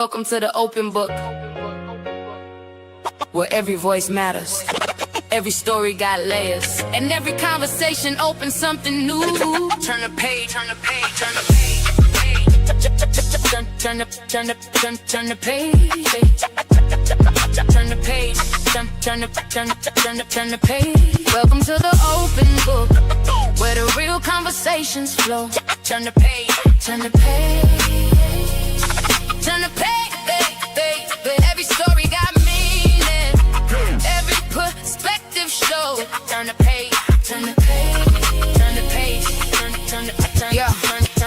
Welcome to the open book, where every voice matters. Every story got layers, and every conversation opens something new. Turn the page, turn the page, turn the page. Turn the page. Turn the page. Turn the page. Welcome to the open book, where the real conversations flow. Turn the page. Turn the page. Turn the page. Every story got meaning. Every perspective shows. Turn the page. Turn the page. Turn the page. Turn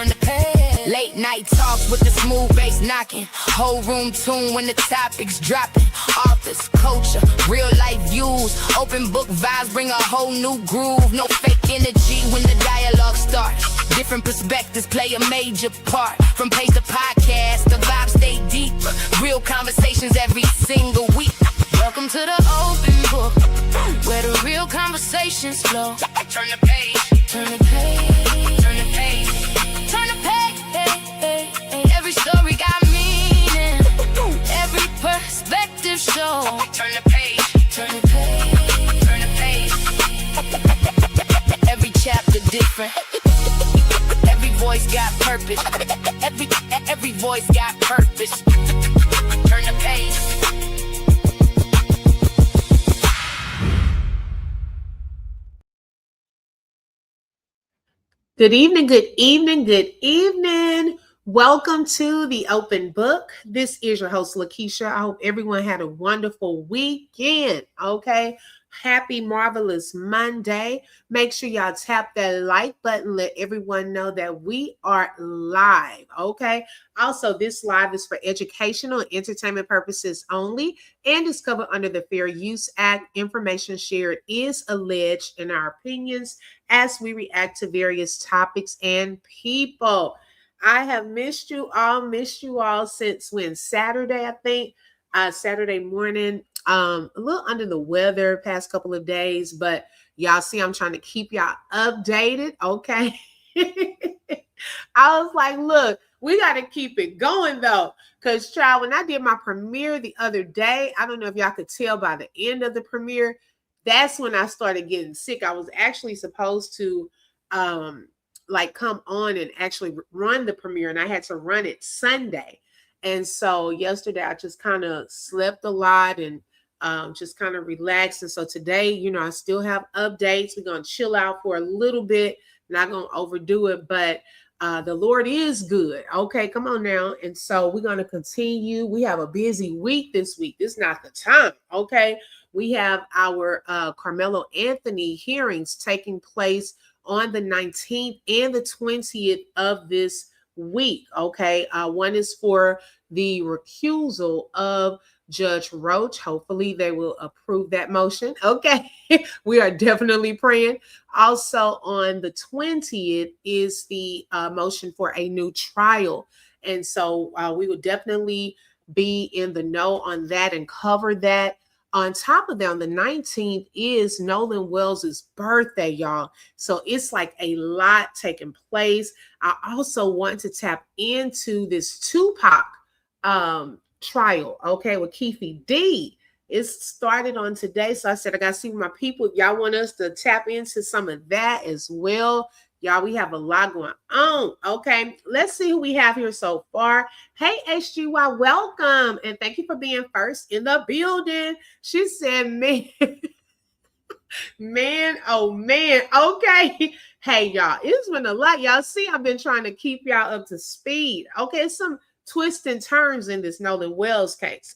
the page. Late night talks with the smooth bass knocking. Whole room tuned when the topics dropping. Authors, culture, real life views. Open book vibes bring a whole new groove. No fake energy when the dialogue starts. Different perspectives play a major part. From page to podcast, the vibes stay deep. Real conversations every single week. Welcome to the open book, where the real conversations flow. Turn the page. Turn the page. Turn the page. Turn the page. Every story got meaning. Every perspective show. Turn the page. Turn the page. Turn the page. Every chapter different. Every voice got purpose. Every voice got purpose. Turn the page. Good evening, good evening, good evening. Welcome to the open book. This is your host, Lakeisha. I hope everyone had a wonderful weekend. Okay. Happy, marvelous Monday. Make sure y'all tap that like button. Let everyone know that we are live. Okay. Also, this live is for educational and entertainment purposes only and is covered under the Fair Use Act. Information shared is alleged in our opinions as we react to various topics and people. I have missed you all since when? Saturday, I think. Saturday morning. A little under the weather past couple of days, but y'all see I'm trying to keep y'all updated. Okay. I was like, look, we got to keep it going though. Because child, when I did my premiere the other day, I don't know if y'all could tell by the end of the premiere, that's when I started getting sick. I was actually supposed to come on and actually run the premiere, and I had to run it Sunday. And so yesterday I just kind of slept a lot and just kind of relaxed. And so today, I still have updates. We're going to chill out for a little bit, not going to overdo it, but the Lord is good. Okay, come on now. And so we're going to continue. We have a busy week this week. This is not the time. Okay. We have our Carmelo Anthony hearings taking place on the 19th and the 20th of this week. Okay. One is for the recusal of Judge Roach. Hopefully they will approve that motion. Okay. We are definitely praying. Also on the 20th is the motion for a new trial. And so we will definitely be in the know on that and cover that. On top of that, on the 19th is Nolan Wells' birthday, y'all. So it's like a lot taking place. I also want to tap into this Tupac trial, okay, with Keefe D. It started on today. So I said, I got to see my people. If y'all want us to tap into some of that as well. Y'all, we have a lot going on. Okay, let's see who we have here so far. Hey, HGY, welcome. And thank you for being first in the building. She said, man, oh man. Okay. Hey, y'all, it's been a lot. Y'all see, I've been trying to keep y'all up to speed. Okay, some twists and turns in this Nolan Wells case.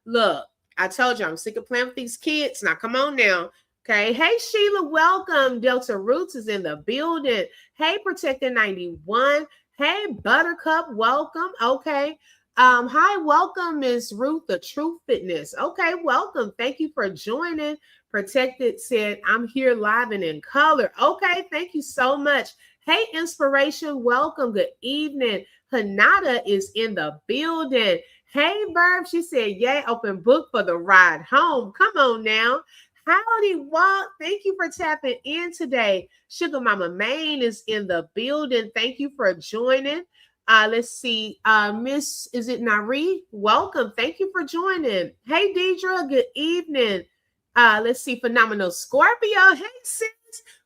Look, I told you I'm sick of playing with these kids. Now, come on now. Okay. Hey, Sheila, welcome. Delta Roots is in the building. Hey, Protector 91. Hey, Buttercup, welcome. Okay. Hi, welcome, Miss Ruth, the Truth Fitness. Okay, welcome. Thank you for joining. Protected said, I'm here live and in color. Okay, thank you so much. Hey, Inspiration, welcome. Good evening. Hanada is in the building. Hey, Verb, she said, yay, open book for the ride home. Come on now. Howdy, Walt. Thank you for tapping in today. Sugar Mama Main is in the building. Thank you for joining. Let's see. Miss, is it Nari? Welcome. Thank you for joining. Hey, Deidre. Good evening. Let's see. Phenomenal Scorpio. Hey, sis.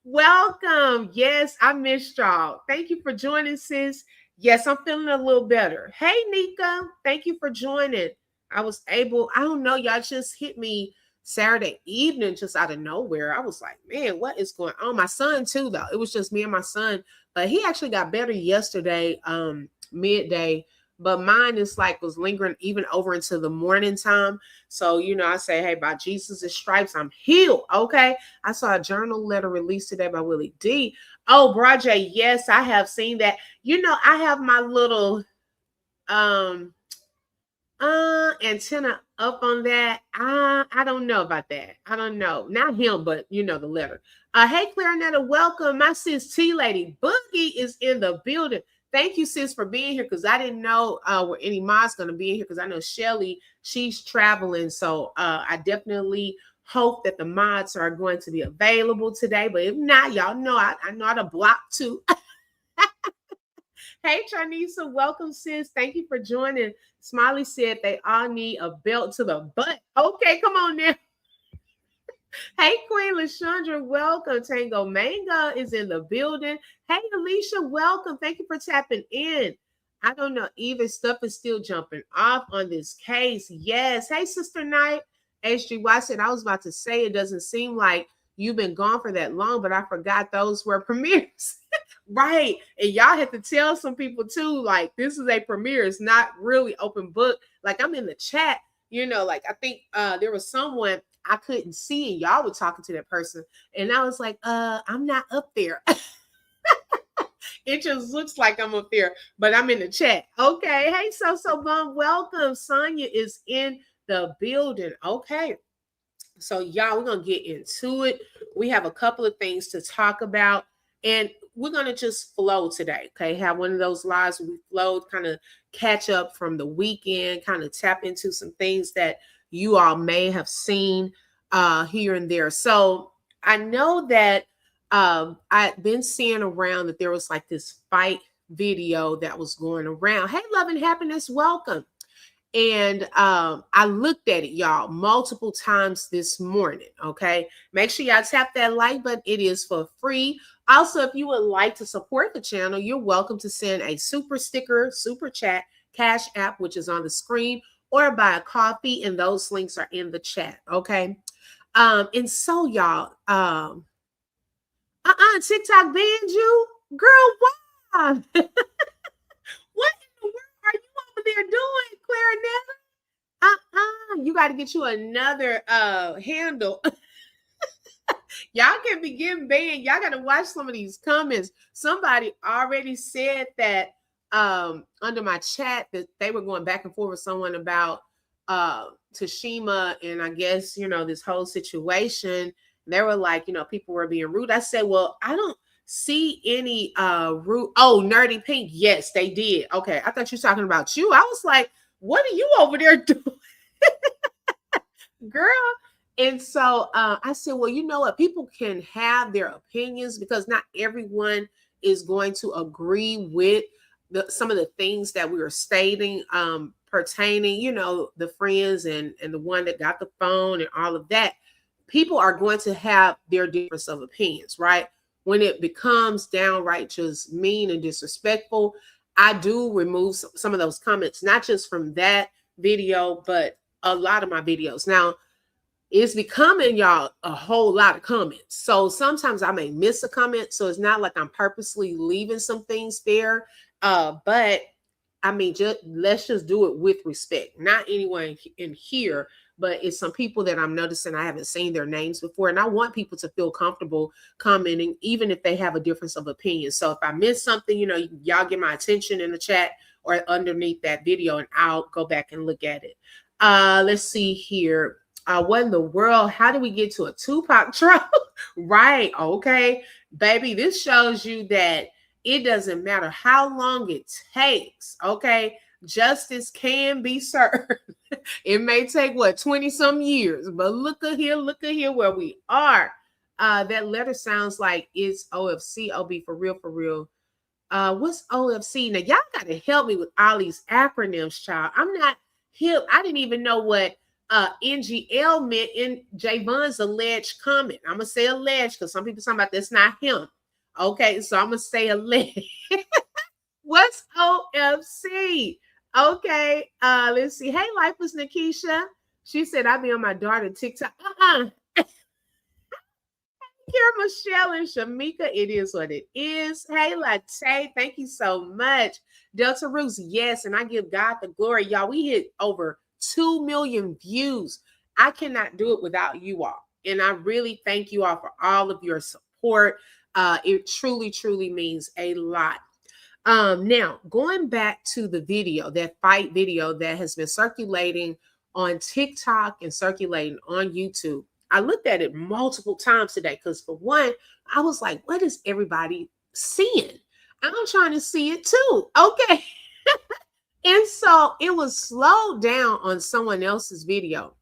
Welcome. Yes, I missed y'all. Thank you for joining, sis. Yes, I'm feeling a little better. Hey, Nika. Thank you for joining. I don't know, y'all just hit me Saturday evening just out of nowhere. I was like, man, what is going on? My son, too, though. It was just me and my son. But he actually got better yesterday, midday. But mine is like was lingering even over into the morning time. So, I say, hey, by Jesus' stripes, I'm healed. Okay. I saw a journal letter released today by Willie D. Oh, Brajay, yes, I have seen that. I have my little antenna up on that. I don't know about that. I don't know. Not him, but the letter. Hey, Clarinetta, welcome. My sis T Lady Boogie is in the building. Thank you, sis, for being here because I didn't know were any mods going to be in here because I know Shelly, she's traveling. So I definitely hope that the mods are going to be available today. But if not, y'all know I know how to block too. Hey, Charnisa, welcome, sis. Thank you for joining. Smiley said they all need a belt to the butt. Okay, come on now. Hey, Queen Lashandra, welcome. Tango Mango is in the building. Hey, Alicia, welcome. Thank you for tapping in. I don't know. Even stuff is still jumping off on this case. Yes. Hey, Sister Knight. HGY said, I was about to say it doesn't seem like you've been gone for that long, but I forgot those were premieres. Right. And y'all have to tell some people too, like this is a premiere. It's not really open book. Like I'm in the chat, like I think there was someone I couldn't see and y'all were talking to that person. And I was like, I'm not up there. It just looks like I'm up there, but I'm in the chat. Okay. Hey, so bum, welcome. Sonia is in the building. Okay. So y'all, we're gonna get into it. We have a couple of things to talk about. And we're going to just flow today, okay? Have one of those lives where we flow, kind of catch up from the weekend, kind of tap into some things that you all may have seen here and there. So I know that I've been seeing around that there was like this fight video that was going around. Hey, Love and Happiness, welcome. And I looked at it, y'all, multiple times this morning, okay? Make sure y'all tap that like button. It is for free. Also, if you would like to support the channel, you're welcome to send a super sticker, super chat, Cash App, which is on the screen, or buy a coffee, and those links are in the chat, okay? And so, y'all, TikTok banned you? Girl, why? What in the world are you over there doing, Clarinetta? You got to get you another handle. Y'all can be getting banned. Y'all got to watch some of these comments. Somebody already said that under my chat that they were going back and forth with someone about Tashima and I guess, this whole situation. They were like, people were being rude. I said, well, I don't see any rude. Oh, Nerdy Pink. Yes, they did. Okay. I thought you were talking about you. I was like, what are you over there doing? Girl. And so I said, well, you know what? People can have their opinions because not everyone is going to agree with some of the things that we were stating pertaining, the friends and the one that got the phone and all of that. People are going to have their difference of opinions, right? When it becomes downright just mean and disrespectful, I do remove some of those comments, not just from that video, but a lot of my videos. Now, it's becoming, y'all, a whole lot of comments. So sometimes I may miss a comment. So it's not like I'm purposely leaving some things there. But I mean, let's just do it with respect. Not anyone in here, but it's some people that I'm noticing I haven't seen their names before. And I want people to feel comfortable commenting, even if they have a difference of opinion. So if I miss something, y'all get my attention in the chat or underneath that video and I'll go back and look at it. Let's see here. What in the world? How do we get to a Tupac trial? Right. Okay. Baby, this shows you that it doesn't matter how long it takes. Okay. Justice can be served. It may take 20 some years, but look at here where we are. That letter sounds like it's OFC, OB for real. What's OFC? Now y'all gotta help me with all these acronyms, child. I'm not hip. I didn't even know what NGL meant in Javon's alleged comment. I'm gonna say alleged because some people talking about that's not him. Okay, so I'm gonna say alleged. What's OFC? Okay, let's see. Hey, Lifeless Nikisha. She said I'll be on my daughter TikTok. Here, Michelle and Shamika, it is what it is. Hey, Latte, thank you so much. Delta Roots, yes, and I give God the glory. Y'all, we hit over 2 million views. I cannot do it without you all. And I really thank you all for all of your support. It truly, truly means a lot. Now, going back to the video, that fight video that has been circulating on TikTok and circulating on YouTube. I looked at it multiple times today because, for one, I was like, what is everybody seeing? I'm trying to see it too. Okay. And so it was slowed down on someone else's video.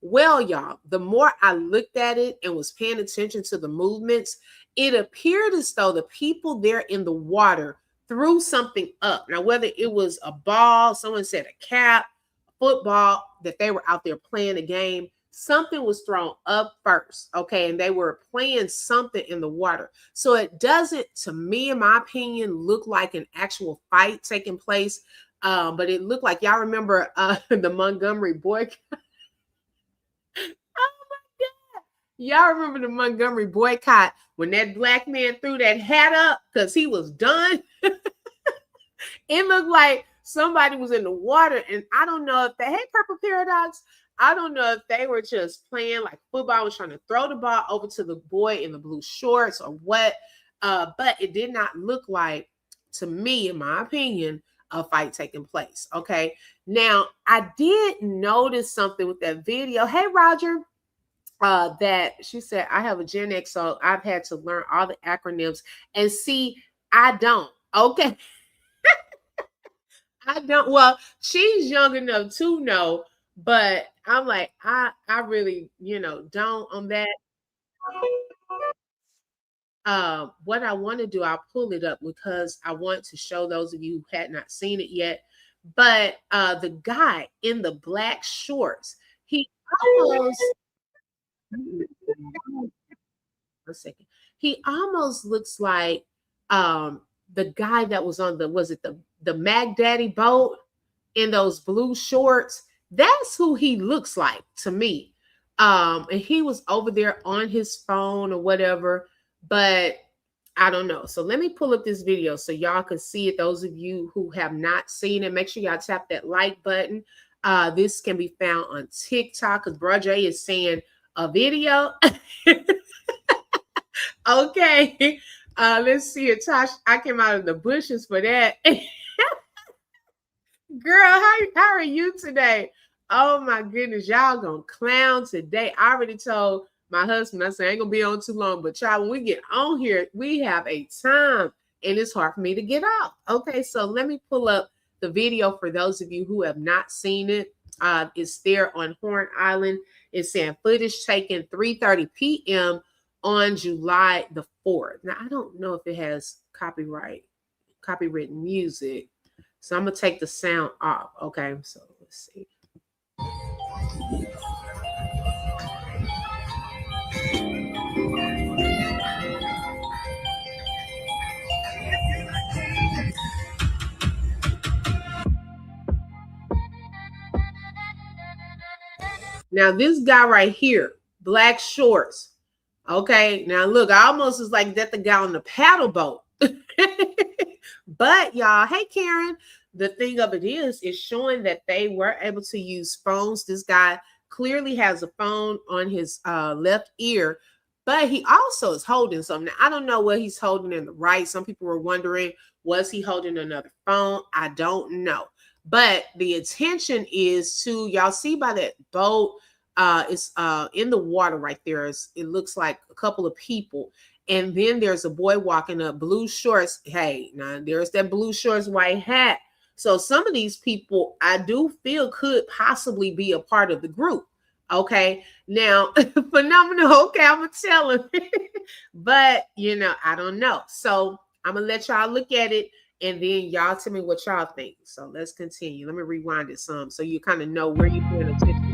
Well, y'all, the more I looked at it and was paying attention to the movements, it appeared as though the people there in the water threw something up. Now, whether it was a ball, someone said a cap, football, that they were out there playing a game, something was thrown up first, okay, and they were playing something in the water. So it doesn't, to me, in my opinion, look like an actual fight taking place, but it looked like, y'all remember the Montgomery boycott? Oh my God. Y'all remember the Montgomery boycott when that black man threw that hat up because he was done? It looked like somebody was in the water, and I don't know if they, hey, Purple Paradox, I don't know if they were just playing like football, was trying to throw the ball over to the boy in the blue shorts or what, but it did not look like, to me, in my opinion, a fight taking place. Okay, now I did notice something with that video. Hey, Roger, that she said, I have a Gen X, so I've had to learn all the acronyms, and see, I don't. Okay. I don't. Well, she's young enough to know, but I'm like, I really, don't on that. What I want to do, I'll pull it up because I want to show those of you who had not seen it yet. But the guy in the black shorts, he almost, a second, he almost looks like the guy that was on was it the Mag Daddy boat in those blue shorts? That's who he looks like to me. And he was over there on his phone or whatever, but I don't know. So let me pull up this video so y'all can see it. Those of you who have not seen it, make sure y'all tap that like button. This can be found on TikTok because Bro J is saying a video. Okay. Let's see it. Tosh, I came out of the bushes for that. Girl, how are you today? Oh my goodness, y'all gonna clown today. I already told my husband, I said, I ain't gonna be on too long, but child, when we get on here, we have a time and it's hard for me to get off. Okay, so let me pull up the video for those of you who have not seen it. It's there on Horn Island. It's saying footage taken 3:30 p.m. on July the 4th. Now, I don't know if it has copyrighted music. So I'm going to take the sound off. Okay, so let's see. Now, this guy right here, black shorts. Okay, now look, I almost was like that the guy on the paddle boat. But y'all, hey Karen, the thing of it is showing that they were able to use phones. This guy clearly has a phone on his left ear, but he also is holding something. Now, I don't know what he's holding in the right. Some people were wondering, was he holding another phone? I don't know. But the attention is to, y'all see by that boat, it's in the water right there. It looks like a couple of people. And then there's a boy walking up, blue shorts. Hey, now there's that blue shorts, white hat. So some of these people I do feel could possibly be a part of the group. Okay. Now, phenomenal. Okay, I'm going to tell him. But, I don't know. So I'm gonna let y'all look at it, and then y'all tell me what y'all think. So let's continue. Let me rewind it some so you kind of know where you're paying attention.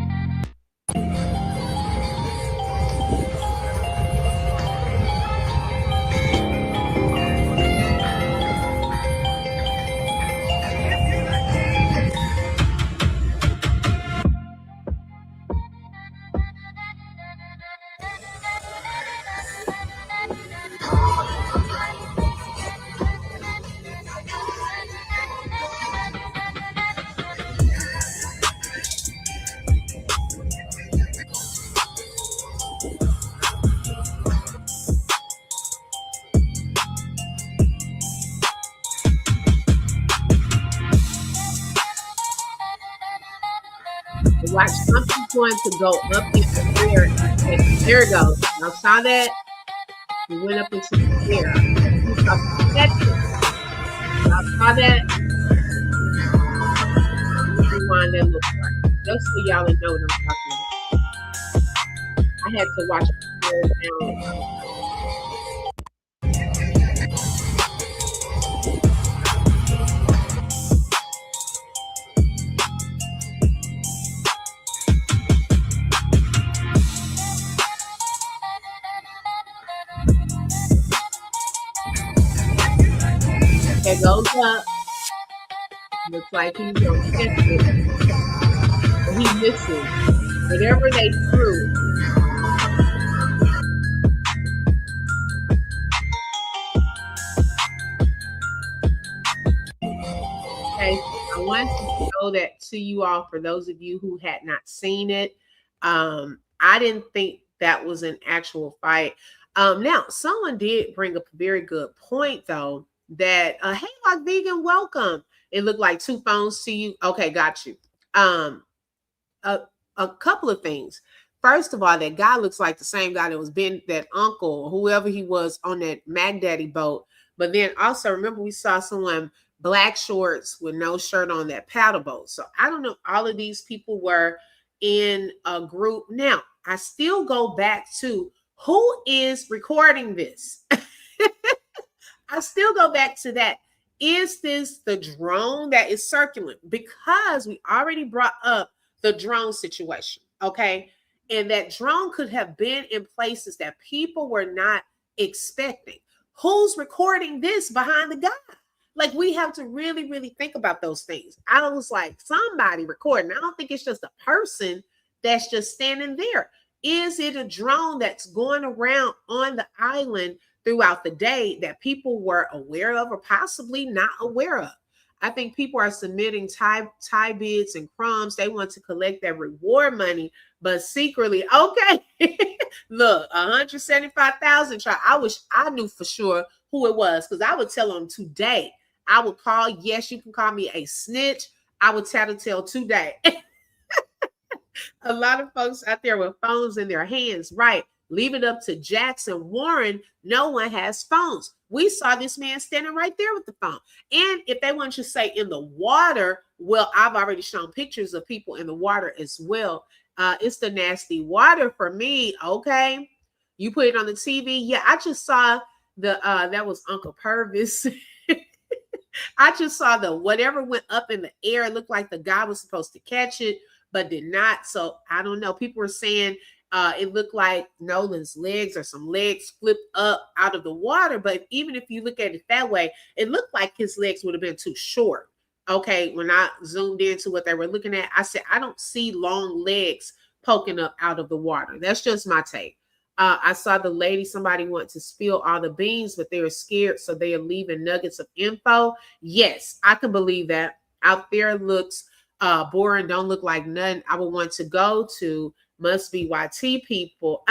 Watch, something's going to go up in the air. There it goes. Y'all saw that? We went up into the air. You saw y'all saw that? Rewind that little part. Just so y'all know what I'm talking about. I had to watch it slow down. It goes up. Looks like he's gonna catch it. But he misses. Whatever they threw. Okay, I want to show that to you all for those of you who had not seen it. I didn't think that was an actual fight. Now, someone did bring up a very good point, though, that, hey, like vegan, welcome. It looked like two phones to you. Okay, got you. A, a couple of things. First of all, that guy looks like the same guy that was been that uncle, whoever he was on that Mac Daddy boat. But then also remember we saw someone black shorts with no shirt on that paddle boat. So I don't know. All of these people were in a group. Now I still go back to who is recording this. I still go back to that. Is this the drone that is circling? Because we already brought up the drone situation, okay? And that drone could have been in places that people were not expecting. Who's recording this behind the guy? Like, we have to really, really think about those things. I was like, somebody recording. I don't think it's just a person that's just standing there. Is it a drone that's going around on the island throughout the day that people were aware of or possibly not aware of? I think people are submitting tie bids and crumbs. They want to collect their reward money, but secretly, okay, look, 175,000. I wish I knew for sure who it was, because I would tell them today. I would call. Yes, you can call me a snitch. I would tattletale today. A lot of folks out there with phones in their hands, right? Leave it up to Jackson Warren. No one has phones. We saw this man standing right there with the phone. And if they want you to say in the water, well, I've already shown pictures of people in the water as well. It's the nasty water for me. Okay. You put it on the TV. Yeah, I just saw that was Uncle Purvis. I just saw the whatever went up in the air. It looked like the guy was supposed to catch it, but did not. So I don't know. People were saying it looked like Nolan's legs or some legs flipped up out of the water. But even if you look at it that way, it looked like his legs would have been too short. Okay, when I zoomed into what they were looking at, I said, I don't see long legs poking up out of the water. That's just my take. I saw the lady, somebody wanted to spill all the beans, but they were scared, so they are leaving nuggets of info. Yes, I can believe that. Out there looks boring, don't look like nothing I would want to go to. Must be YT people.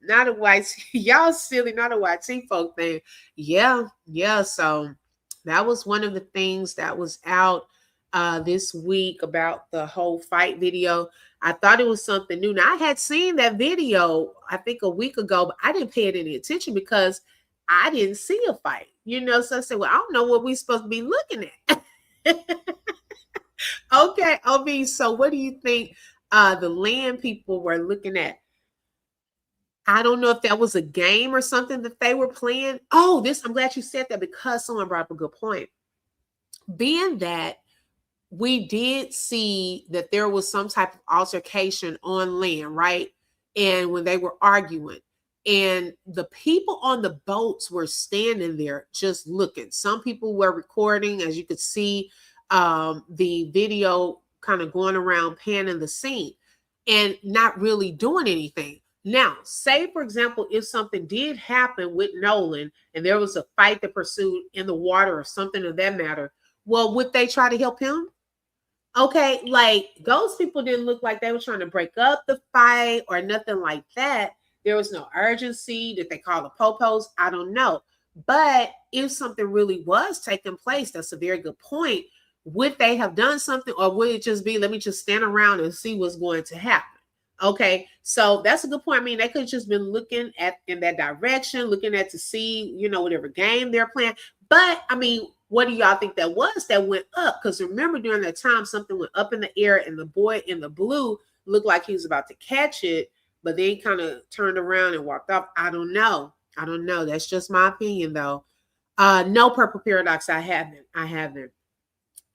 Not a YT. Y'all silly, not a YT folk thing. Yeah. So that was one of the things that was out this week about the whole fight video. I thought it was something new. Now, I had seen that video, I think a week ago, but I didn't pay it any attention because I didn't see a fight. So I said, well, I don't know what we're supposed to be looking at. Okay, OB, so what do you think the land people were looking at? I don't know if that was a game or something that they were playing. Oh, I'm glad you said that because someone brought up a good point. Being that we did see that there was some type of altercation on land, right? And when they were arguing, and the people on the boats were standing there just looking. Some people were recording, as you could see, the video kind of going around panning the scene and not really doing anything. Now, say for example, if something did happen with Nolan and there was a fight that pursued in the water or something of that matter, well, would they try to help him? Okay, like those people didn't look like they were trying to break up the fight or nothing like that. There was no urgency. Did they call the popos? I don't know. But if something really was taking place, that's a very good point. Would they have done something, or would it just be, let me just stand around and see what's going to happen? Okay, so that's a good point. I mean, they could have just been looking at in that direction, looking at to see, whatever game they're playing. But I mean, what do y'all think that was that went up? Because remember, during that time, something went up in the air, and the boy in the blue looked like he was about to catch it, but then he kind of turned around and walked off. I don't know. I don't know. That's just my opinion, though. No, Purple Paradox. I haven't.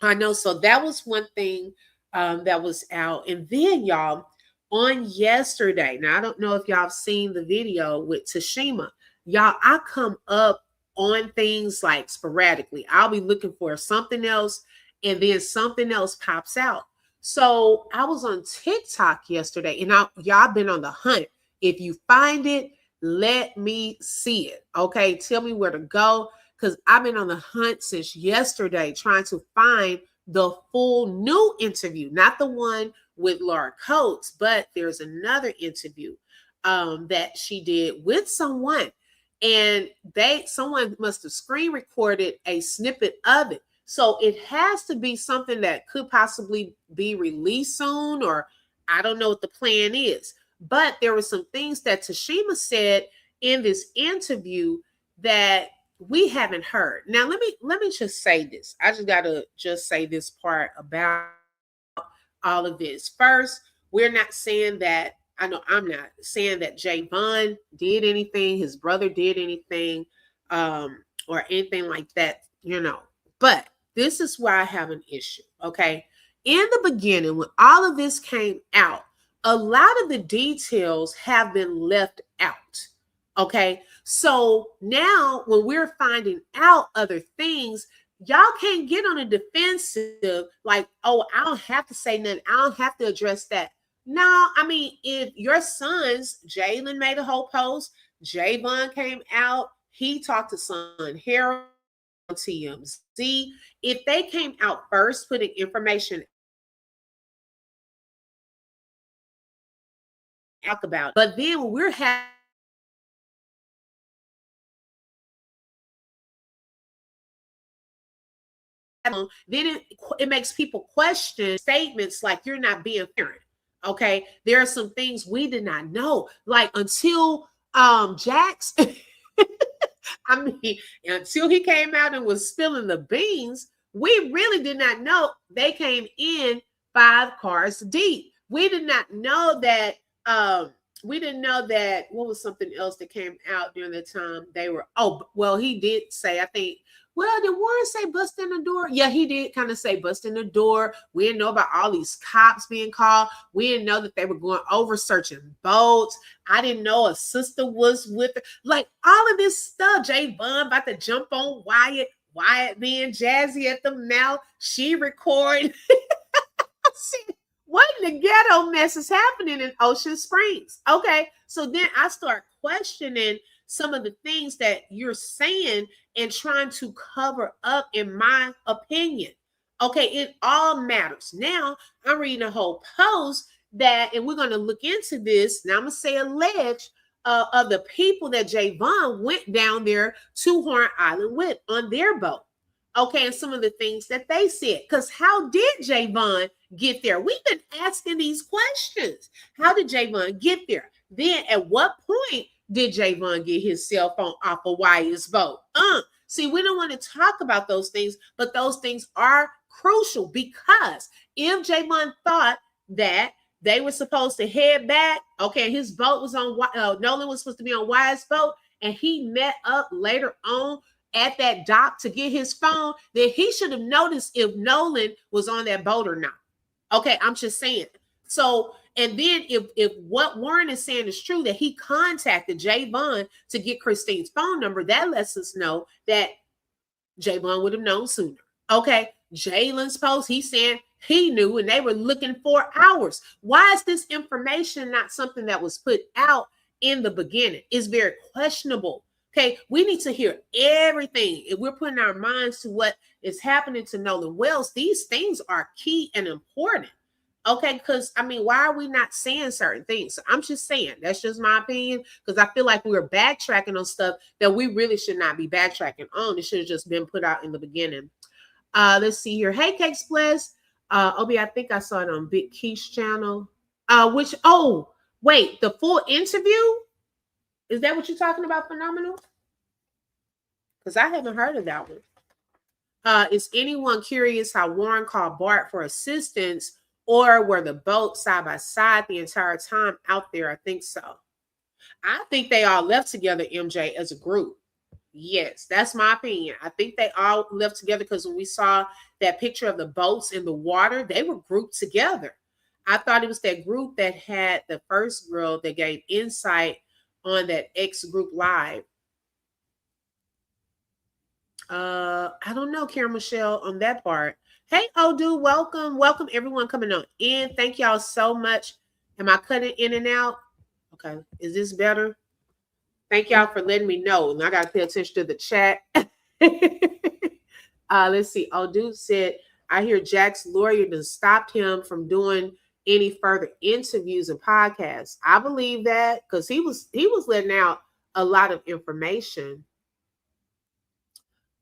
I know. So that was one thing that was out. And then, y'all, on yesterday, now I don't know if y'all have seen the video with Tashima. Y'all, I come up on things like sporadically. I'll be looking for something else, and then something else pops out. So I was on TikTok yesterday, and y'all been on the hunt. If you find it, let me see it. Okay, tell me where to go, because I've been on the hunt since yesterday trying to find the full new interview, not the one with Laura Coates, but there's another interview that she did with someone, and someone must have screen recorded a snippet of it. So it has to be something that could possibly be released soon, or I don't know what the plan is. But there were some things that Tashima said in this interview that we haven't heard. Now, let me just say this. I just gotta just say this part about all of this. First, we're not saying that, I know I'm not saying that Javon did anything, his brother did anything, or anything like that, But this is where I have an issue, okay? In the beginning, when all of this came out, a lot of the details have been left out, okay? So now when we're finding out other things, y'all can't get on a defensive like, oh, I don't have to say nothing. I don't have to address that. No, I mean, if your sons, Jalen made a whole post, Javon came out, he talked to son Harold on TMZ. If they came out first, putting information out about it. But then when we're having then it makes people question statements like you're not being fair. Okay, there are some things we did not know, like until Jax. I mean, until he came out and was spilling the beans, we really did not know they came in 5 cars deep. We did not know that. We didn't know that. What was something else that came out during the time they were? Oh, well, he did say, I think. Well, did Warren say bust in the door? Yeah, he did kind of say bust in the door. We didn't know about all these cops being called. We didn't know that they were going over searching boats. I didn't know a sister was with her. Like all of this stuff. Javon about to jump on Wyatt. Wyatt being jazzy at the mouth. She recorded. See, what in the ghetto mess is happening in Ocean Springs? Okay, so then I start questioning some of the things that you're saying and trying to cover up, in my opinion. Okay, it all matters. Now, I'm reading a whole post that, and we're going to look into this. Now, I'm going to say alleged of the people that Javon went down there to Horn Island with on their boat. Okay, and some of the things that they said. Because how did Javon get there? We've been asking these questions. How did Javon get there? Then at what point did Javon get his cell phone off of Wyatt's boat? See, we don't want to talk about those things, but those things are crucial, because if Javon thought that They were supposed to head back. Okay, his boat was on, Nolan was supposed to be on Wyatt's boat, and he met up later on at that dock to get his phone. Then he should have noticed if Nolan was on that boat or not. Okay, I'm just saying. So, and then if what Warren is saying is true, that he contacted Javon to get Christine's phone number, that lets us know that Javon would have known sooner. Okay, Jalen's post, he said he knew, and they were looking for hours. Why is this information not something that was put out in the beginning? It's very questionable. Okay, we need to hear everything. If we're putting our minds to what is happening to Nolan Wells, these things are key and important. Okay, because I mean, why are we not saying certain things? So I'm just saying, that's just my opinion, because I feel like we're backtracking on stuff that we really should not be backtracking on. It should have just been put out in the beginning. Let's see here. Hey, Cakes Bless. Obi, I think I saw it on Big Keish channel. Wait, the full interview? Is that what you're talking about, Phenomenal? Because I haven't heard of that one. Is anyone curious how Warren called Bart for assistance, or were the boats side by side the entire time out there? I think so. I think they all left together, MJ, as a group. Yes, that's my opinion. I think they all left together because when we saw that picture of the boats in the water, they were grouped together. I thought it was that group that had the first girl that gave insight on that X group live. I don't know, Karen Michelle, on that part. Hey, Odu, welcome everyone coming on in. Thank y'all so much. Am I cutting in and out? Okay, is this better? Thank y'all for letting me know. And I got to pay attention to the chat. Let's see. Odu said, I hear Jack's lawyer has stopped him from doing any further interviews and podcasts. I believe that because he was letting out a lot of information.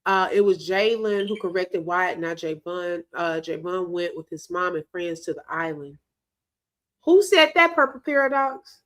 It was Jalen who corrected Wyatt, not Javon. Javon went with his mom and friends to the island. Who said that, Purple Paradox?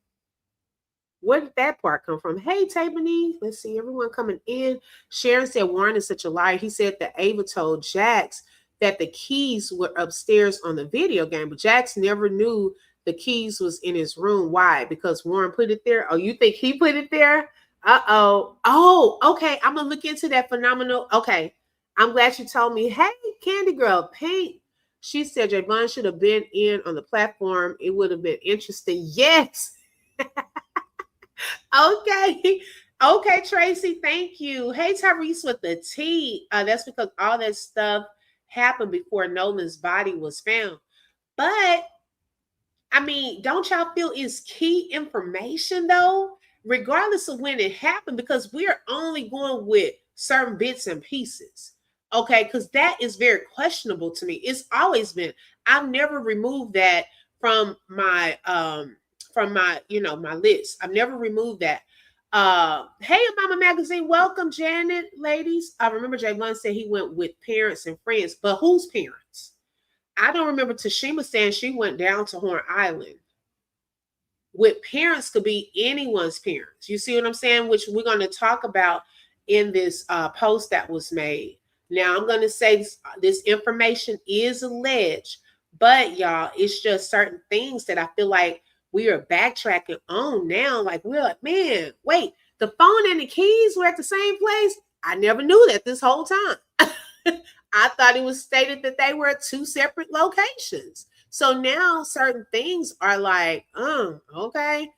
Where did that part come from? Hey, Tabany. Let's see, everyone coming in. Sharon said Warren is such a liar. He said that Ava told Jax that the keys were upstairs on the video game, but Jax never knew the keys was in his room. Why? Because Warren put it there? Oh, you think he put it there? Uh-oh. Oh, okay. I'm going to look into that. Phenomenal. Okay. I'm glad you told me. Hey, Candy Girl, Pink. She said Javon should have been in on the platform. It would have been interesting. Yes. Okay. Okay, Tracy. Thank you. Hey, Tyrese with the T. That's because all that stuff happened before Nolan's body was found. But, I mean, don't y'all feel it's key information, though? Regardless of when it happened, because we're only going with certain bits and pieces. Okay, because that is very questionable to me. It's always been. I've never removed that from my my list. I've never removed that. Hey, Mama Magazine, welcome, Janet, ladies. I remember Javon said he went with parents and friends, but whose parents? I don't remember Tashima saying she went down to Horn Island. With parents could be anyone's parents. You see what I'm saying? Which we're going to talk about in this post that was made. Now, I'm going to say this information is alleged, but y'all, it's just certain things that I feel like we are backtracking on now. Like, we're like, man, wait, the phone and the keys were at the same place? I never knew that this whole time. I thought it was stated that they were at two separate locations. So now certain things are like, okay.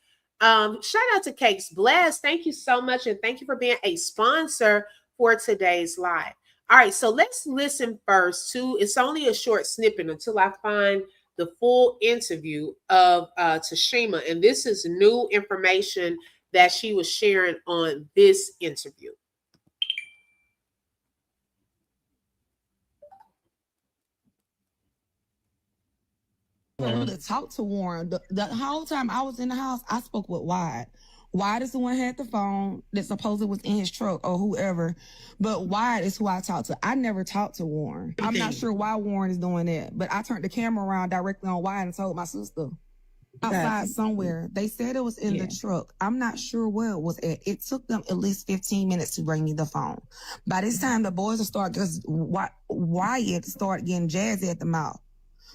Shout out to Cakes Bless. Thank you so much. And thank you for being a sponsor for today's live. All right, so let's listen first to, it's only a short snippet until I find the full interview of Tashima. And this is new information that she was sharing on this interview. To talk to Warren. The whole time I was in the house, I spoke with Wyatt. Wyatt is the one who had the phone that supposedly was in his truck or whoever, but Wyatt is who I talked to. I never talked to Warren. I'm not sure why Warren is doing that, but I turned the camera around directly on Wyatt and told my sister. Outside somewhere. They said it was in the truck. I'm not sure where it was at. It took them at least 15 minutes to bring me the phone. By this time, the boys will start, because Wyatt started getting jazzy at the mouth.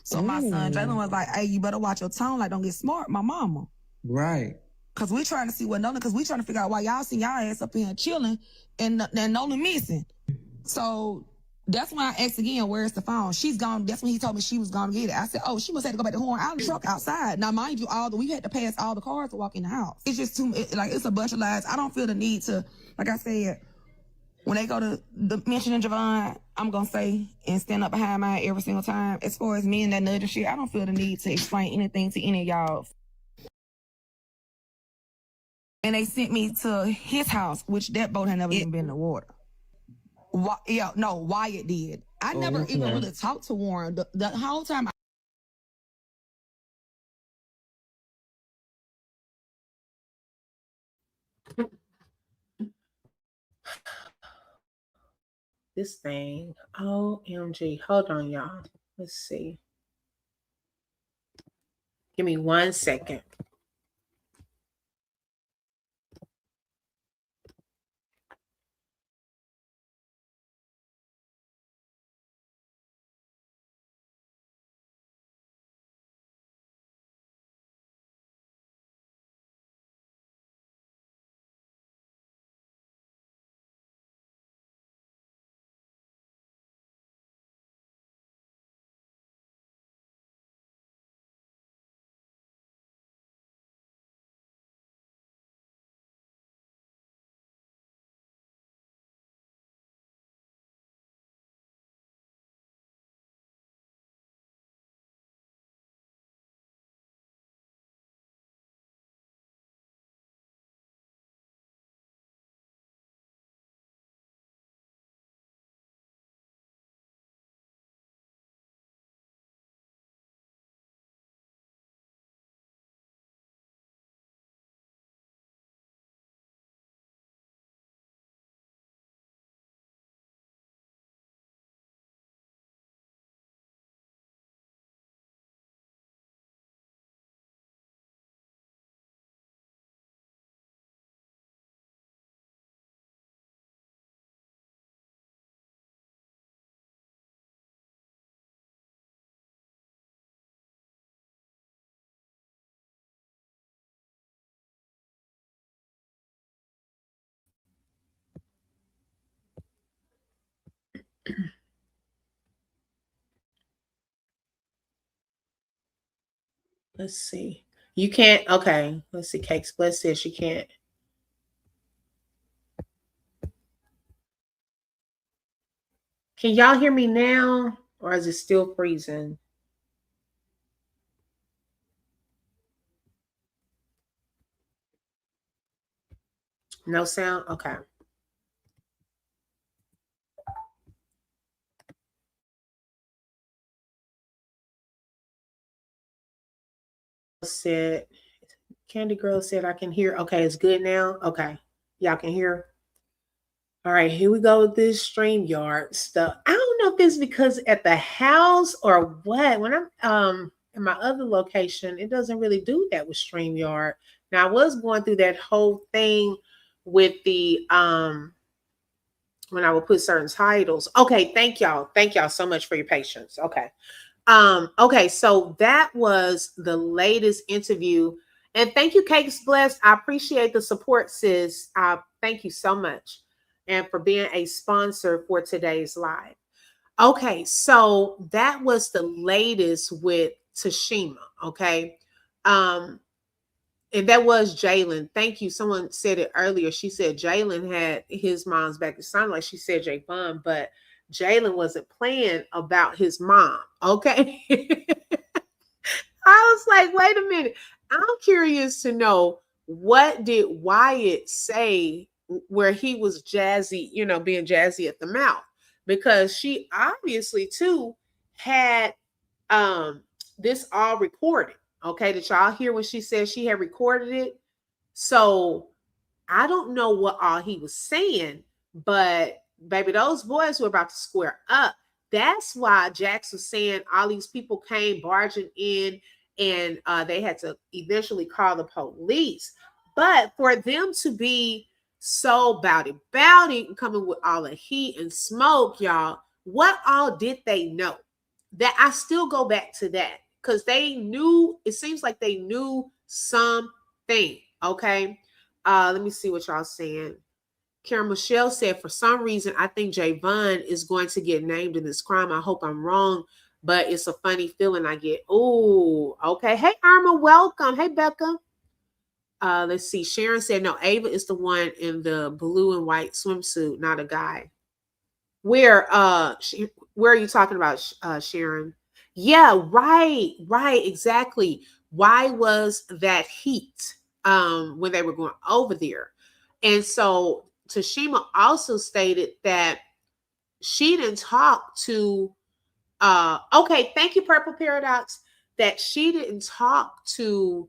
So my son Jalen was like, "Hey, you better watch your tone. Like, don't get smart, my mama." Right. Cause we trying to see what Nolan. Cause we trying to figure out why y'all see y'all ass up here chilling and Nolan missing. So that's why I asked again, where's the phone? She's gone. That's when he told me she was gonna get it. I said, oh, she must have to go back to Horn Island truck outside. Now, mind you, we had to pass all the cars to walk in the house. It's just it's a bunch of lies. I don't feel the need to, like I said, when they go to the mentioning Javon, I'm gonna say and stand up behind mine every single time. As far as me and that nudge and shit, I don't feel the need to explain anything to any of y'all. And they sent me to his house, which that boat had never even been in the water. Wyatt did. I never even really talked to Warren. The whole time. This thing. OMG. Hold on, y'all. Let's see. Give me 1 second. Let's see. You can't. Okay. Let's see. Cake Split says she can't. Can y'all hear me now? Or is it still freezing? No sound? Okay. Said Candy Girl said I can hear. Okay, it's good now. Okay. Y'all can hear. All right, here we go with this StreamYard stuff. I don't know if it's because at the house or what. When I'm in my other location, it doesn't really do that with StreamYard. Now I was going through that whole thing with the when I would put certain titles. Okay, thank y'all. Thank y'all so much for your patience. Okay. Okay, so that was the latest interview. And thank you, Cakes Blessed. I appreciate the support, sis. Thank you so much. And for being a sponsor for today's live. Okay, so that was the latest with Tashima. Okay. And that was Jalen. Thank you. Someone said it earlier. She said Jalen had his mom's back. It sounded like she said Javon, but Jalen wasn't playing about his mom. Okay. I was like, wait a minute. I'm curious to know, what did Wyatt say where he was jazzy, being jazzy at the mouth? Because she obviously too had this all recorded. Okay, did y'all hear when she said she had recorded it? So I don't know what all he was saying, but baby, those boys were about to square up. That's why Jax was saying all these people came barging in, and they had to eventually call the police. But for them to be so bowdy and coming with all the heat and smoke, y'all, what all did they know? that I still go back to that because they knew, it seems like they knew something. Okay. Let me see what y'all saying. Karen Michelle said, for some reason, I think Javon is going to get named in this crime. I hope I'm wrong, but it's a funny feeling I get. Oh, okay. Hey, Irma, welcome. Hey, Becca. Let's see. Sharon said, no, Ava is the one in the blue and white swimsuit, not a guy. Where are you talking about, Sharon? Yeah, right, exactly. Why was that heat when they were going over there? And so Tashima also stated that she didn't talk to okay, thank you, Purple Paradox, that she didn't talk to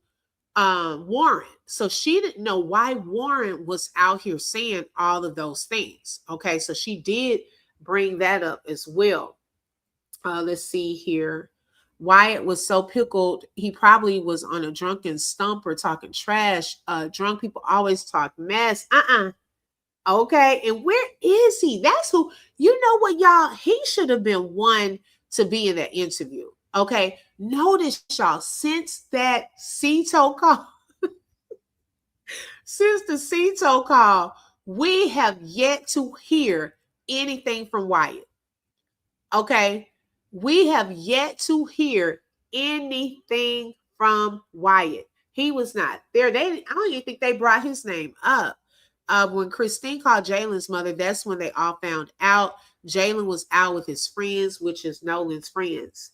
Warren. So she didn't know why Warren was out here saying all of those things. Okay, so she did bring that up as well. Let's see here. Wyatt was so pickled, he probably was on a drunken stumper talking trash. Drunk people always talk mess. Okay, and where is he? That's who, you know what, y'all? He should have been one to be in that interview. Okay, notice y'all, since that Cito call, since the Cito call, we have yet to hear anything from Wyatt. Okay, we have yet to hear anything from Wyatt. He was not there. I don't even think they brought his name up. When Christine called Jalen's mother, that's when they all found out Jalen was out with his friends, which is Nolan's friends.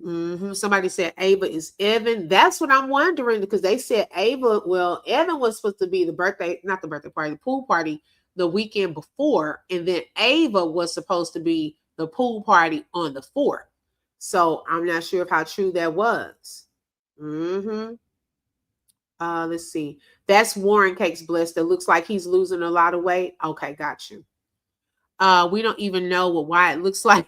Somebody said Ava is Evan. That's what I'm wondering, because they said Ava. Well, Evan was supposed to be the pool party the weekend before, and then Ava was supposed to be the pool party on the 4th. So I'm not sure of how true that was. Let's see. That's Warren Cakes Bliss. That looks like he's losing a lot of weight. Okay, got you. We don't even know what Wyatt looks like.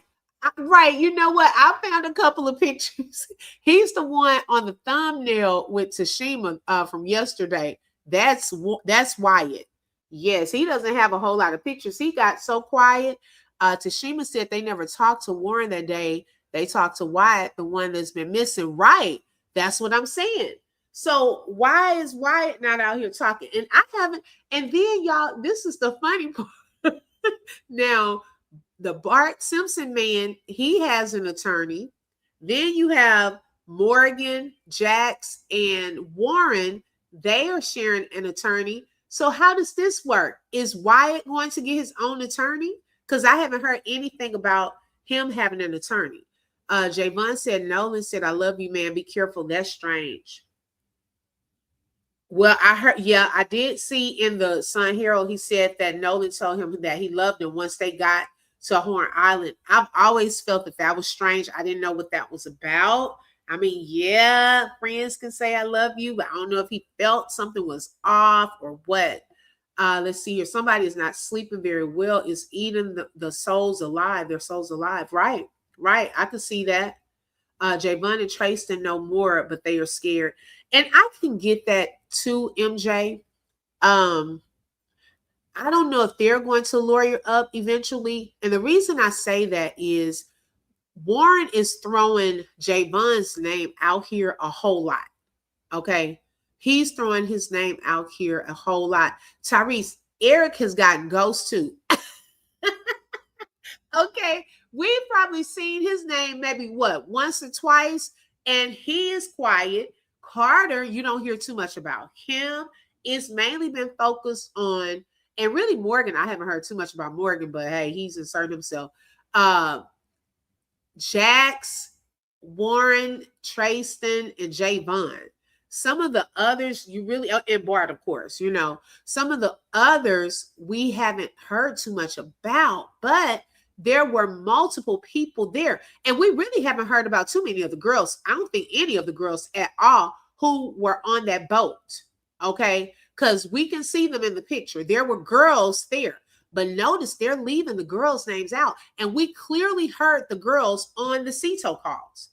Right. You know what? I found a couple of pictures. He's the one on the thumbnail with Tashima from yesterday. That's Wyatt. Yes, he doesn't have a whole lot of pictures. He got so quiet. Tashima said they never talked to Warren that day. They talked to Wyatt, the one that's been missing. Right. That's what I'm saying. So why is Wyatt not out here talking? And I haven't. And then y'all, this is the funny part. Now, the Bart Simpson man, he has an attorney. Then you have Morgan, Jax, and Warren. They are sharing an attorney. So how does this work? Is Wyatt going to get his own attorney? Because I haven't heard anything about him having an attorney. Javon said, Nolan said, I love you, man. Be careful. That's strange. Well, I heard, yeah, I did see in the Sun Herald, he said that Nolan told him that he loved him once they got to Horn Island. I've always felt that was strange. I didn't know what that was about. I mean, yeah, friends can say I love you, but I don't know if he felt something was off or what. Let's see here. Somebody is not sleeping very well, is eating the souls alive. Their souls alive. Right. I can see that. Javon and Tristan know more, but they are scared. And I can get that too, MJ. I don't know if they're going to lawyer up eventually. And the reason I say that is Warren is throwing Javon's name out here a whole lot. Okay. He's throwing his name out here a whole lot. Tyrese, Eric has gotten ghost too. Okay. We've probably seen his name maybe once or twice, and he is quiet. Carter, you don't hear too much about him. It's mainly been focused on, and really Morgan, I haven't heard too much about Morgan, but hey, he's inserted himself. Jax, Warren, Tristan, and Javon. Some of the others you really, and Bart, of course, some of the others we haven't heard too much about, but there were multiple people there. And we really haven't heard about too many of the girls. I don't think any of the girls at all who were on that boat. Okay. Because we can see them in the picture. There were girls there. But notice they're leaving the girls' names out. And we clearly heard the girls on the Cito calls.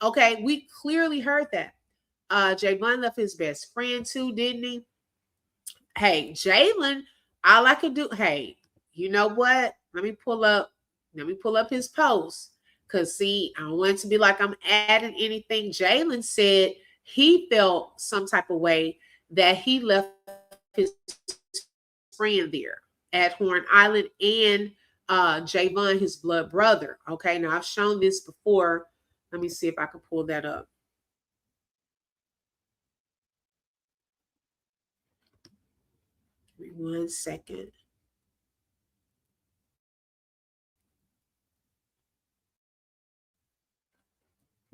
Okay. We clearly heard that. Javon left his best friend too, didn't he? Hey, Jalen, all I could do. Hey, you know what? Let me pull up Let me pull up his post. Because, see, I don't want it to be like I'm adding anything. Jalen said he felt some type of way that he left his friend there at Horn Island and Javon, his blood brother. Okay, now I've shown this before. Let me see if I can pull that up. Give me 1 second.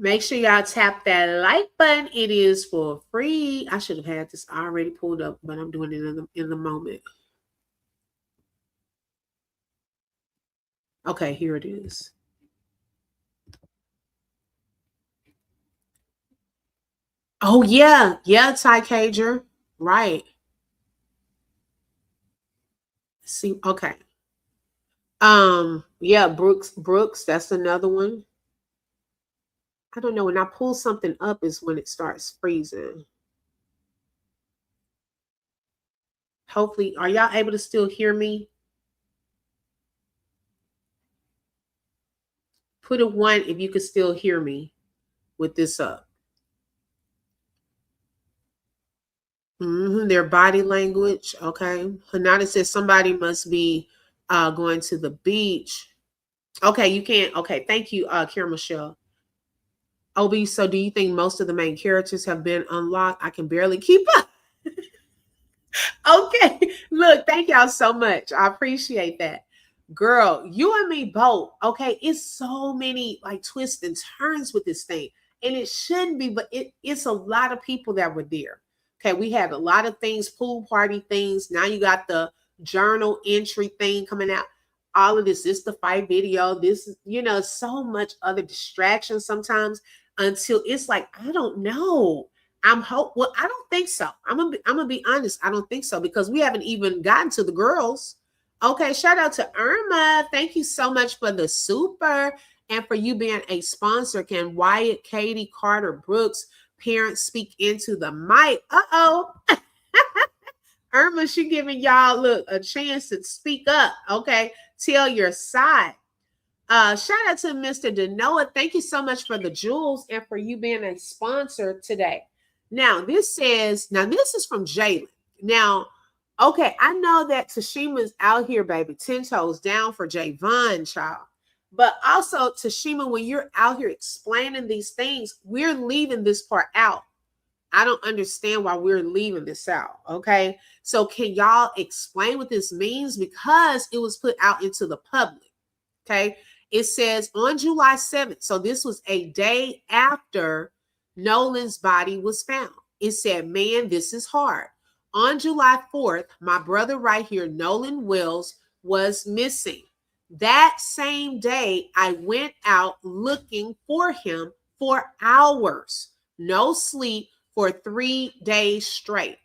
Make sure y'all tap that like button. It is for free. I should have had this already pulled up, but I'm doing it in the moment. Okay, here it is. Oh yeah, Ty Cager, right? See, okay. Yeah, Brooks. That's another one. I don't know. When I pull something up, is when it starts freezing. Hopefully, are y'all able to still hear me? Put a 1 if you could still hear me with this up. Their body language. Okay. Hanada says somebody must be going to the beach. Okay, you can't. Okay, thank you, Kira Michelle. Obi, so do you think most of the main characters have been unlocked? I can barely keep up. Okay. Look, thank y'all so much. I appreciate that. Girl, you and me both. Okay. It's so many like twists and turns with this thing. And it shouldn't be, but it's a lot of people that were there. Okay. We had a lot of things, pool party things. Now you got the journal entry thing coming out. All of this is the fight video. This is, so much other distractions sometimes until it's like, I don't know. Well, I don't think so. I'm gonna be honest. I don't think so because we haven't even gotten to the girls. Okay, shout out to Irma. Thank you so much for the super and for you being a sponsor. Can Wyatt, Katie, Carter, Brooks parents speak into the mic? Uh-oh. Irma, she giving y'all a chance to speak up. Okay, tell your side. Shout out to Mr. Denoa. Thank you so much for the jewels and for you being a sponsor today. Now, this is from Jalen. Now, okay, I know that Tashima's out here, baby, 10 toes down for Javon, child. But also, Tashima, when you're out here explaining these things, we're leaving this part out. I don't understand why we're leaving this out. Okay. So can y'all explain what this means? Because it was put out into the public. Okay. It says on July 7th. So this was a day after Nolan's body was found. It said, man, this is hard. On July 4th, my brother right here, Nolan Wells, was missing. That same day, I went out looking for him for hours. No sleep for 3 days straight.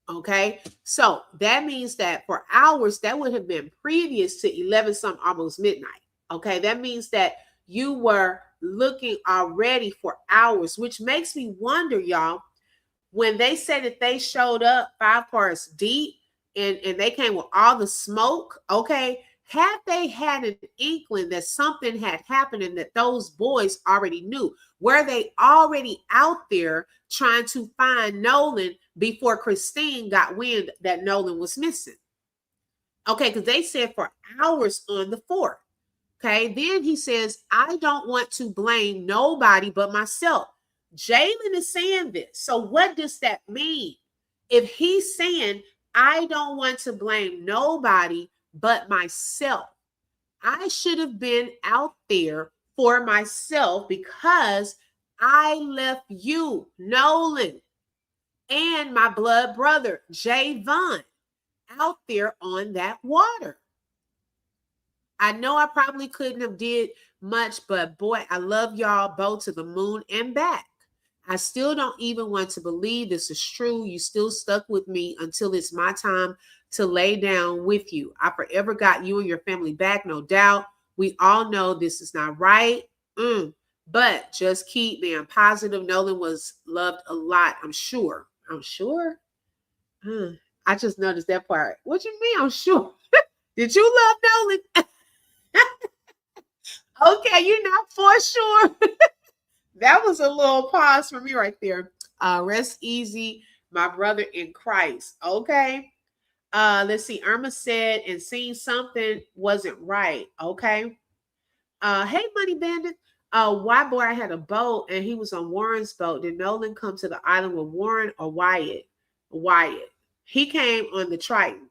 Okay. So that means that for hours, that would have been previous to 11 something, almost midnight. Okay. That means that you were looking already for hours, which makes me wonder, y'all, when they said that they showed up 5 cars deep and they came with all the smoke. Okay. Had they had an inkling that something had happened and that those boys already knew, were they already out there trying to find Nolan before Christine got wind that Nolan was missing? Okay, because they said for hours on the 4th. Okay, then he says, I don't want to blame nobody but myself. Jalen is saying this. So what does that mean? If he's saying, I don't want to blame nobody but myself, I should have been out there for myself because I left you, Nolan, and my blood brother, Javon, out there on that water. I know I probably couldn't have did much, but boy, I love y'all both to the moon and back. I still don't even want to believe this is true. You still stuck with me until it's my time to lay down with you. I forever got you and your family back, no doubt. We all know this is not right. But just keep being positive. Nolan was loved a lot, I'm sure. I'm sure. I just noticed that part. What you mean? I'm sure. Did you love Nolan? Okay, you're not for sure. That was a little pause for me right there. Rest easy, my brother in Christ. Okay. Let's see. Irma said, and seeing something wasn't right. Okay. Hey, Money Bandit. White boy had a boat and he was on Warren's boat. Did Nolan come to the island with Warren or Wyatt? Wyatt. He came on the Triton.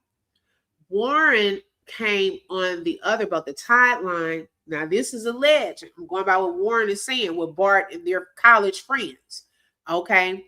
Warren came on the other boat, the Tide Line. Now, this is alleged. I'm going by what Warren is saying with Bart and their college friends. Okay.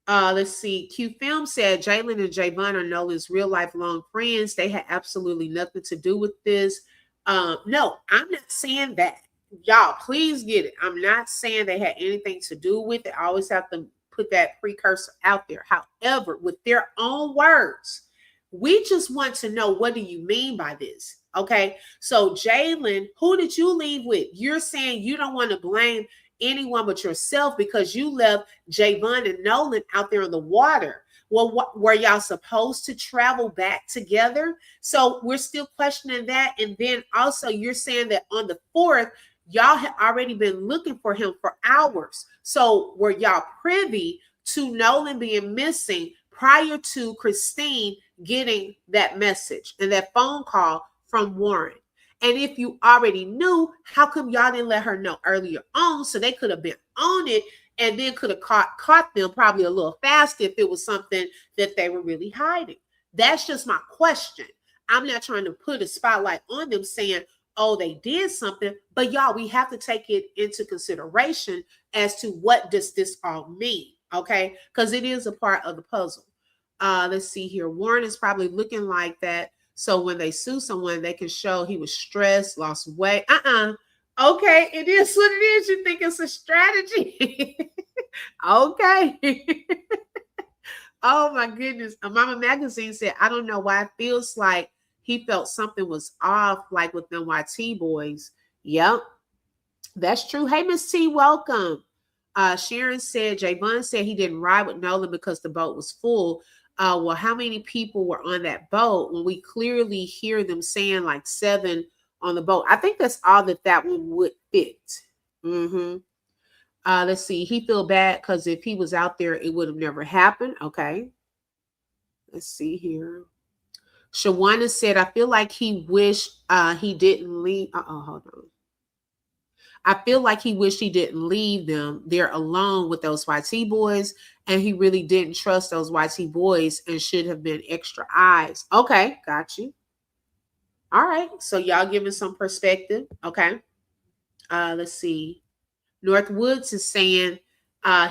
Let's see. Q Film said Jalen and Javon are Nolan's real lifelong friends. They had absolutely nothing to do with this. No, I'm not saying that. Y'all, please get it. I'm not saying they had anything to do with it. I always have to put that precursor out there. However, with their own words, we just want to know, what do you mean by this? Okay. So Jalen, who did you leave with? You're saying you don't want to blame anyone but yourself because you left Javon and Nolan out there in the water. Well, were y'all supposed to travel back together? So we're still questioning that. And then also you're saying that on the 4th, y'all had already been looking for him for hours. So were y'all privy to Nolan being missing prior to Christine getting that message and that phone call from Warren? And if you already knew, how come y'all didn't let her know earlier on so they could have been on it and then could have caught them probably a little faster if it was something that they were really hiding? That's just my question. I'm not trying to put a spotlight on them saying, oh, they did something, but y'all, we have to take it into consideration as to what does this all mean, okay? Because it is a part of the puzzle. Let's see here. Warren is probably looking like that. So when they sue someone, they can show he was stressed, lost weight. Okay, it is what it is. You think it's a strategy. Okay. Oh my goodness. Mama Magazine said, I don't know why it feels like he felt something was off, like with them YT boys. Yep, that's true. Hey, Miss T, welcome. Sharon said, Javon said he didn't ride with Nolan because the boat was full. Well, how many people were on that boat when we clearly hear them saying like 7 on the boat? I think that's all that one would fit. Mm-hmm. Let's see. He feel bad because if he was out there, it would have never happened. Okay. Let's see here. Shawana said, I feel like he wished he didn't leave. Hold on. I feel like he wished he didn't leave them there alone with those YT boys, and he really didn't trust those YT boys and should have been extra eyes. Okay, got you. All right, so y'all giving some perspective. Okay, let's see. North Woods is saying,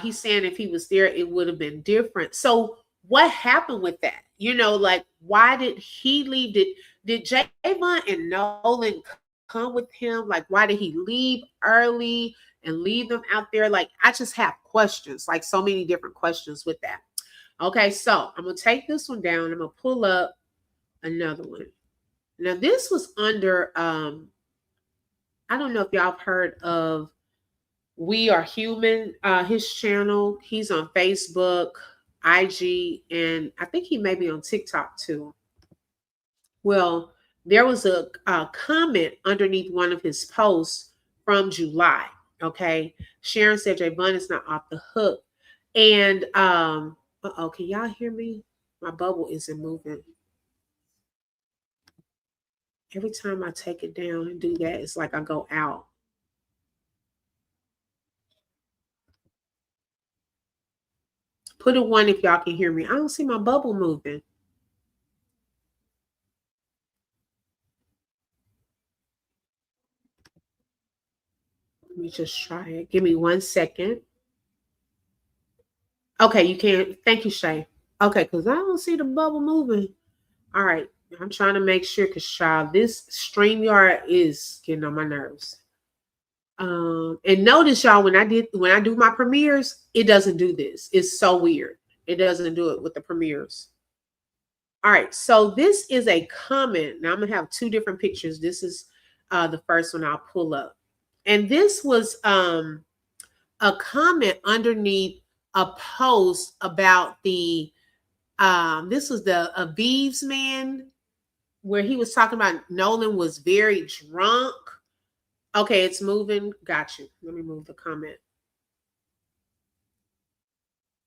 he's saying if he was there, it would have been different. So what happened with that? You know, like, why did he leave? Did Javon and Nolan come with him? Like, why did he leave early and leave them out there? Like, I just have questions, like so many different questions with that. Okay, so I'm gonna take this one down. I'm gonna pull up another one. Now, this was under I don't know if y'all have heard of We Are Human, his channel. He's on Facebook, IG, and I think he may be on TikTok too. Well, there was a comment underneath one of his posts from July. Okay. Sharon said Javon is not off the hook. And can y'all hear me? My bubble isn't moving. Every time I take it down and do that, it's like I go out. Put a 1 if y'all can hear me. I don't see my bubble moving. Let me just try it. Give me 1 second. Okay, you can. Thank you, Shay. Okay, because I don't see the bubble moving. All right. I'm trying to make sure, because child, this StreamYard is getting on my nerves. And notice, y'all, when I do my premieres, it doesn't do this. It's so weird. It doesn't do it with the premieres. All right, so this is a comment. Now I'm gonna have 2 different pictures. This is the first one I'll pull up. And this was a comment underneath a post about the this was the Avives man, where he was talking about Nolan was very drunk Okay, it's moving. Got you. Let me move the comment.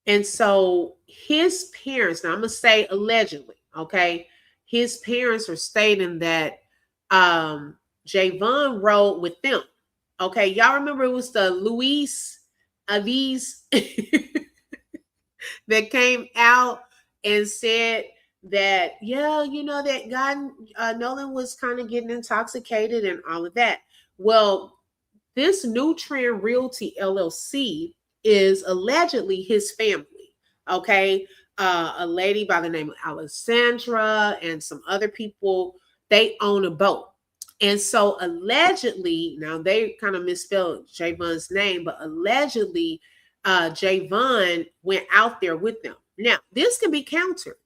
And so his parents, now I'm going to say allegedly, okay, his parents are stating that Javon rode with them. Okay, y'all remember it was the Luis Aviz that came out and said that, yeah, you know, that guy Nolan was kind of getting intoxicated and all of that. Well, this New Trend Realty LLC is allegedly his family. Okay. A lady by the name of Alessandra and some other people, they own a boat. And so allegedly, now they kind of misspelled Javon's name, but allegedly, Javon went out there with them. Now, this can be countered.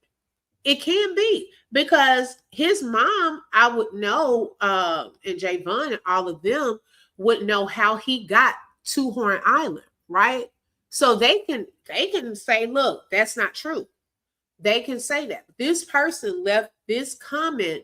It can be because his mom, I would know, and Javon and all of them would know how he got to Horn Island, right? So they can say, look, that's not true. They can say that. This person left this comment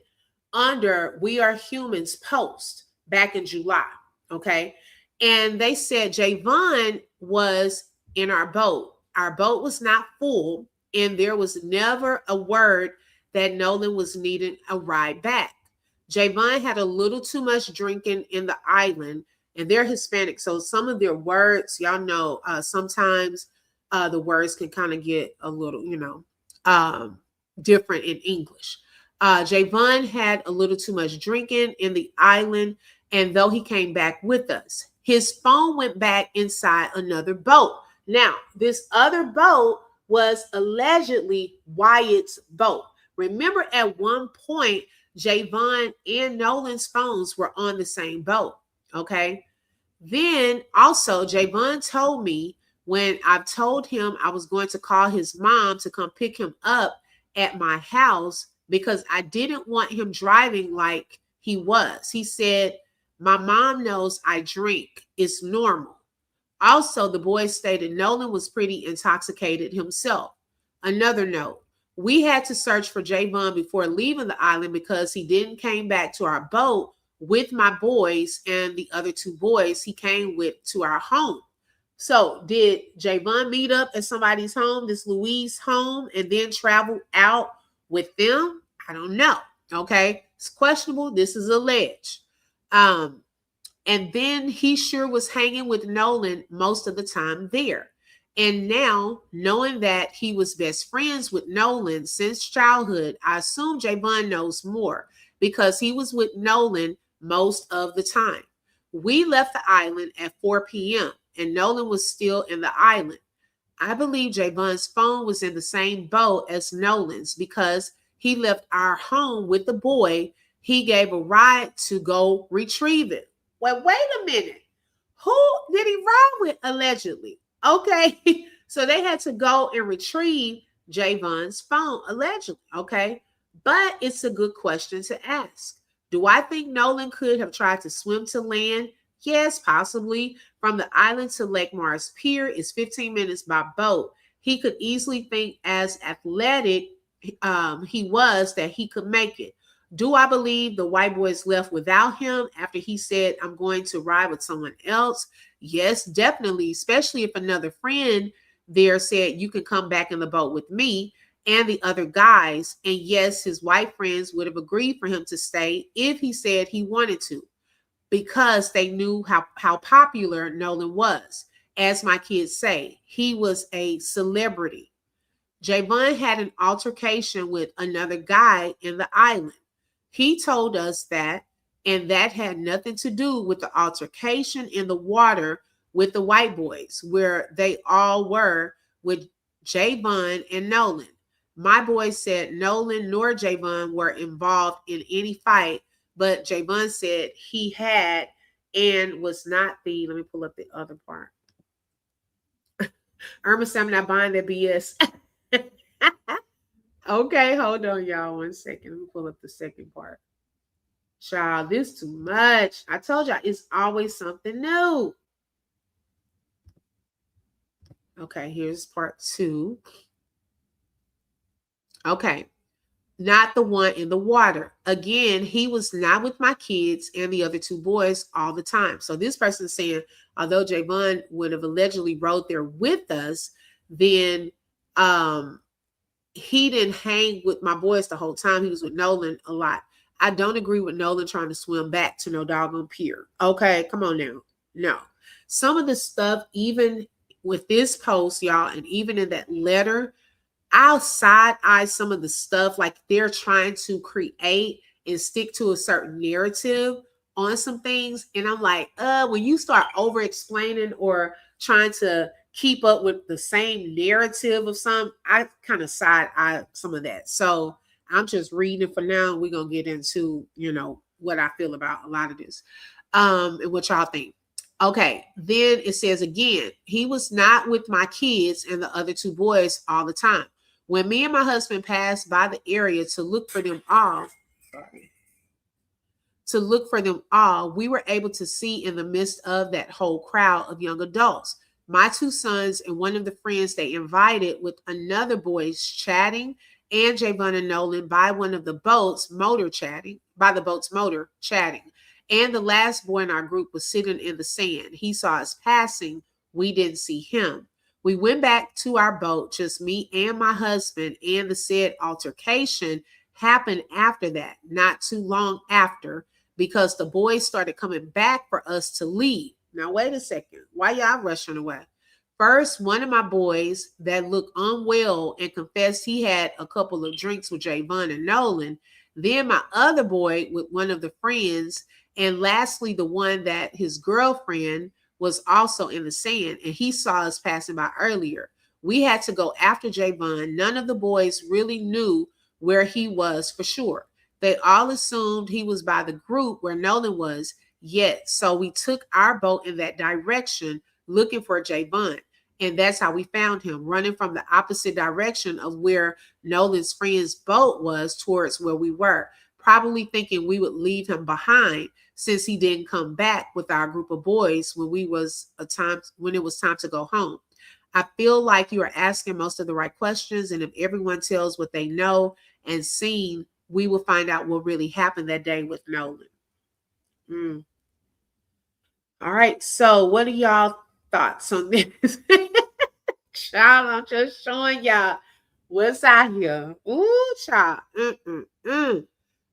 under We Are Humans post back in July. Okay. And they said Javon was in our boat. Our boat was not full, and there was never a word that Nolan was needing a ride back. Javon had a little too much drinking in the island, and they're Hispanic. So some of their words, y'all know, sometimes the words can kind of get a little, different in English. Javon had a little too much drinking in the island, and though he came back with us, his phone went back inside another boat. Now, this other boat was allegedly Wyatt's boat. Remember, at one point, Javon and Nolan's phones were on the same boat. Okay. Then also, Javon told me when I told him I was going to call his mom to come pick him up at my house because I didn't want him driving like he was. He said, my mom knows I drink. It's normal. Also, the boys stated Nolan was pretty intoxicated himself. Another note, we had to search for Javon before leaving the island because he didn't came back to our boat with my boys and the other two boys he came with to our home. So did Javon meet up at somebody's home, this Louise home, and then travel out with them? I don't know. Okay. It's questionable. This is alleged. And then he sure was hanging with Nolan most of the time there. And now, knowing that he was best friends with Nolan since childhood, I assume Javon knows more because he was with Nolan most of the time. We left the island at 4 p.m. and Nolan was still in the island. I believe Javon's phone was in the same boat as Nolan's because he left our home with the boy. He gave a ride to go retrieve it. Well, wait a minute. Who did he ride with allegedly? Okay. So they had to go and retrieve Javon's phone allegedly. Okay. But it's a good question to ask. Do I think Nolan could have tried to swim to land? Yes, possibly. From the island to Lake Mars Pier is 15 minutes by boat. He could easily think as athletic he was that he could make it. Do I believe the white boys left without him after he said, I'm going to ride with someone else? Yes, definitely, especially if another friend there said, you can come back in the boat with me and the other guys. And yes, his white friends would have agreed for him to stay if he said he wanted to, because they knew how popular Nolan was. As my kids say, he was a celebrity. Javon had an altercation with another guy in the island. He told us that, and that had nothing to do with the altercation in the water with the white boys, where they all were with Javon and Nolan. My boys said Nolan nor Javon were involved in any fight, but Javon said he had and was not the, let me pull up the other part. Irma said, I'm not buying that BS. Okay, hold on, y'all. 1 second. Let me pull up the second part. Child, this too much. I told y'all it's always something new. Okay, here's part 2. Okay. not the one in the water. Again, he was not with my kids and the other two boys all the time. So this person is saying, although Javon would have allegedly rode there with us, then he didn't hang with my boys the whole time. He was with Nolan a lot. I don't agree with Nolan trying to swim back to no doggone pier. Okay, come on now. No. Some of the stuff, even with this post, y'all, and even in that letter, I'll side eye some of the stuff like they're trying to create and stick to a certain narrative on some things. And I'm like, when you start over explaining or trying to keep up with the same narrative of some, I kind of side eye some of that. So I'm just reading for now. We're going to get into, what I feel about a lot of this and what y'all think. Okay, then it says again, he was not with my kids and the other two boys all the time. When me and my husband passed by the area to look for them all, we were able to see in the midst of that whole crowd of young adults, my two sons and one of the friends they invited with another boys chatting, and Javon and Nolan by the boat's motor chatting. And the last boy in our group was sitting in the sand. He saw us passing. We didn't see him. We went back to our boat, just me and my husband, and the said altercation happened after that, not too long after, because the boys started coming back for us to leave. Now, wait a second. Why y'all rushing away? First, one of my boys that looked unwell and confessed he had a couple of drinks with Javon and Nolan. Then my other boy with one of the friends. And lastly, the one that his girlfriend was also in the sand, and he saw us passing by earlier. We had to go after Javon. None of the boys really knew where he was for sure. They all assumed he was by the group where Nolan was yet. So we took our boat in that direction looking for Javon. And that's how we found him, running from the opposite direction of where Nolan's friend's boat was towards where we were, probably thinking we would leave him behind since he didn't come back with our group of boys when it was time to go home. I feel like you are asking most of the right questions, and if everyone tells what they know and seen, we will find out what really happened that day with Nolan. All right, so what are y'all thoughts on this? Child, I'm just showing y'all what's out here. Ooh, child.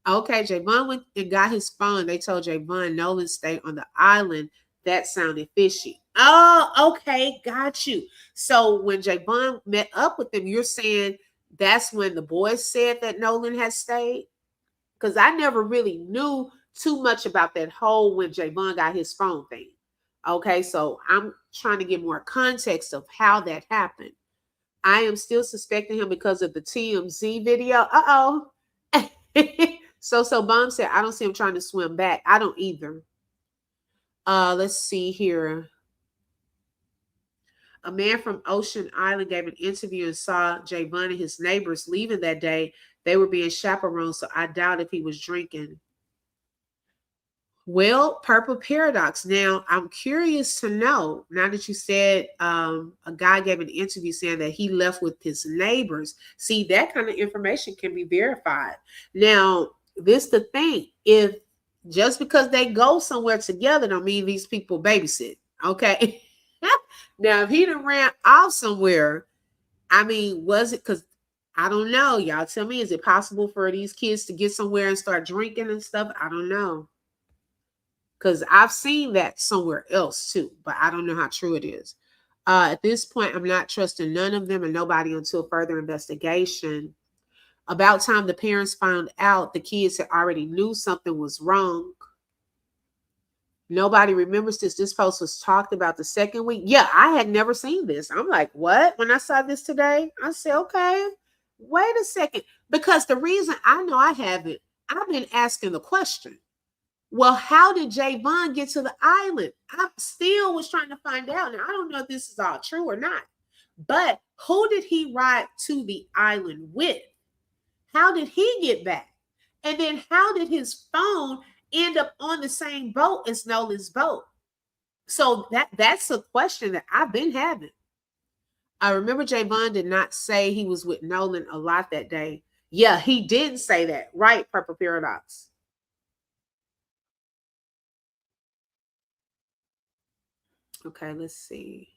Okay, Javon went and got his phone. They told Javon Nolan stayed on the island. That sounded fishy. Oh, okay, got you. So when Javon met up with them, you're saying that's when the boys said that Nolan had stayed? Because I never really knew too much about that whole when Javon got his phone thing. Okay, so I'm trying to get more context of how that happened. I am still suspecting him because of the TMZ video. Uh-oh. So Bomb said, I don't see him trying to swim back. I don't either. Let's see here. A man from Ocean Island gave an interview and saw Javon and his neighbors leaving that day. They were being chaperoned, so I doubt if he was drinking. Well, Purple Paradox. Now, I'm curious to know, now that you said a guy gave an interview saying that he left with his neighbors. See, that kind of information can be verified. Now, this the thing. If just because they go somewhere together don't mean these people babysit. Okay. Now, if he done ran off somewhere, I mean, was it because I don't know. Y'all tell me, is it possible for these kids to get somewhere and start drinking and stuff? I don't know. Because I've seen that somewhere else too, but I don't know how true it is. At this point, I'm not trusting none of them and nobody until further investigation. About time the parents found out, the kids had already knew something was wrong. Nobody remembers this. This post was talked about the second week. Yeah, I had never seen this. I'm like, what? When I saw this today, I said, okay, wait a second. Because the reason I know I haven't, I've been asking the question. Well, how did Javon get to the island? I still was trying to find out. Now, I don't know if this is all true or not, but who did he ride to the island with? How did he get back? And then how did his phone end up on the same boat as Nolan's boat? So that's a question that I've been having. I remember Javon did not say he was with Nolan a lot that day. Yeah, he didn't say that. Right, Purple Paradox. Okay, let's see.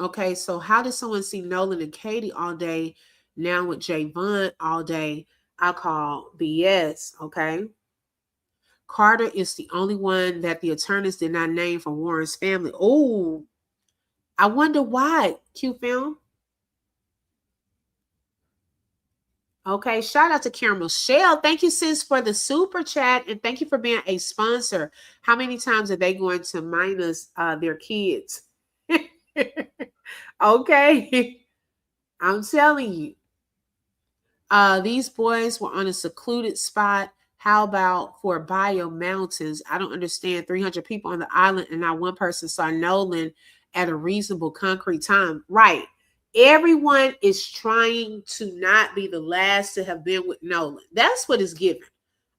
Okay, so how did someone see Nolan and Katie all day, now with Javon all day? I call BS, okay? Carter is the only one that the attorneys did not name from Warren's family. Oh, I wonder why, Q Film. Okay, shout out to Caramel Shell. Thank you, sis, for the super chat, and thank you for being a sponsor. How many times are they going to minus their kids? Okay, I'm telling you. These boys were on a secluded spot. How about for Bio Mountains? I don't understand. 300 people on the island, and not one person saw Nolan at a reasonable concrete time. Right. Everyone is trying to not be the last to have been with Nolan. That's what is given.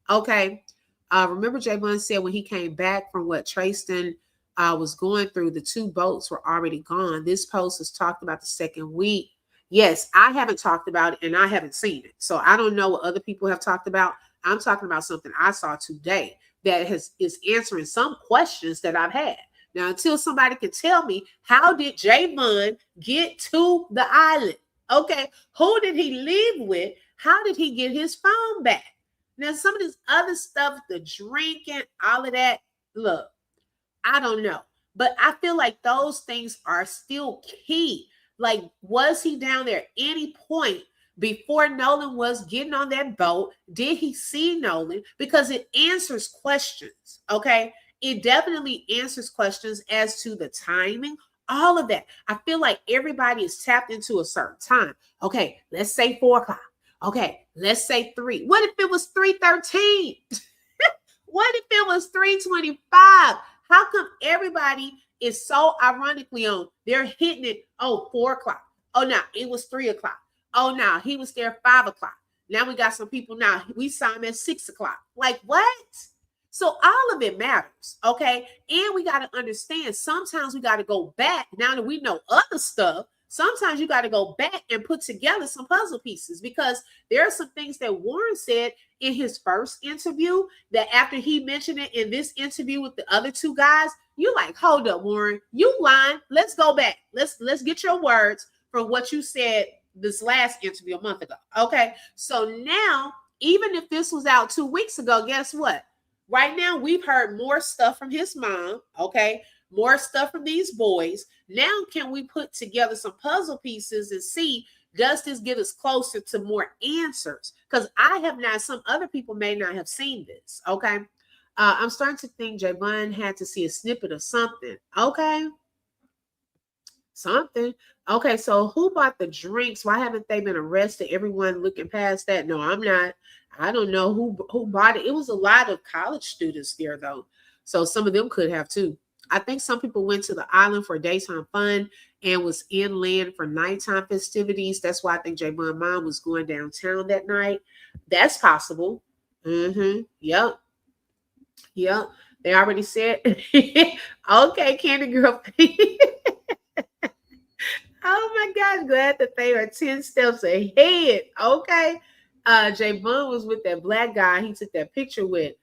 Okay. Remember Javon said when he came back from what Tristan was going through, the two boats were already gone. This post was talked about the second week. Yes, I haven't talked about it and I haven't seen it. So I don't know what other people have talked about. I'm talking about something I saw today that is answering some questions that I've had. Now, until somebody can tell me, how did Javon get to the island? Okay, who did he leave with? How did he get his phone back? Now, some of this other stuff, the drinking, all of that, look, I don't know. But I feel like those things are still key. Like, was he down there at any point before Nolan was getting on that boat? Did he see Nolan? Because it answers questions, okay? It definitely answers questions as to the timing, all of that. I feel like everybody is tapped into a certain time. Okay, let's say 4 o'clock. Okay, let's say 3. What if it was 3:13? What if it was 3:25? How come everybody is so ironically on? They're hitting it, 4 o'clock. Oh, now it was 3 o'clock. Oh, now he was there 5 o'clock. Now we got some people now. We saw him at 6 o'clock. Like what? So all of it matters, okay? And we got to understand sometimes we got to go back now that we know other stuff. Sometimes you got to go back and put together some puzzle pieces because there are some things that Warren said in his first interview that after he mentioned it in this interview with the other two guys, you like, hold up, Warren, you lying. Let's go back. Let's get your words from what you said this last interview a month ago. Okay. So now, even if this was out 2 weeks ago, guess what? Right now, we've heard more stuff from his mom. Okay. More stuff from these boys. Now, can we put together some puzzle pieces and see, does this get us closer to more answers? Because I have not, some other people may not have seen this. Okay. I'm starting to think Javon had to see a snippet of something. Okay. Something. Okay. So who bought the drinks? Why haven't they been arrested? Everyone looking past that. No, I'm not. I don't know who bought it. It was a lot of college students there, though. So some of them could have too. I think some people went to the island for daytime fun and was inland for nighttime festivities. That's why I think Javon's mom was going downtown that night. That's possible. Yep. Yep. They already said. Okay, Candy Girl. Oh my gosh, glad that they are 10 steps ahead. Okay. Javon was with that black guy he took that picture with.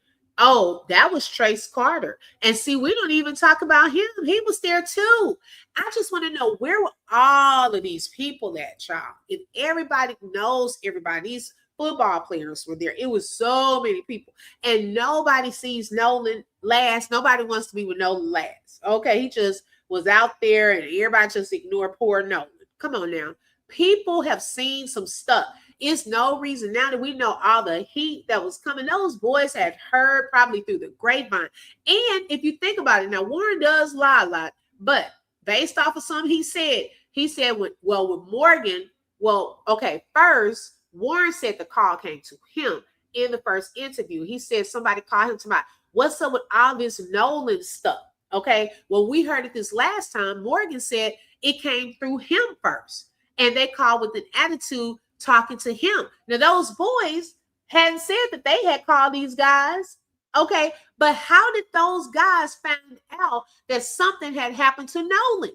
Oh, that was Trace Carter. And see, we don't even talk about him. He was there too. I just want to know, where were all of these people at, child? If everybody knows everybody, these football players were there. It was so many people. And nobody sees Nolan last. Nobody wants to be with Nolan last. Okay, he just was out there and everybody just ignored poor Nolan. Come on now. People have seen some stuff. It's no reason now that we know all the heat that was coming. Those boys had heard probably through the grapevine. And if you think about it, now Warren does lie a lot, but based off of something he said, with Morgan, first, Warren said the call came to him in the first interview. He said somebody called him to my, what's up with all this Nolan stuff? Okay, well, we heard it this last time. Morgan said it came through him first, and they called with an attitude talking to him. Now, those boys hadn't said that they had called these guys. Okay, but how did those guys find out that something had happened to Nolan?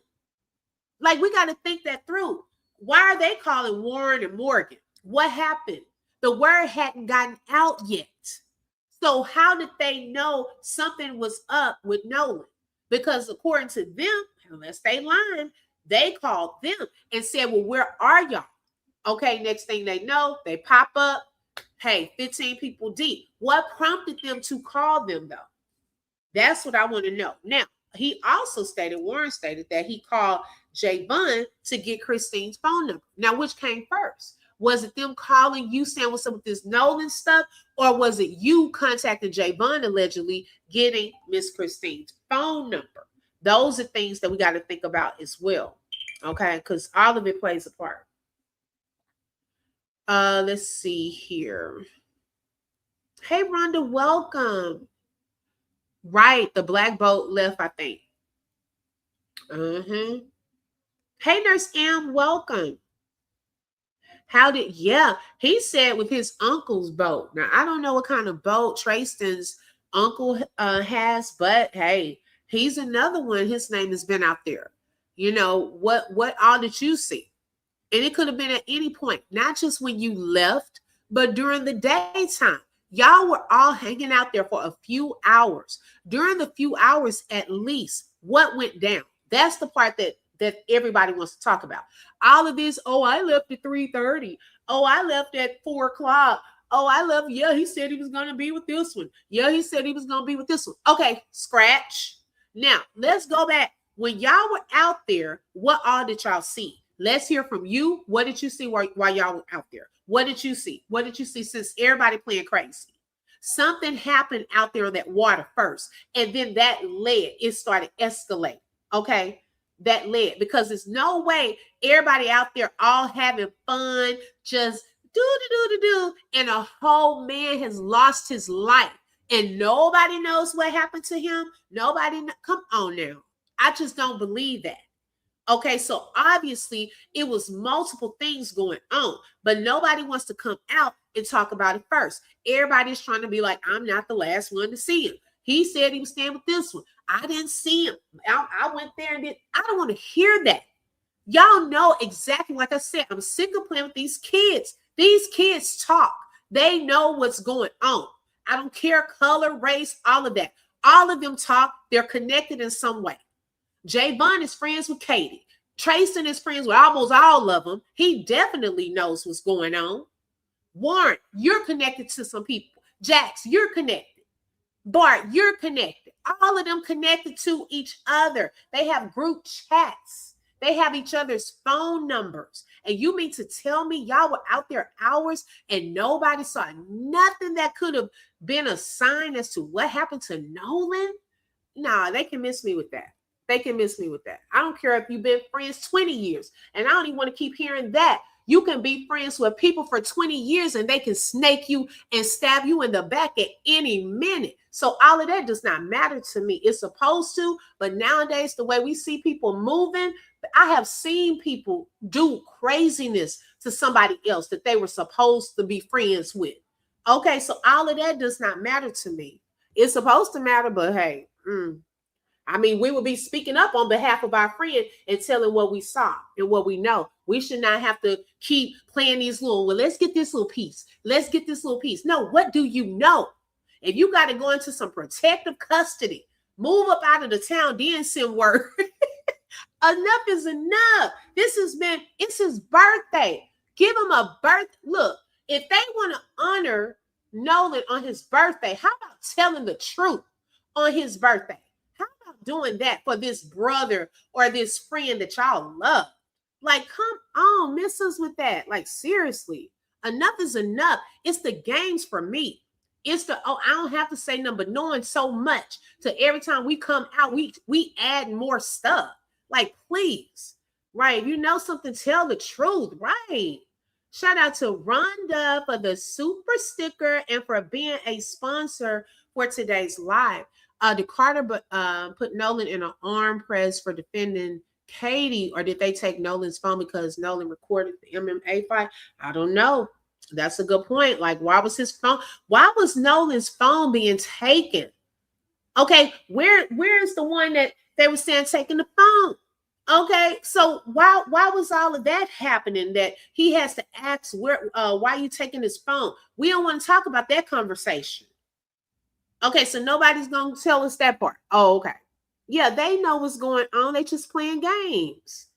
Like, we got to think that through. Why are they calling Warren and Morgan? What happened? The word hadn't gotten out yet. So how did they know something was up with Nolan? Because according to them, unless they lying, they called them and said, well, where are y'all? Okay, next thing they know, they pop up. Hey, 15 people deep. What prompted them to call them, though? That's what I want to know. Now, he also stated, Warren stated, that he called Javon to get Christine's phone number. Now, which came first? Was it them calling you saying what's up with this Nolan stuff? Or was it you contacting Javon allegedly getting Miss Christine's phone number? Those are things that we got to think about as well. Okay, because all of it plays a part. Let's see here. Hey, Rhonda, welcome. Right, the black boat left, I think. Hey, Nurse M, welcome. He said with his uncle's boat. Now, I don't know what kind of boat Trayston's uncle has, but hey, he's another one. His name has been out there. You know, what all did you see? And it could have been at any point, not just when you left, but during the daytime. Y'all were all hanging out there for a few hours. During the few hours, at least, what went down? That's the part that everybody wants to talk about. All of this, oh, I left at 3:30. Oh, I left at 4 o'clock. Oh, I left. Yeah, he said he was going to be with this one. Yeah, he said he was going to be with this one. Okay, scratch. Now, let's go back. When y'all were out there, what all did y'all see? Let's hear from you. What did you see while y'all were out there? What did you see? What did you see since everybody playing crazy? Something happened out there in that water first, and then that it started escalating. Okay, that led, because there's no way everybody out there all having fun, just do, and a whole man has lost his life, and nobody knows what happened to him. Come on now. I just don't believe that. Okay, so obviously it was multiple things going on, but nobody wants to come out and talk about it first. Everybody's trying to be like, I'm not the last one to see him. He said he was staying with this one. I didn't see him. I went there and I don't want to hear that. Y'all know exactly, like I said, I'm sick of playing with these kids. These kids talk. They know what's going on. I don't care color, race, all of that. All of them talk. They're connected in some way. Javon is friends with Katie. Trayston is friends with almost all of them. He definitely knows what's going on. Warren, you're connected to some people. Jax, you're connected. Bart, you're connected. All of them connected to each other. They have group chats. They have each other's phone numbers. And you mean to tell me y'all were out there hours and nobody saw nothing that could have been a sign as to what happened to Nolan? Nah, they can miss me with that. They can miss me with that. I don't care if you've been friends 20 years. And I don't even want to keep hearing that. You can be friends with people for 20 years and they can snake you and stab you in the back at any minute. So all of that does not matter to me. It's supposed to, but nowadays, the way we see people moving, I have seen people do craziness to somebody else that they were supposed to be friends with. Okay, so all of that does not matter to me. It's supposed to matter, but hey, I mean, we would be speaking up on behalf of our friend and telling what we saw and what we know. We should not have to keep playing these little, well, let's get this little piece. Let's get this little piece. No, what do you know? If you got to go into some protective custody, move up out of the town, then send word. Enough is enough. It's his birthday. Give him a birth. Look, if they want to honor Nolan on his birthday, how about telling the truth on his birthday? How about doing that for this brother or this friend that y'all love? Like, come on, miss us with that. Like, seriously, enough is enough. It's the games for me. It's I don't have to say nothing, but knowing so much to every time we come out, we add more stuff. Like, please, right? If you know something, tell the truth, right? Shout out to Rhonda for the super sticker and for being a sponsor for today's live. Did Carter put Nolan in an arm press for defending Katie, or did they take Nolan's phone because Nolan recorded the MMA fight? I don't know. That's a good point. Like, why was Nolan's phone being taken? Okay, where's the one that they were saying taking the phone? Okay, so why was all of that happening? That he has to ask why you taking his phone? We don't want to talk about that conversation. Okay, so nobody's gonna tell us that part. Oh, okay. Yeah, they know what's going on. They just playing games.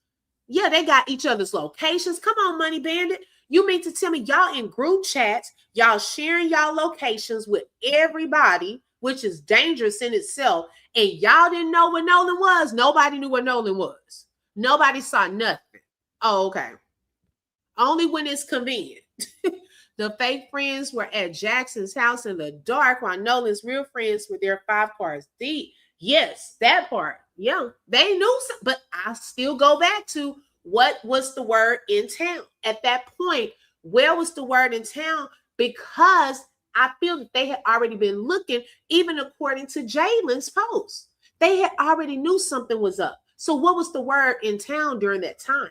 Yeah, they got each other's locations. Come on, Money Bandit. You mean to tell me y'all in group chats, y'all sharing y'all locations with everybody, which is dangerous in itself, and y'all didn't know what Nolan was? Nobody knew what Nolan was. Nobody saw nothing. Oh, okay. Only when it's convenient. The fake friends were at Jackson's house in the dark while Nolan's real friends were there 5 cars deep. Yes, that part. Yeah, they knew some, but I still go back to what was the word in town at that point. Where was the word in town? Because I feel that they had already been looking, even according to Jalen's post. They had already knew something was up. So what was the word in town during that time?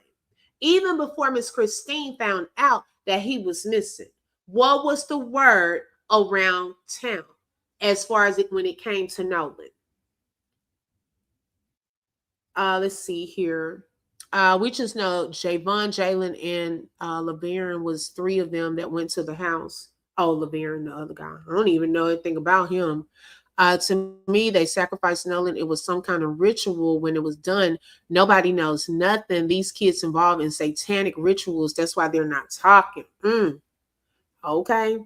Even before Miss Christine found out that he was missing, what was the word around town as far as when it came to Nolan? Let's see here. We just know Javon, Jalen, and LeBaron was 3 of them that went to the house. Oh, LeBaron, the other guy. I don't even know anything about him. To me, they sacrificed Nolan. It was some kind of ritual when it was done. Nobody knows nothing. These kids involved in satanic rituals. That's why they're not talking. Okay.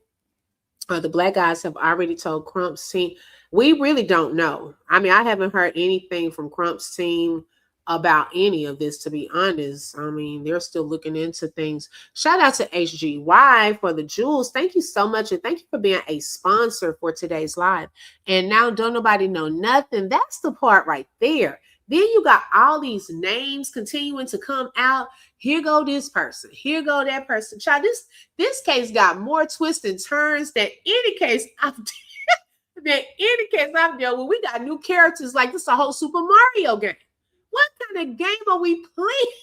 The black guys have already told Crump's team. We really don't know. I mean, I haven't heard anything from Crump's team about any of this, to be honest. I mean, they're still looking into things. Shout out to HGY for the jewels. Thank you so much. And thank you for being a sponsor for today's live. And now don't nobody know nothing. That's the part right there. Then you got all these names continuing to come out. Here go this person. Here go that person. Child, this case got more twists and turns than any case I've dealt with. We got new characters like this, a whole Super Mario game. What kind of game are we playing?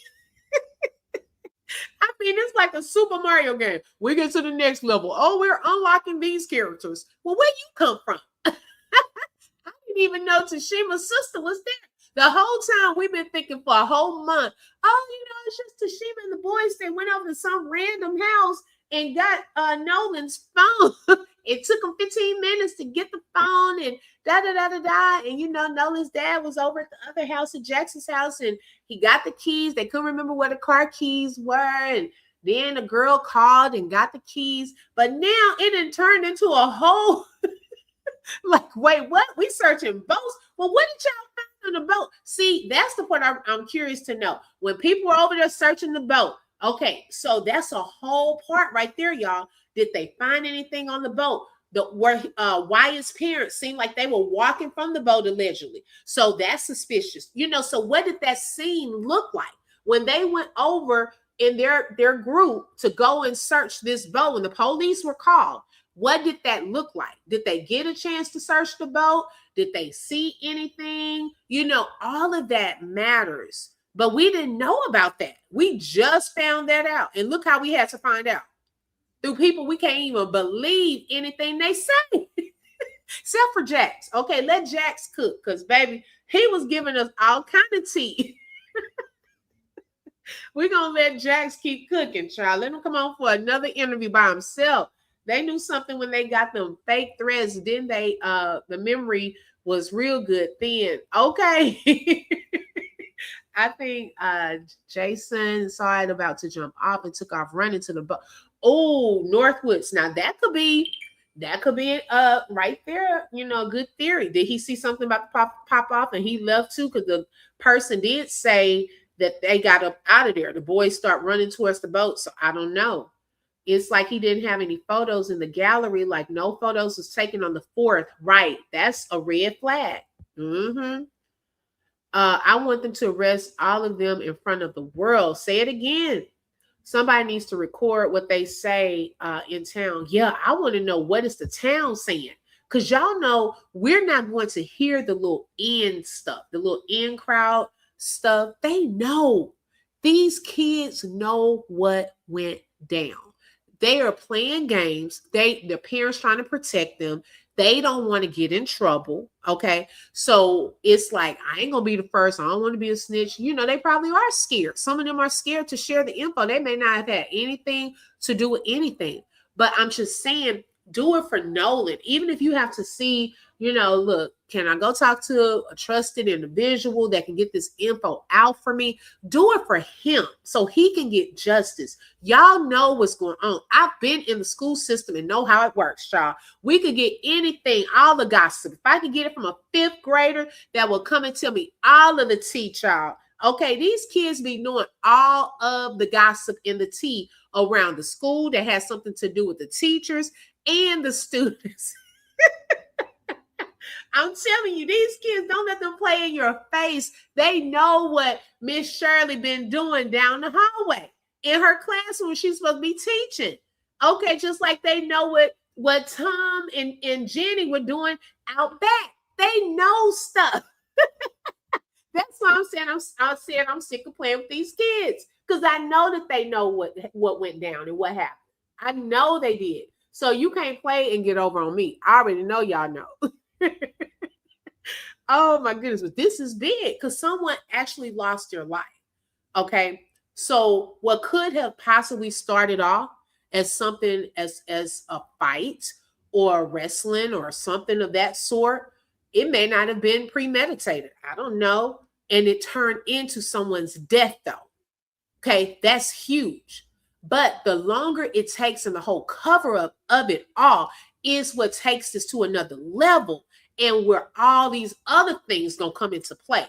I mean, it's like a Super Mario game. We get to the next level. Oh, we're unlocking these characters. Well, where you come from? I didn't even know Tashima's sister was there. The whole time we've been thinking for a whole month, oh, it's just Tashima and the boys. They went over to some random house and got Nolan's phone. It took them 15 minutes to get the phone and da-da-da-da-da. And, Nolan's dad was over at the other house, at Jackson's house, and he got the keys. They couldn't remember where the car keys were. And then the girl called and got the keys. But now it done turned into a whole... like, wait, what? We searching boats? Well, what did y'all find on the boat? See, that's the part I'm curious to know. When people were over there searching the boat, okay, so that's a whole part right there, y'all. Did they find anything on the boat? Where Wyatt's parents seemed like they were walking from the boat allegedly. So that's suspicious. So what did that scene look like when they went over in their group to go and search this boat and the police were called? What did that look like? Did they get a chance to search the boat? Did they see anything? All of that matters. But we didn't know about that. We just found that out. And look how we had to find out. Through people we can't even believe anything they say. Except for Jax. Okay, let Jax cook. Because, baby, he was giving us all kind of tea. We're going to let Jax keep cooking, child. Let him come on for another interview by himself. They knew something when they got them fake threads, didn't they? The memory was real good then. Okay. I think Jason saw it about to jump off and took off running to the boat. Oh, Northwoods. Now that could be right there, a good theory. Did he see something about to pop off and he left too? Because the person did say that they got up out of there. The boys start running towards the boat. So I don't know. It's like he didn't have any photos in the gallery, like no photos was taken on the 4th. Right. That's a red flag. I want them to arrest all of them in front of the world. Say it again. Somebody needs to record what they say in town. Yeah, I want to know, what is the town saying? Because y'all know we're not going to hear the little in stuff, the little in crowd stuff. They know. These kids know what went down. They are playing games. The parents trying to protect them. They don't want to get in trouble. Okay. So it's like, I ain't going to be the first. I don't want to be a snitch. You know, they probably are scared. Some of them are scared to share the info. They may not have had anything to do with anything. But I'm just saying, do it for Nolan. Even if you have to see, you know, look, can I go talk to a trusted individual that can get this info out for me? Do it for him so he can get justice. Y'all know what's going on. I've been in the school system and know how it works, y'all. We could get anything, all the gossip. If I could get it from a fifth grader that will come and tell me all of the tea, child. Okay, these kids be knowing all of the gossip in the tea around the school that has something to do with the teachers and the students. I'm telling you, these kids, don't let them play in your face. They know what Miss Shirley been doing down the hallway in her classroom. She's supposed to be teaching. Okay, just like they know what Tom and Jenny were doing out back. They know stuff. That's what I'm saying. I'm sick of playing with these kids because I know that they know what went down and what happened. I know they did. So you can't play and get over on me. I already know y'all know. Oh my goodness, but this is big because someone actually lost their life. Okay, so what could have possibly started off as something as a fight or wrestling or something of that sort, it may not have been premeditated. I don't know, and it turned into someone's death though. Okay, that's huge. But the longer it takes and the whole cover up of it all is what takes this to another level, and where all these other things going to come into play.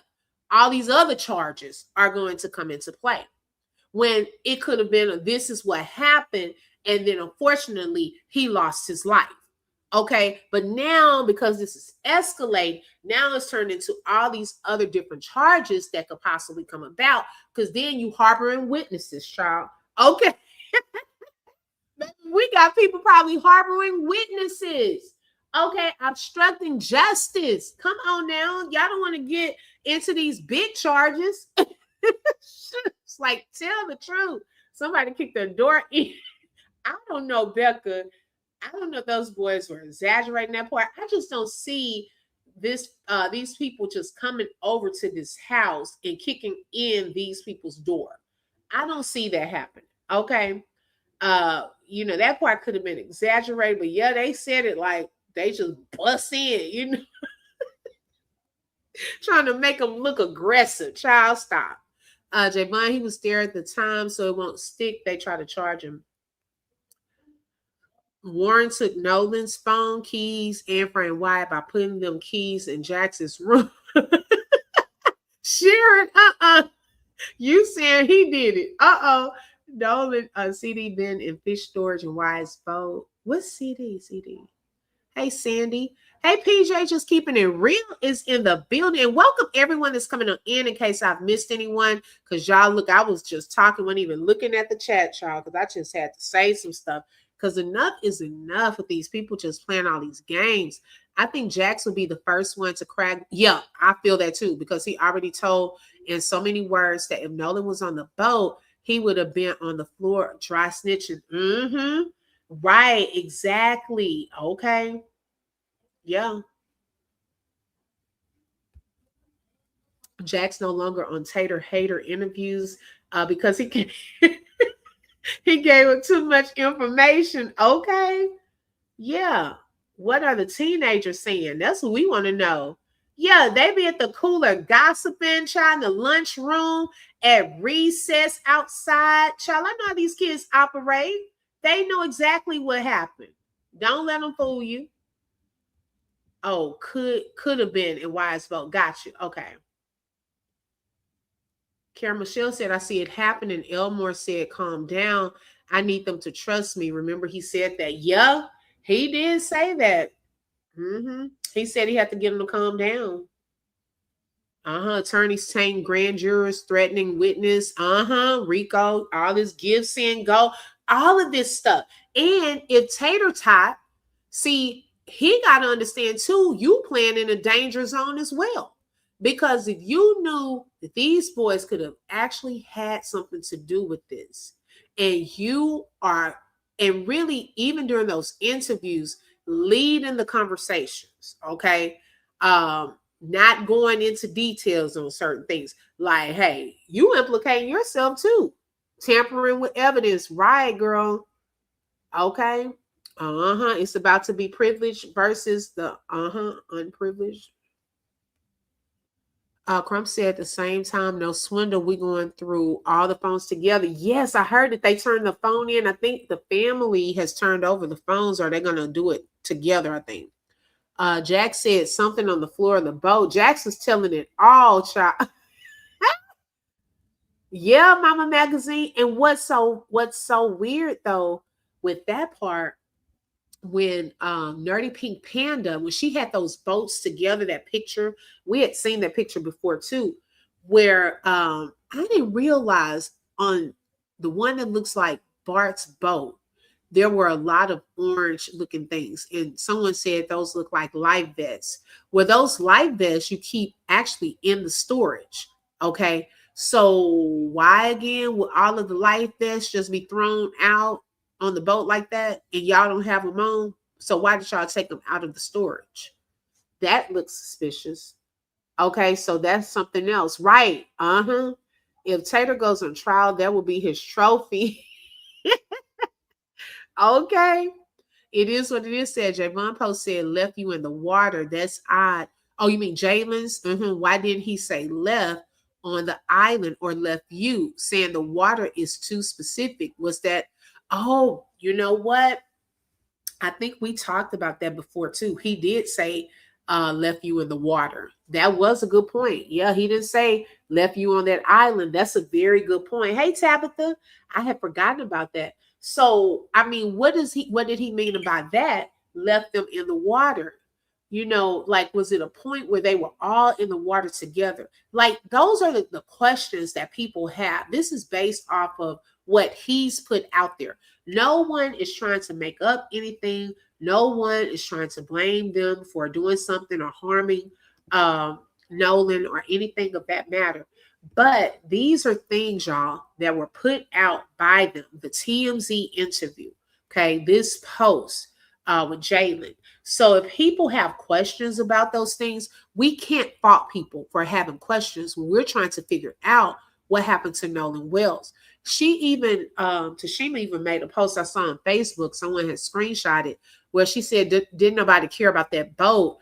All these other charges are going to come into play. When it could have been this is what happened, and then unfortunately he lost his life. Okay, but now because this is escalating, now it's turned into all these other different charges that could possibly come about, because then you harboring witnesses, child. Okay. We got people probably harboring witnesses. Okay, obstructing justice. Come on now. Y'all don't want to get into these big charges. It's like, tell the truth. Somebody kicked their door in. I don't know, Becca. I don't know if those boys were exaggerating that part. I just don't see this these people just coming over to this house and kicking in these people's door. I don't see that happen. Okay. You know, that part could have been exaggerated, but yeah, they said it like they just bust in, you know, trying to make them look aggressive. Child, stop. Javon, he was there at the time, so it won't stick. They try to charge him. Warren took Nolan's phone, keys, and Frank White by putting them keys in Jackson's room. Sharon, you saying he did it. Nolan, CD been in fish storage and Wise boat. What's CD? Hey, Sandy. Hey, PJ, just keeping it real is in the building. And welcome everyone that's coming on in case I've missed anyone. Because y'all, look, I was just talking, wasn't even looking at the chat, y'all, because I just had to say some stuff. Because enough is enough with these people just playing all these games. I think Jax will be the first one to crack. Yeah, I feel that too, because he already told in so many words that if Nolan was on the boat, he would have been on the floor dry snitching. Right, exactly. Okay. Yeah. Jack's no longer on Tater Hater interviews because he can he gave it too much information. Okay. Yeah. What are the teenagers saying? That's what we want to know. Yeah, they be at the cooler gossiping, child, in the lunchroom, at recess outside. Child, I know how these kids operate. They know exactly what happened. Don't let them fool you. Oh, could have been in Wise Boat. Got you. Okay. Karen Michelle said, I see it happen. And Elmore said, calm down. I need them to trust me. Remember, he said that. Yeah, he did say that. He said he had to get them to calm down. Attorneys saying grand jurors threatening witness. Rico, all this give, send, go. All of this stuff. And if Tater Tot, see, he got to understand too, you playing in a danger zone as well. Because if you knew that these boys could have actually had something to do with this, and you are, and really even during those interviews, leading the conversations, okay? Not going into details on certain things. Like, hey, you implicating yourself too. Tampering with evidence, right, girl? Okay. It's about to be privileged versus the unprivileged. Crump said at the same time, no swindle, we going through all the phones together. Yes, I heard that they turned the phone in. I think the family has turned over the phones, or they're gonna do it together, I think. Jack said something on the floor of the boat. Jax is telling it all, child. Yeah, Mama Magazine. And what's so weird though with that part, when Nerdy Pink Panda, when she had those boats together, that picture, we had seen that picture before too, where I didn't realize on the one that looks like Bart's boat, there were a lot of orange looking things. And someone said those look like life vests. Well, those life vests you keep actually in the storage. Okay. So why again would all of the life vests just be thrown out on the boat like that and y'all don't have them on? So why did y'all take them out of the storage? That looks suspicious. Okay, so that's something else. Right. If Tater goes on trial, that will be his trophy. Okay. It is what it is, said Javon Post said left you in the water. That's odd. Oh, you mean Jalen's? Why didn't he say left on the island or left you? Saying the water is too specific. Was that, oh, you know what? I think we talked about that before too. He did say left you in the water. That was a good point. Yeah, he didn't say left you on that island. That's a very good point. Hey, Tabitha, I had forgotten about that. So, I mean, what did he mean by that? Left them in the water. You know, like, was it a point where they were all in the water together? Like, those are the questions that people have. This is based off of what he's put out there. No one is trying to make up anything. No one is trying to blame them for doing something or harming Nolan or anything of that matter. But these are things, y'all, that were put out by them. The TMZ interview, okay, this post with Jalen. So if people have questions about those things, we can't fault people for having questions when we're trying to figure out what happened to Nolan Wells. She even, Tashima even made a post I saw on Facebook. Someone had screenshotted where she said, didn't nobody care about that boat?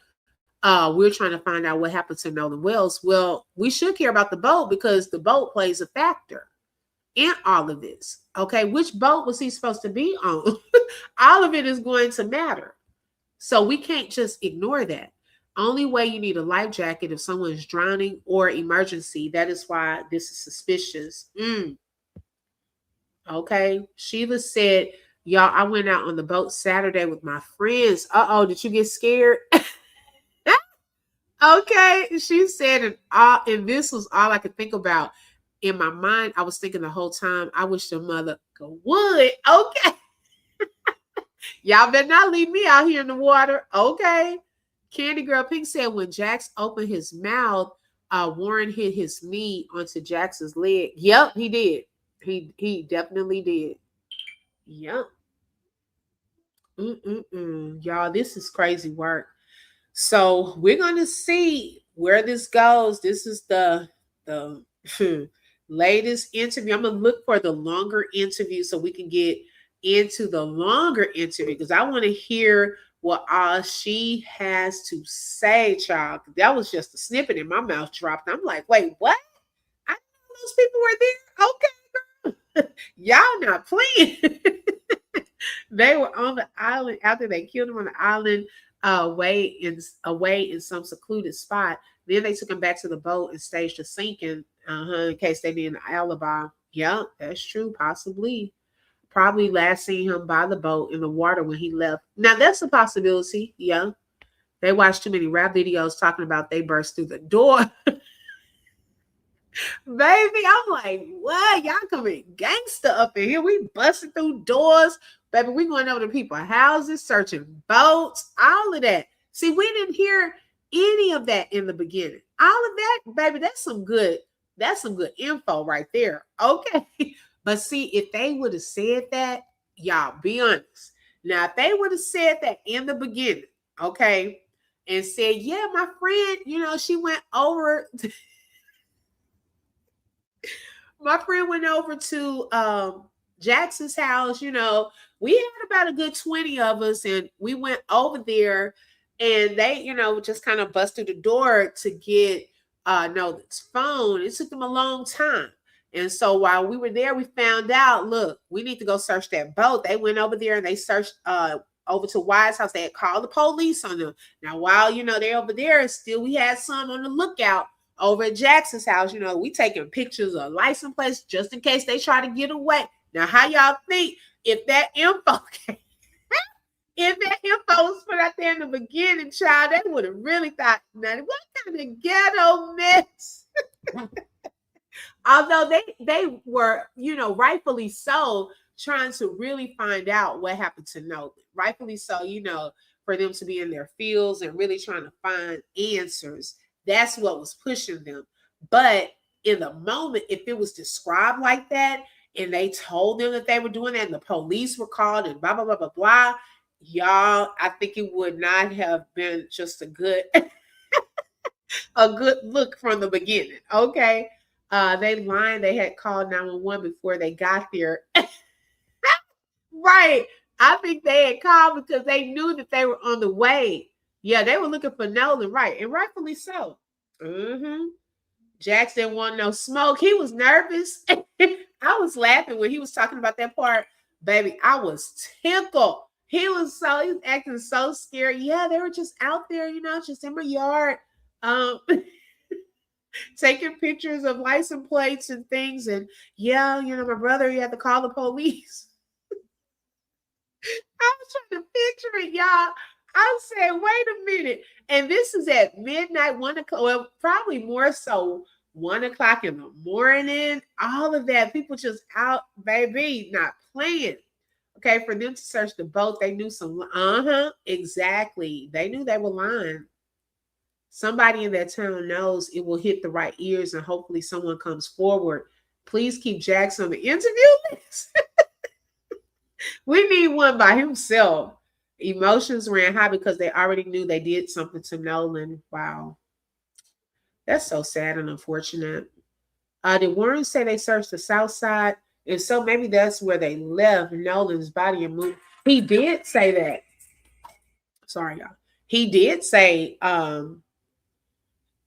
We're trying to find out what happened to Nolan Wells. Well, we should care about the boat because the boat plays a factor in all of this. Okay, which boat was he supposed to be on? All of it is going to matter. So we can't just ignore that. Only way you need a life jacket if someone's drowning or emergency. That is why this is suspicious. Okay. Sheila said, y'all, I went out on the boat Saturday with my friends. Uh-oh, did you get scared? Okay. She said, and this was all I could think about. In my mind, I was thinking the whole time, I wish the mother would. Okay. Y'all better not leave me out here in the water. Okay. Candy Girl Pink said when Jax opened his mouth, Warren hit his knee onto Jax's leg. Yep, he did. He definitely did. Yep. Y'all, this is crazy work. So we're gonna see where this goes. This is the latest interview. I'm gonna look for the longer interview so we can get into the longer interview because I want to hear what she has to say, child. That was just a snippet in my mouth dropped. I'm like, wait, what? I didn't know those people were there. Okay, girl. Y'all not playing. They were on the island after they killed him on the island, away in some secluded spot. Then they took him back to the boat and staged a sinking in case they needed an alibi. Yeah, that's true. Possibly. Probably last seen him by the boat in the water when he left. Now, that's a possibility. Yeah. They watched too many rap videos talking about they burst through the door. Baby, I'm like, what? Y'all coming gangster up in here. We busting through doors. Baby, we going over to people's houses, searching boats, all of that. See, we didn't hear any of that in the beginning. All of that, baby, that's some good info right there. Okay. But see, if they would have said that, y'all, be honest. Now, if they would have said that in the beginning, okay, and said, yeah, my friend, she went over. My friend went over to Jackson's house. We had about a good 20 of us, and we went over there, and they, just kind of busted the door to get Nolan's phone. It took them a long time. And so while we were there, we found out, look, we need to go search that boat. They went over there and they searched over to Wyatt's house. They had called the police on them. Now, while, they're over there, still we had some on the lookout over at Jackson's house. We taking pictures of license plates just in case they try to get away. Now, how y'all think if that info came? If that info was put out there in the beginning, child, they would have really thought, now, what kind of ghetto mess? Although they were, rightfully so, trying to really find out what happened to Nolan. Rightfully so, for them to be in their fields and really trying to find answers. That's what was pushing them. But in the moment, if it was described like that, and they told them that they were doing that, and the police were called, and blah, blah, blah, blah, blah, y'all, I think it would not have been just a good look from the beginning. Okay. They lied. They had called 911 before they got there. Right. I think they had called because they knew that they were on the way. Yeah, they were looking for Nolan, right? And rightfully so. Jax didn't want no smoke. He was nervous. I was laughing when he was talking about that part. Baby, I was tickled. He was acting so scared. Yeah, they were just out there, just in my yard. Taking pictures of license plates and things. And yeah, my brother, he had to call the police. I was trying to picture it, y'all. I said, wait a minute. And this is at midnight, 1 o'clock. Well, probably more so 1 o'clock in the morning. All of that. People just out, baby, not playing. Okay, for them to search the boat, they knew exactly. They knew they were lying. Somebody in that town knows it will hit the right ears, and hopefully someone comes forward. Please keep Jackson on the interview list. We need one by himself. Emotions ran high because they already knew they did something to Nolan. Wow. That's so sad and unfortunate. Did Warren say they searched the south side? If so, maybe that's where they left Nolan's body and moved. He did say that. Sorry, y'all. He did say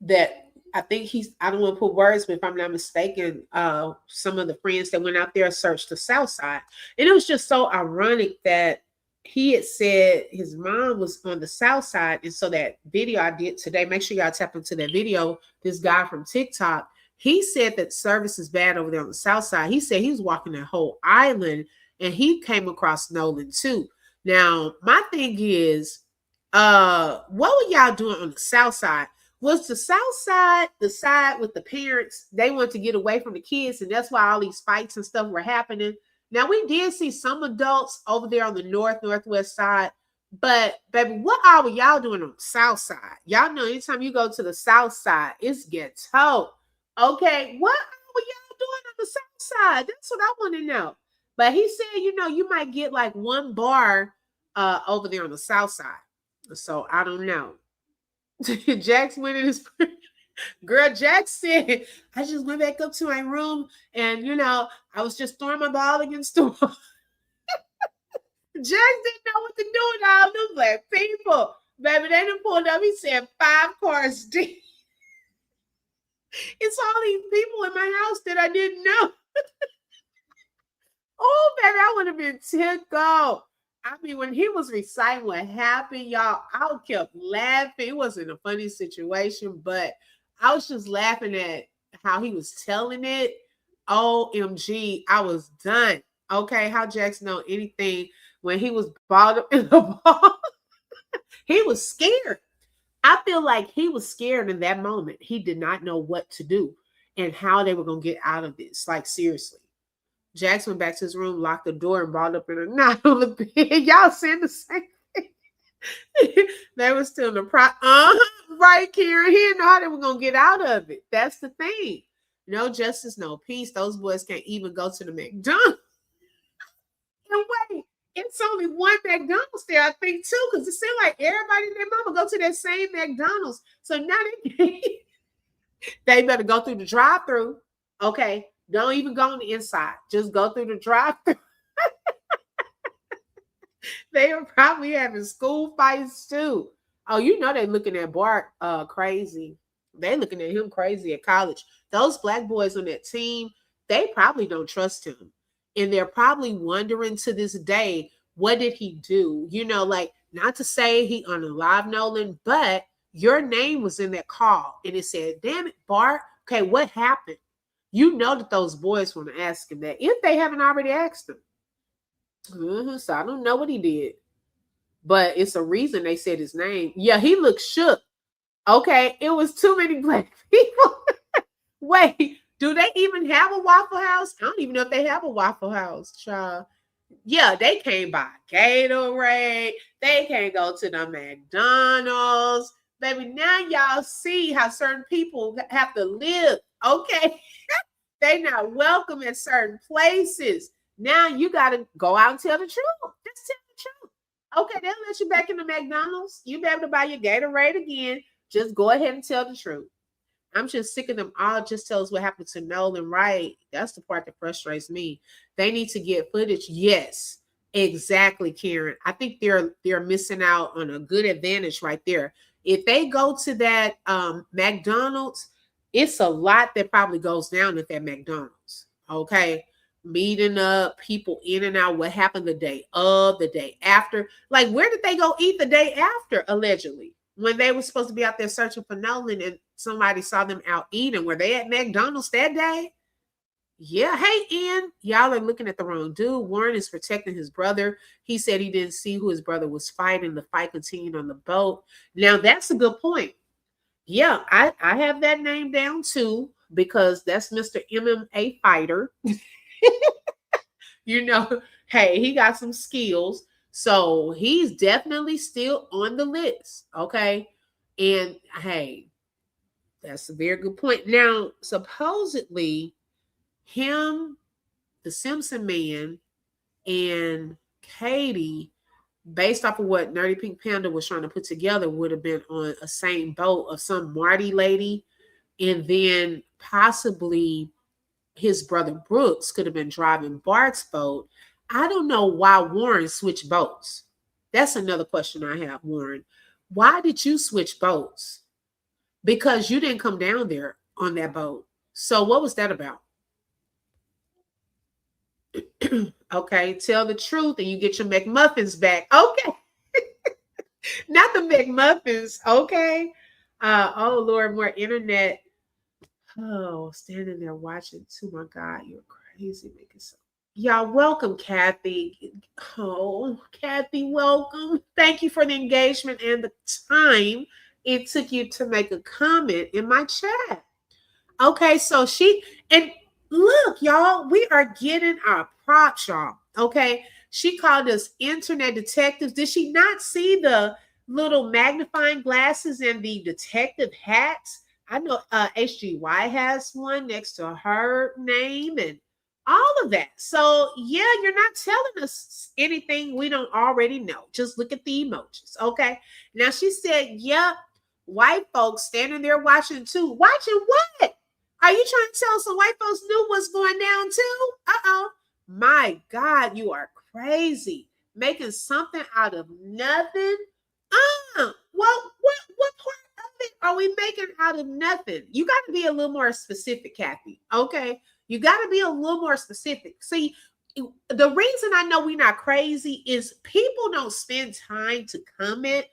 that I think I don't want to put words, but if I'm not mistaken, some of the friends that went out there searched the south side. And it was just so ironic that he had said his mom was on the south side. And so that video I did today, make sure y'all tap into that video. This guy from TikTok, he said that service is bad over there on the south side. He said he was walking that whole island and he came across Nolan too. Now, my thing is, what were y'all doing on the south side? Was the south side the side with the parents? They wanted to get away from the kids, and that's why all these fights and stuff were happening. Now, we did see some adults over there on the northwest side, but baby, what all were y'all doing on the south side? Y'all know anytime you go to the south side, it's ghetto. Okay, what all were y'all doing on the south side? That's what I want to know. But he said, you might get like one bar over there on the south side. So I don't know. Jax went in his girl. Jax said, I just went back up to my room and I was just throwing my ball against the wall. Jax didn't know what to do with all them black people. Baby, they done pulled up. He said 5 cars deep. It's all these people in my house that I didn't know. Oh, baby, I would have been tickled. I mean, when he was reciting what happened, y'all, I kept laughing. It wasn't a funny situation, but I was just laughing at how he was telling it. OMG, I was done. Okay, how Jax know anything when he was balled up in the ball? He was scared. I feel like he was scared in that moment. He did not know what to do and how they were going to get out of this. Like, seriously. Jax went back to his room, locked the door, and balled up in a knot on the bed. Y'all saying the same thing. They were still in the right, Karen. He didn't know how they were going to get out of it. That's the thing. No justice, no peace. Those boys can't even go to the McDonald's. And wait, It's only one McDonald's there, I think, too, because it seems like everybody and their mama go to that same McDonald's. So now they better go through the drive-thru. Okay, don't even go on the inside. Just go through the drive-thru. They are probably having school fights too. Oh, you know they looking at Bart crazy. They looking at him crazy at college. Those black boys on that team, they probably don't trust him. And they're probably wondering to this day, what did he do? You know, like, not to say he unalived Nolan, but your name was in that call. And it said, damn it, Bart. Okay, what happened? You know that those boys want to ask him that if they haven't already asked him. So I don't know what he did, but it's a reason they said his name. Yeah, he looked shook. Okay, it was too many black people. Wait, do they even have a Waffle House? I don't even know if they have a Waffle House, child. Yeah, they can't buy Gatorade. They can't go to the McDonald's. Baby, now y'all see how certain people have to live. Okay, they not welcome at certain places. Now you got to go out and tell the truth. Just tell the truth. Okay, they'll let you back in the McDonald's. You'll be able to buy your Gatorade again. Just go ahead and tell the truth. I'm just sick of them all. Just tell us what happened to Nolan, right? That's the part that frustrates me. They need to get footage. Yes, exactly, Karen. I think they're missing out on a good advantage right there. If they go to that McDonald's, it's a lot that probably goes down at that McDonald's. Okay. Meeting up, people in and out, what happened the day of, the day after. Like, where did they go eat the day after, allegedly? When they were supposed to be out there searching for Nolan and somebody saw them out eating. Were they at McDonald's that day? Yeah. Hey, Ian, y'all are looking at the wrong dude. Warren is protecting his brother. He said he didn't see who his brother was fighting. The fight continued on the boat. Now, that's a good point. Yeah, I have that name down too, because that's Mr. MMA fighter. You know, hey, he got some skills. So he's definitely still on the list. Okay. And hey, that's a very good point. Now, supposedly, him, the Simpson man, and Katie, based off of what Nerdy Pink Panda was trying to put together, would have been on a same boat of some Marty lady. And then possibly his brother Brooks could have been driving Bart's boat. I don't know why Warren switched boats. That's another question I have, Warren. Why did you switch boats? Because you didn't come down there on that boat. So what was that about? Okay, tell the truth and you get your McMuffins back. Okay. Not the McMuffins. Okay. Oh, Lord, more internet. Oh, standing there watching too. My God, you're crazy. Making so. Y'all, welcome, Kathy. Oh, Kathy, welcome. Thank you for the engagement and the time it took you to make a comment in my chat. Okay, so and look, y'all, we are getting our props, y'all. Okay, she called us internet detectives. Did she not see the little magnifying glasses and the detective hats? I know HGY has one next to her name and all of that. So yeah, you're not telling us anything we don't already know. Just look at the emojis. Okay. Now she said, yep, white folks standing there watching too. Watching what? Are you trying to tell us some white folks knew what's going down too? Uh-oh. My God, you are crazy. Making something out of nothing. Well, what part of it are we making out of nothing? You got to be a little more specific, Kathy. Okay. You got to be a little more specific. See, the reason I know we're not crazy is people don't spend time to comment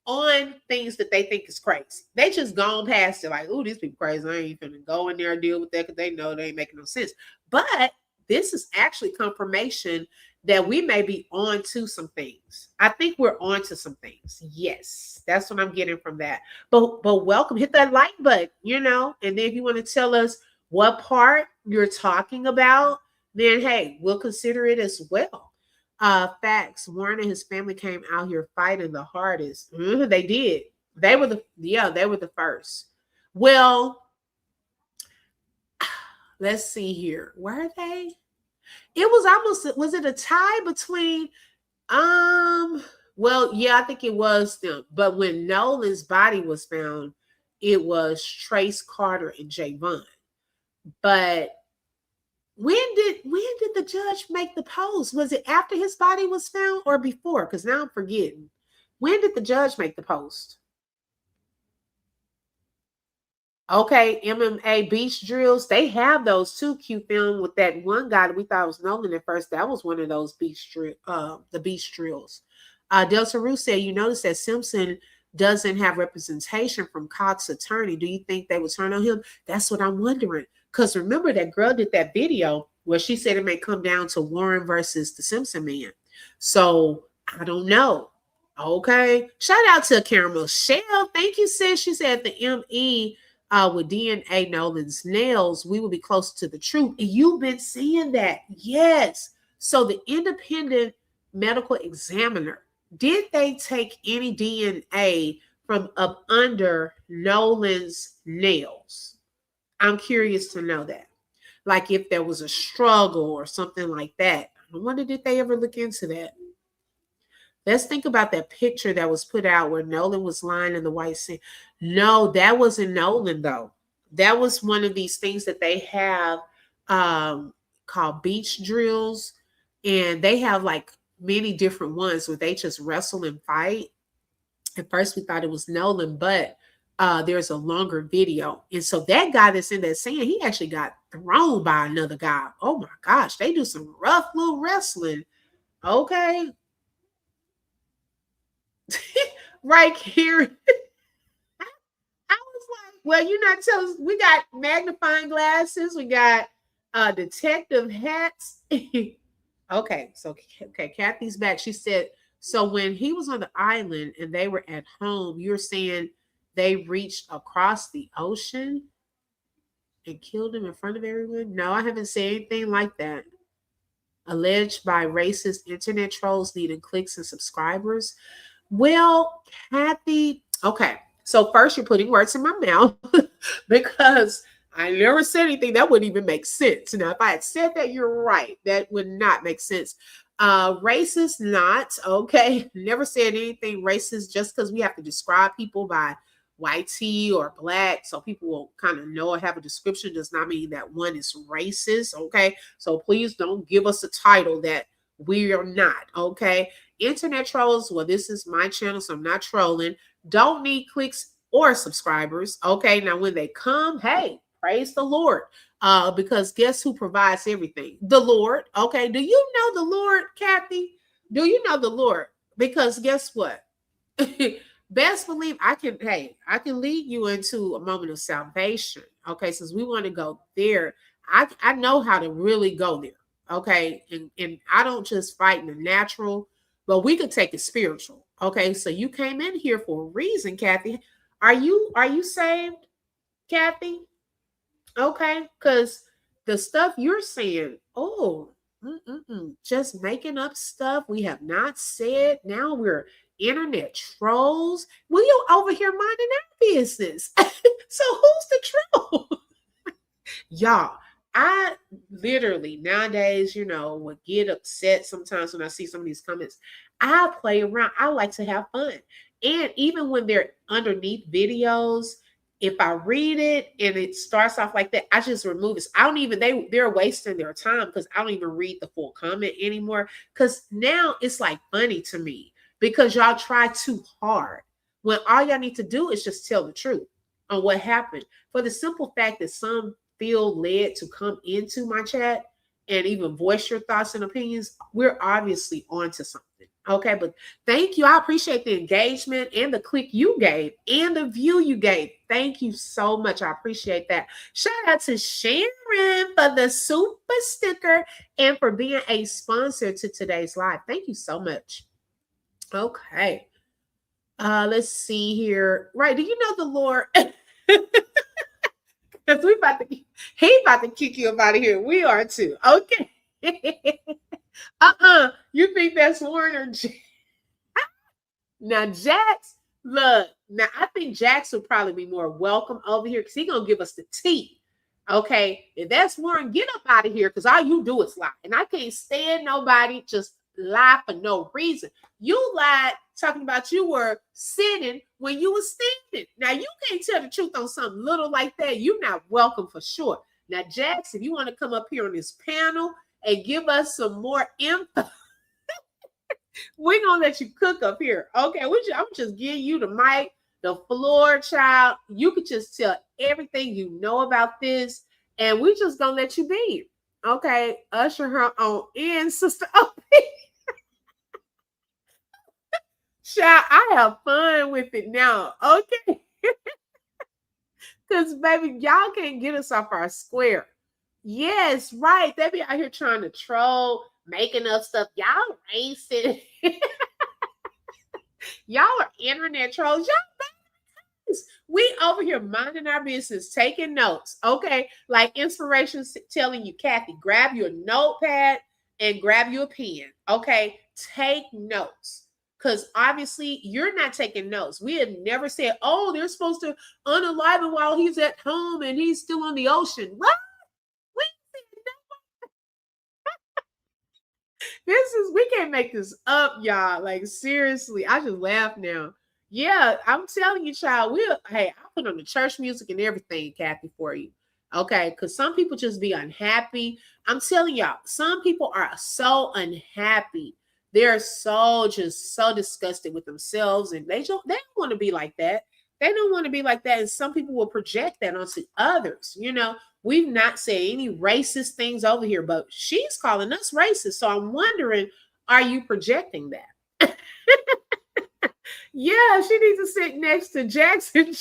on things that they think is crazy. They just gone past it like, oh, these people crazy. I ain't finna go in there and deal with that because they know they ain't making no sense. But this is actually confirmation that we may be on to some things. I think we're on to some things. Yes, that's what I'm getting from that. But welcome. Hit that like button, and then if you want to tell us what part you're talking about, then hey, we'll consider it as well. Facts. Warren and his family came out here fighting the hardest. They did. They were the first. Well, let's see here. Were they? It was it a tie between Well, yeah, I think it was them. But when Nolan's body was found, it was Trace Carter and Javon. But when did the judge make the post? Was it after his body was found or before? Because now I'm forgetting. When did the judge make the post? Okay, MMA beach drills. They have those too. Q film with that one guy that we thought was Nolan at first. That was one of those the beach drills. Delta Rue said, you notice that Simpson doesn't have representation from Cox's attorney. Do you think they would turn on him? That's what I'm wondering. Because remember that girl did that video where she said it may come down to Warren versus the Simpson man. So I don't know. Okay. Shout out to Caramel Shell. Thank you, sis. She said the ME with DNA Nolan's nails, we will be closer to the truth. And you've been seeing that. Yes. So the independent medical examiner, did they take any DNA from up under Nolan's nails? I'm curious to know that. Like if there was a struggle or something like that. I wonder, did they ever look into that? Let's think about that picture that was put out where Nolan was lying in the white sand. No, that wasn't Nolan, though. That was one of these things that they have called beach drills. And they have like many different ones where they just wrestle and fight. At first, we thought it was Nolan, but there's a longer video. And so that guy that's in that sand, he actually got thrown by another guy. Oh, my gosh. They do some rough little wrestling. Okay. Right here. I was like, well, you're not telling us. We got magnifying glasses. We got detective hats. Okay. Kathy's back. She said, so when he was on the island and they were at home, you're saying they reached across the ocean and killed him in front of everyone? No, I haven't said anything like that. Alleged by racist internet trolls needing clicks and subscribers. Well, Kathy, okay. So first you're putting words in my mouth because I never said anything that wouldn't even make sense. Now, if I had said that, you're right. That would not make sense. Racist, not. Okay. Never said anything racist just because we have to describe people by white tea or black. So people will kind of know or have a description does not mean that one is racist. Okay. So please don't give us a title that we are not. Okay. Internet trolls, well, this is my channel, so I'm not trolling. Don't need clicks or subscribers. Okay, now when they come, hey, praise the Lord. Because guess who provides everything? The Lord. Okay, do you know the Lord, Kathy? Do you know the Lord? Because guess what? Best believe I can lead you into a moment of salvation. Okay, since we want to go there, I know how to really go there. Okay, and I don't just fight in the natural, but we could take it spiritual. Okay, so you came in here for a reason, Kathy. Are you saved, Kathy? Okay, because the stuff you're saying, just making up stuff we have not said. Now we're internet trolls. Well, you over here minding our business. So who's the troll? Y'all, I literally nowadays, would get upset sometimes when I see some of these comments. I play around. I like to have fun. And even when they're underneath videos, if I read it and it starts off like that, I just remove it. I don't even, they're wasting their time because I don't even read the full comment anymore. Because now it's like funny to me because y'all try too hard when all y'all need to do is just tell the truth on what happened. For the simple fact that some feel led to come into my chat and even voice your thoughts and opinions, we're obviously onto something. Okay, but thank you. I appreciate the engagement and the click you gave and the view you gave. Thank you so much. I appreciate that. Shout out to Sharon for the super sticker and for being a sponsor to today's live. Thank you so much. Okay. Let's see here. Right. Do you know the Lord? Because he about to kick you up out of here. We are too. Okay. You think that's Warren or Jax? Now, Jax, look, now I think Jax would probably be more welcome over here because he's going to give us the tea. Okay. If that's Warren, get up out of here because all you do is lie. And I can't stand nobody just lie for no reason. You lied talking about you were sitting when you were standing. Now, you can't tell the truth on something little like that. You're not welcome for sure. Now, Jax, if you want to come up here on this panel and give us some more info, we're going to let you cook up here. Okay, I'm just giving you the mic, the floor, child. You could just tell everything you know about this, and we just going to let you be. Okay, usher her on in, Sister Opie. Child, I have fun with it now. Okay. Because, baby, y'all can't get us off our square. Yes, right. They be out here trying to troll, making up stuff. Y'all racist. Y'all are internet trolls. Y'all, we over here minding our business, taking notes. Okay. Like inspiration telling you, Kathy, grab your notepad and grab your pen. Okay. Take notes. Because obviously you're not taking notes. We have never said, oh, they're supposed to unalive him while he's at home and he's still on the ocean. What? We can't make this up, y'all. Like, seriously, I just laugh now. Yeah, I'm telling you, child, I put on the church music and everything, Kathy, for you. Okay, because some people just be unhappy. I'm telling y'all, some people are so unhappy. They're so disgusted with themselves, and they don't want to be like that. They don't want to be like that. And some people will project that onto others. We've not said any racist things over here, but she's calling us racist. So I'm wondering, are you projecting that? Yeah, she needs to sit next to Jackson.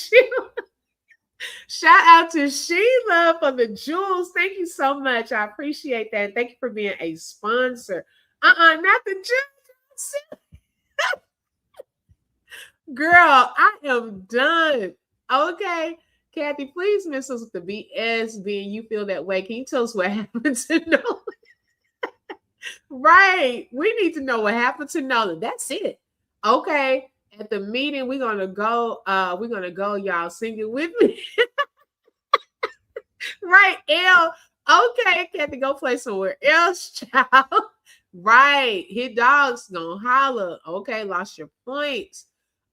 Shout out to Sheila for the jewels. Thank you so much. I appreciate that. Thank you for being a sponsor. Not the jewels. Girl, I am done. Okay. Kathy, please miss us with the BS being you feel that way. Can you tell us what happened to Nolan? Right. We need to know what happened to Nolan. That's it. Okay. At the meeting, we're gonna go, y'all. Sing it with me. Right, L. Okay, Kathy, go play somewhere else, child. Right. Hit dogs gonna holler. Okay, lost your points.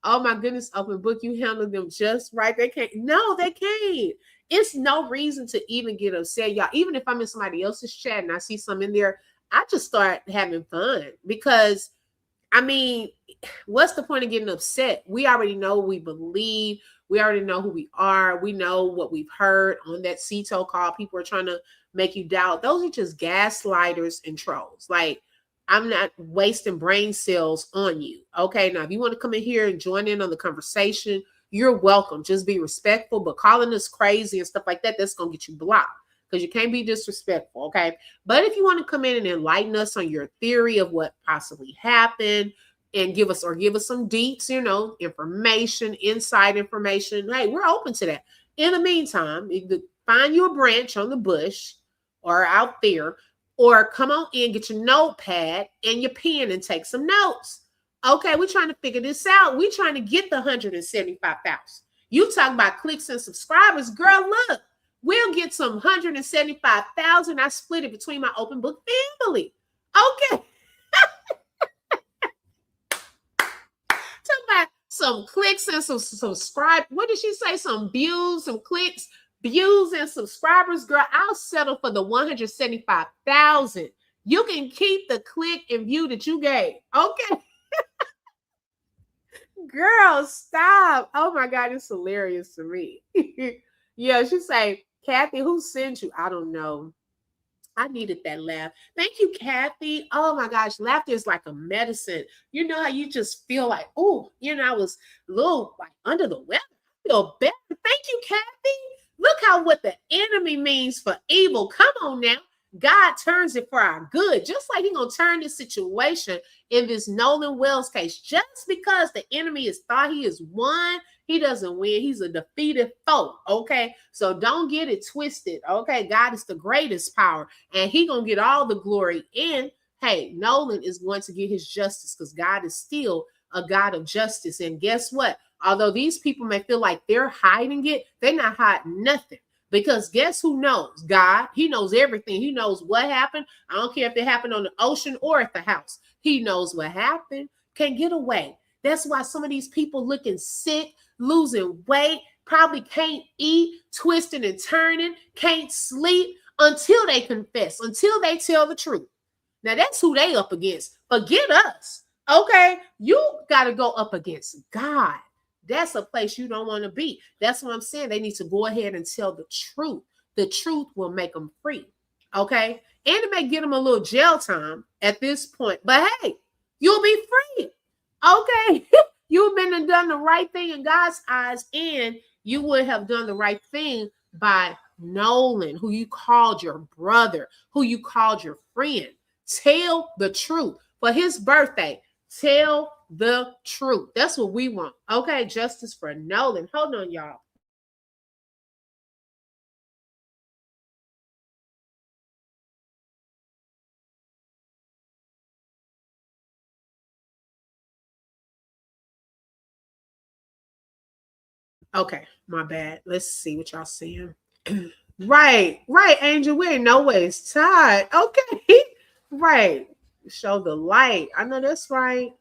Oh my goodness, open book, you handled them just right. They can't. No, they can't. It's no reason to even get upset, y'all. Even if I'm in somebody else's chat and I see some in there, I just start having fun because, I mean, what's the point of getting upset? We already know what we believe. We already know who we are. We know what we've heard on that CETO call. People are trying to make you doubt. Those are just gaslighters and trolls. Like, I'm not wasting brain cells on you. Okay, now if you want to come in here and join in on the conversation, you're welcome. Just be respectful, but calling us crazy and stuff like that, that's going to get you blocked because you can't be disrespectful, okay? But if you want to come in and enlighten us on your theory of what possibly happened and give us some deets, information, inside information, hey, we're open to that. In the meantime, either find you a branch on the bush or out there, or come on in, get your notepad and your pen and take some notes. Okay, we're trying to figure this out. We're trying to get the 175,000. You talk about clicks and subscribers. Girl, look, we'll get some 175,000. I split it between my open book family. Okay. Talk about some clicks and some subscribe. What did she say? Some views, some clicks. Views and subscribers, girl, I'll settle for the 175,000. You can keep the click and view that you gave. Okay. Girl, stop. Oh my God, it's hilarious to me. Yeah, she say, Kathy, who sent you? I don't know. I needed that laugh. Thank you, Kathy. Oh my gosh, laughter is like a medicine. You know how you just feel like, oh, I was a little like under the weather. I feel better. Thank you, Kathy. Look what the enemy means for evil. Come on now. God turns it for our good. Just like he's going to turn this situation in this Nolan Wells case. Just because the enemy thought he is won, he doesn't win. He's a defeated foe. Okay. So don't get it twisted. Okay. God is the greatest power and he going to get all the glory. And hey, Nolan is going to get his justice because God is still a God of justice. And guess what? Although these people may feel like they're hiding it, they're not hiding nothing. Because guess who knows? God. He knows everything. He knows what happened. I don't care if it happened on the ocean or at the house. He knows what happened. Can't get away. That's why some of these people looking sick, losing weight, probably can't eat, twisting and turning, can't sleep until they confess, until they tell the truth. Now that's who they up against. Forget us. Okay, you got to go up against God. That's a place you don't want to be. That's what I'm saying. They need to go ahead and tell the truth. The truth will make them free. Okay, and it may get them a little jail time at this point, but hey, you'll be free. Okay, you've been and done the right thing in God's eyes, and you would have done the right thing by Nolan, who you called your brother, who you called your friend. Tell the truth. For his birthday, tell the truth. That's what we want. Okay, justice for Nolan. Hold on, y'all. Okay, my bad. Let's see what y'all seeing. Right, Angel. We ain't no ways tied. Okay, right. Show the light. I know that's right.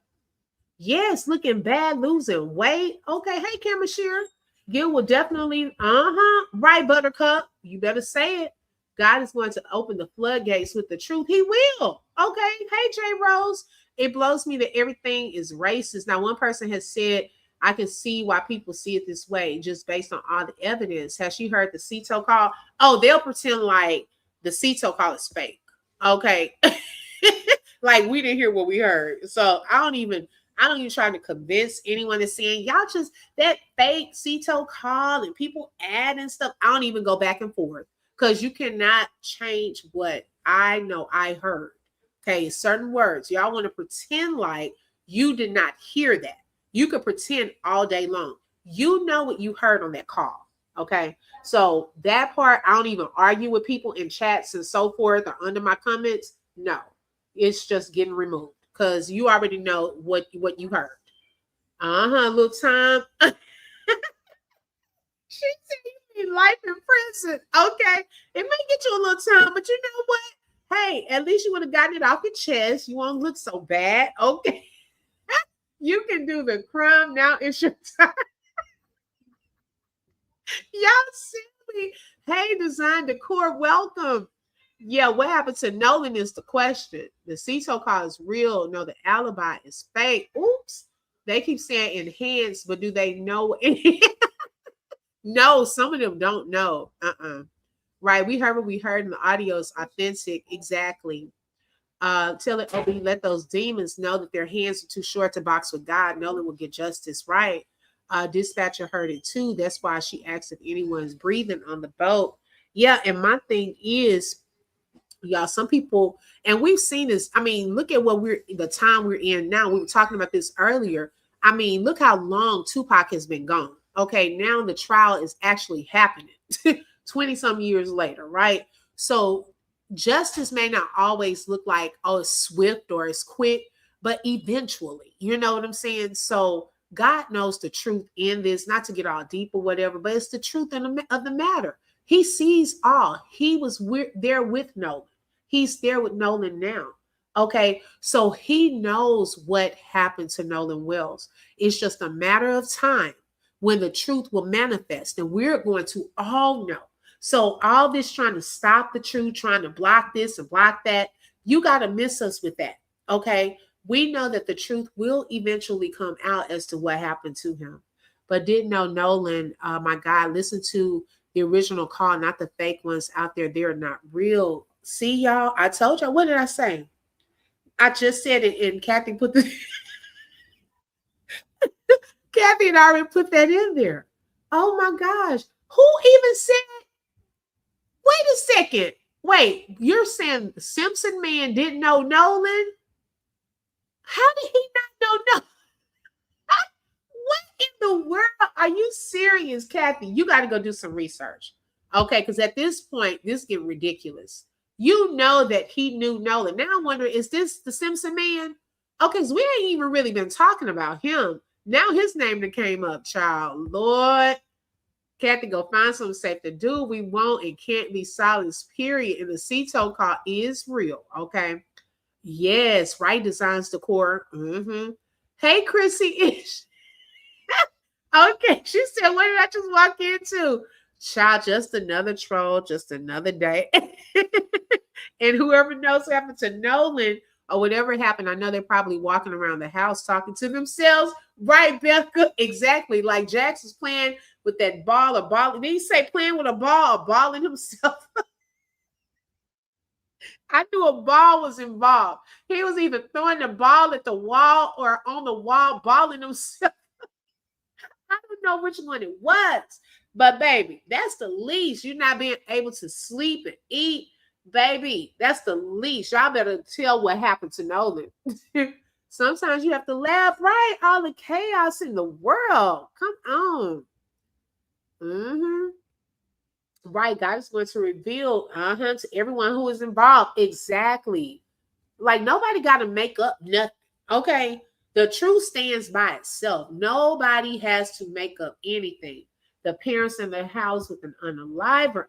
Yes, looking bad, losing weight. Okay, hey, Camashir. Gil will definitely, right, Buttercup. You better say it. God is going to open the floodgates with the truth. He will. Okay, hey, J Rose. It blows me that everything is racist. Now, one person has said, I can see why people see it this way, just based on all the evidence. Has she heard the CETO call? Oh, they'll pretend like the CETO call is fake. Okay. Like we didn't hear what we heard. So I don't even try to convince anyone that's saying y'all just that fake CETO call and people add and stuff. I don't even go back and forth because you cannot change what I know I heard. Okay, certain words. Y'all want to pretend like you did not hear that. You could pretend all day long. You know what you heard on that call. Okay. So that part, I don't even argue with people in chats and so forth or under my comments. No, it's just getting removed because you already know what you heard. Little time. She said you need life in prison. Okay. It may get you a little time, but you know what? Hey, at least you would have gotten it off your chest. You won't look so bad. Okay. You can do the crime. Now it's your time. Y'all silly. Hey, Design Decor, welcome. Yeah, what happened to Nolan is the question. The CETO call is real. No, the alibi is fake. Oops. They keep saying enhanced, but do they know? No, some of them don't know. Right. We heard what we heard, and the audio is authentic. Exactly. Tell it, Obi, let those demons know that their hands are too short to box with God. Nolan will get justice. Right. Dispatcher heard it too. That's why she asked if anyone's breathing on the boat. Yeah. And my thing is, y'all, some people, and we've seen this. I mean, look at the time we're in now. We were talking about this earlier. I mean, look how long Tupac has been gone. Okay. Now the trial is actually happening 20 some years later. Right. So justice may not always look like, oh, it's swift or it's quick, but eventually, you know what I'm saying? So God knows the truth in this, not to get all deep or whatever, but it's the truth of the matter. He sees all. He was there with Nolan. He's there with Nolan now. Okay, so he knows what happened to Nolan Wells. It's just a matter of time when the truth will manifest, and we're going to all know. So all this trying to stop the truth, trying to block this and block that, you got to miss us with that. Okay, we know that the truth will eventually come out as to what happened to him. But didn't know Nolan, my God, listen to the original call, not the fake ones out there. They're not real. See, y'all, I told y'all. What did I say? I just said it, and Kathy put the Kathy had already put that in there. Oh my gosh. Who even said, wait a second. Wait, you're saying the Simpson man didn't know Nolan? How did he not know Nolan? What in the world? Are you serious, Kathy? You got to go do some research. Okay, because at this point, this is getting ridiculous. You know that he knew Nolan. Now I wonder, is this the Simpson man? Okay, because we ain't even really been talking about him. Now his name that came up, child. Lord. Kathy, go find something safe to do. We won't and can't be silence, period. And the CTO call is real. Okay. Yes, right. Designs decor. Mm-hmm. Hey, Chrissy Ish. Okay. She said, what did I just walk into? Child, just another troll, just another day. And whoever knows what happened to Nolan or whatever happened, I know they're probably walking around the house talking to themselves. Right, Becca? Exactly. Like Jax was playing with that ball or ball. Did he say playing with a ball or balling himself? I knew a ball was involved. He was either throwing the ball at the wall or on the wall, balling himself. I don't know which one it was. But baby, that's the least. You're not being able to sleep and eat. Baby, that's the least. Y'all better tell what happened to Nolan. Sometimes you have to laugh, right? All the chaos in the world. Come on. Mm-hmm. Right. God is going to reveal to everyone who is involved. Exactly. Like nobody got to make up nothing. Okay. The truth stands by itself. Nobody has to make up anything. The parents in the house with an unalive or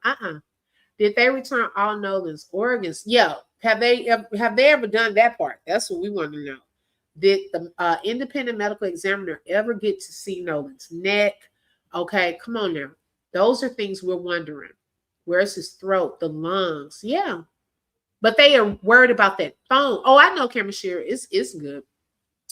Did they return all Nolan's organs? Yeah. Have they ever done that part? That's what we want to know. Did the independent medical examiner ever get to see Nolan's neck? Okay, come on now. Those are things we're wondering. Where's his throat, the lungs? Yeah. But they are worried about that phone. Oh, I know, Camera Share. It's good.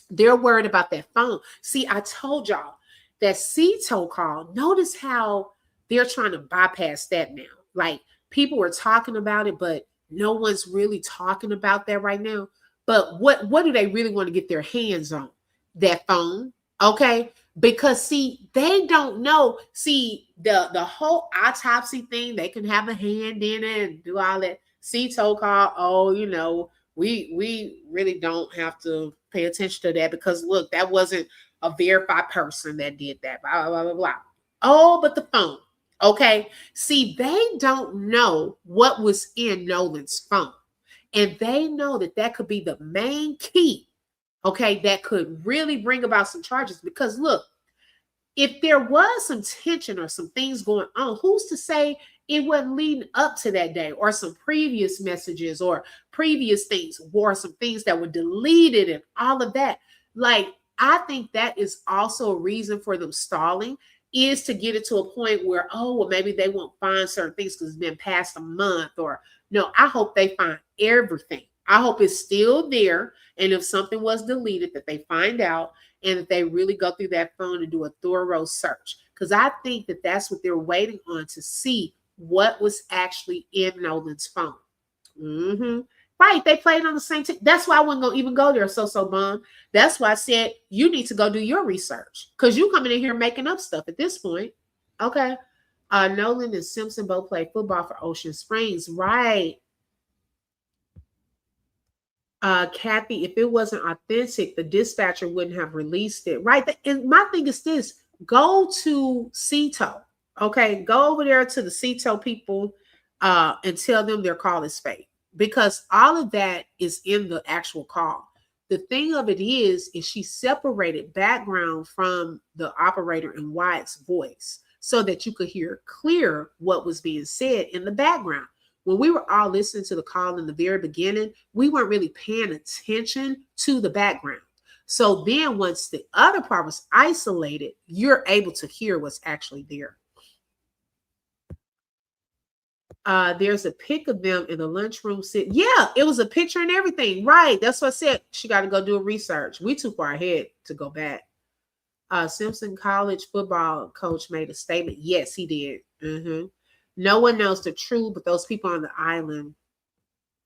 They're worried about that phone. See, I told y'all that CTO call. Notice how they're trying to bypass that now. Like people are talking about it, but no one's really talking about that right now. But what do they really want to get their hands on? That phone. Okay. Because see, they don't know. See, the whole autopsy thing, they can have a hand in it and do all that. CTO call, oh, you know, we really don't have to pay attention to that because look, that wasn't a verified person that did that. Blah, blah, blah, blah. Oh, but the phone. Okay. See, they don't know what was in Nolan's phone. And they know that that could be the main key. Okay. That could really bring about some charges because look, if there was some tension or some things going on, who's to say it wasn't leading up to that day or some previous messages or previous things or some things that were deleted and all of that? Like, I think that is also a reason for them stalling is to get it to a point where, oh, well, maybe they won't find certain things because it's been past a month or no, I hope they find everything. I hope it's still there. And if something was deleted, that they find out and that they really go through that phone and do a thorough search. Because I think that that's what they're waiting on to see what was actually in Nolan's phone. Mm-hmm. Right. They played on the same team. That's why I wasn't going to even go there. So bum. That's why I said you need to go do your research because you coming in here making up stuff at this point. Okay. Nolan and Simpson both play football for Ocean Springs. Right. Kathy, if it wasn't authentic, the dispatcher wouldn't have released it. Right. And my thing is this, go to CTO. Okay. Go over there to the CTO people and tell them their call is fake because all of that is in the actual call. The thing of it is she separated background from the operator and Wyatt's voice so that you could hear clear what was being said in the background. When we were all listening to the call in the very beginning, we weren't really paying attention to the background. So then once the other part was isolated, you're able to hear what's actually there. There's a pic of them in the lunchroom sitting. Yeah, it was a picture and everything. Right. That's what I said. She got to go do a research. We too far ahead to go back. Simpson College football coach made a statement. Yes, he did. Mm-hmm. No one knows the truth, but those people on the island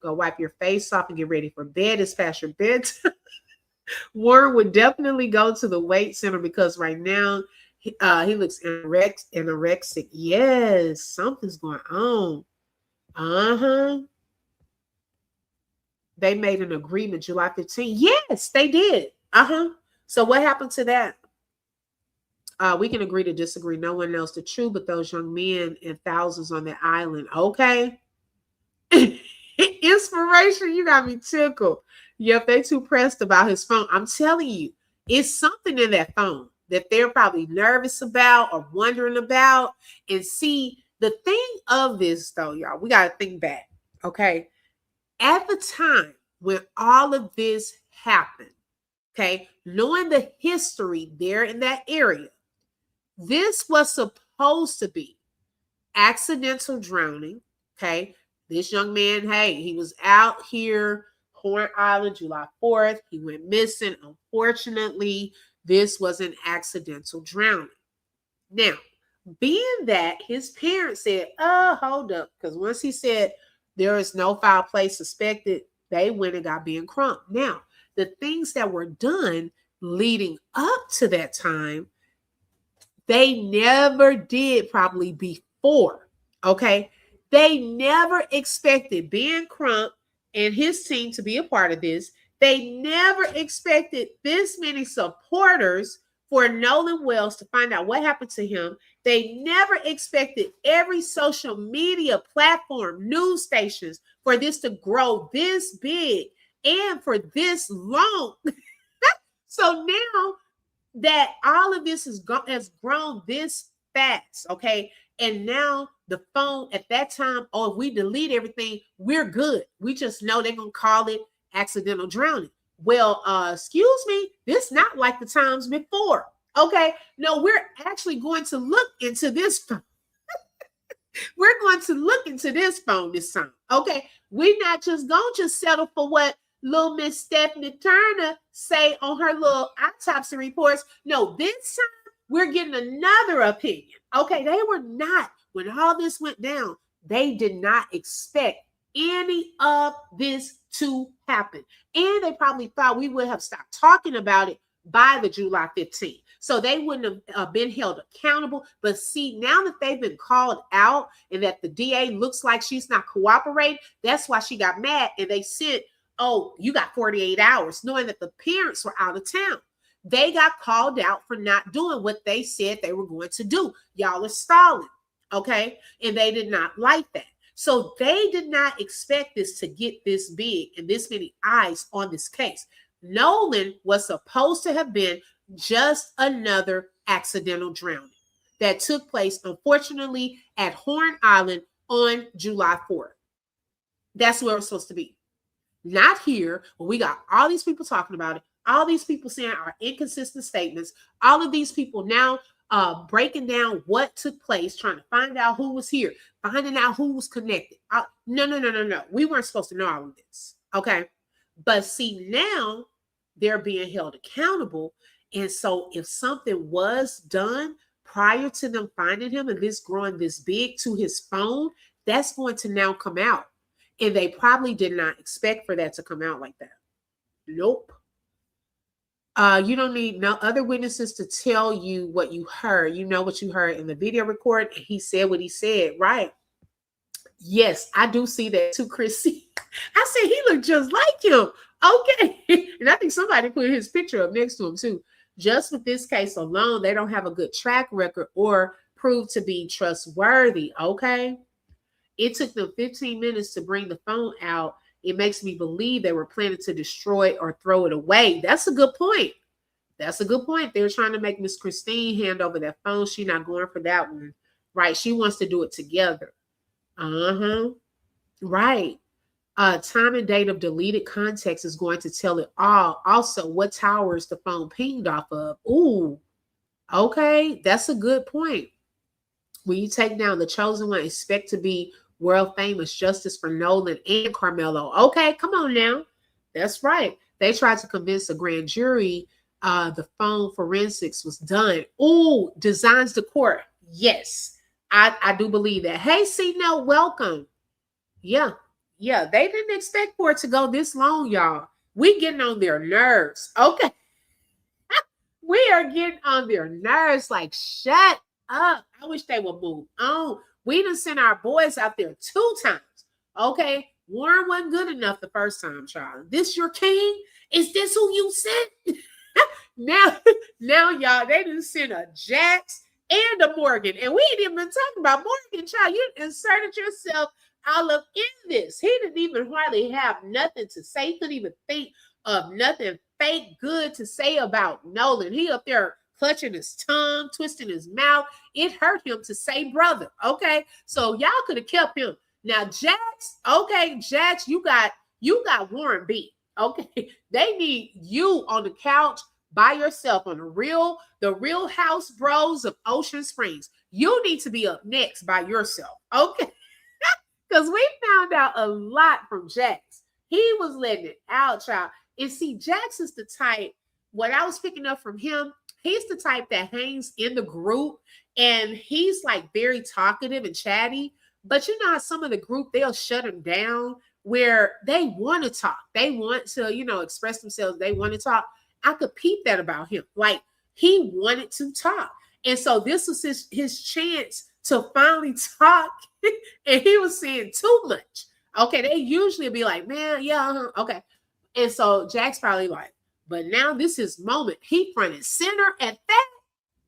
go wipe your face off and get ready for bed. It's past your bedtime. Warren would definitely go to the weight center because right now he looks anorexic. Yes, something's going on. They made an agreement July 15th. Yes, they did. So what happened to that? We can agree to disagree. No one knows the truth, but those young men and thousands on the island. Okay. Inspiration. You got me tickled. Yep, they too pressed about his phone. I'm telling you, it's something in that phone. that they're probably nervous about or wondering about. And see, the thing of this though, y'all, we got to think back, okay? At the time when all of this happened, okay, knowing the history there in that area, this was supposed to be accidental drowning, okay? This young man, hey, he was out here, Horn Island, July 4th. He went missing. Unfortunately, this was an accidental drowning. Now, being that his parents said, oh, hold up, because once he said there is no foul play suspected, they went and got Ben Crump. Now, the things that were done leading up to that time, they never did probably before, okay? They never expected Ben Crump and his team to be a part of this. They never expected this many supporters for Nolan Wells to find out what happened to him. They never expected every social media platform, news stations, for this to grow this big and for this long. So now that all of this has grown this fast, okay? And now the phone at that time, oh, if we delete everything, we're good. We just know they're going to call it accidental drowning. Well, excuse me, this not like the times before, okay? No, we're actually going to look into this phone. We're going to look into this phone this time, okay? We're not just going to just settle for what little Miss Stephanie Turner say on her little autopsy reports. No, this time we're getting another opinion. Okay, they were not, when all this went down, they did not expect any of this to happen. And they probably thought we would have stopped talking about it by the July 15th. So they wouldn't have been held accountable. But see, now that they've been called out and that the DA looks like she's not cooperating, that's why she got mad. And they said, oh, you got 48 hours, knowing that the parents were out of town. They got called out for not doing what they said they were going to do. Y'all are stalling, okay? And they did not like that. So they did not expect this to get this big and this many eyes on this case. Nolan was supposed to have been just another accidental drowning that took place, unfortunately, at Horn Island on July 4th. That's where it was supposed to be. Not here, when we got all these people talking about it, all these people saying our inconsistent statements, all of these people now breaking down what took place, trying to find out who was here, finding out who was connected. No. We weren't supposed to know all of this, okay? But see, now they're being held accountable. And so if something was done prior to them finding him and this growing this big to his phone, that's going to now come out. And they probably did not expect for that to come out like that. Nope. You don't need no other witnesses to tell you what you heard. You know what you heard in the video record. And he said what he said, right? Yes, I do see that too, Chrissy. I said he looked just like him. Okay. And I think somebody put his picture up next to him too. Just with this case alone, they don't have a good track record or prove to be trustworthy. Okay. It took them 15 minutes to bring the phone out. It makes me believe they were planning to destroy it or throw it away. That's a good point. That's a good point. They're trying to make Miss Christine hand over that phone. She's not going for that one. Right. She wants to do it together. Right. Time and date of deleted contacts is going to tell it all. Also, what tower is the phone pinged off of? Ooh. Okay. That's a good point. When you take down the chosen one, expect to be world famous justice for Nolan and Carmelo. Okay, come on now. That's right. They tried to convince the grand jury the phone forensics was done. Ooh, designs the court. Yes, I do believe that. Hey, C-Note, welcome. Yeah, they didn't expect for it to go this long, y'all. We getting on their nerves. Okay. We are getting on their nerves like, shut up. I wish they would move on. We done sent our boys out there 2 times. Okay. Warren wasn't good enough the first time, child. This your king? Is this who you sent? now, y'all, they done sent a Jax and a Morgan. And we ain't even been talking about Morgan, child. You inserted yourself all up in this. He didn't even hardly have nothing to say. He couldn't even think of nothing fake good to say about Nolan. He up there clutching his tongue, twisting his mouth. It hurt him to say brother. Okay. So y'all could have kept him. Now, Jax, okay, Jax, you got Warren B. Okay. They need you on the couch by yourself on the real house bros of Ocean Springs. You need to be up next by yourself. Okay. Because we found out a lot from Jax. He was letting it out, child. And see, Jax is the type, what I was picking up from him, he's the type that hangs in the group and he's like very talkative and chatty. But you know how some of the group, they'll shut him down where they want to talk. They want to, express themselves. They want to talk. I could peep that about him. Like he wanted to talk. And so this was his chance to finally talk. And he was saying too much. Okay, they usually be like, man, yeah, okay. And so Jack's probably like, but now this is moment. He front and center at that.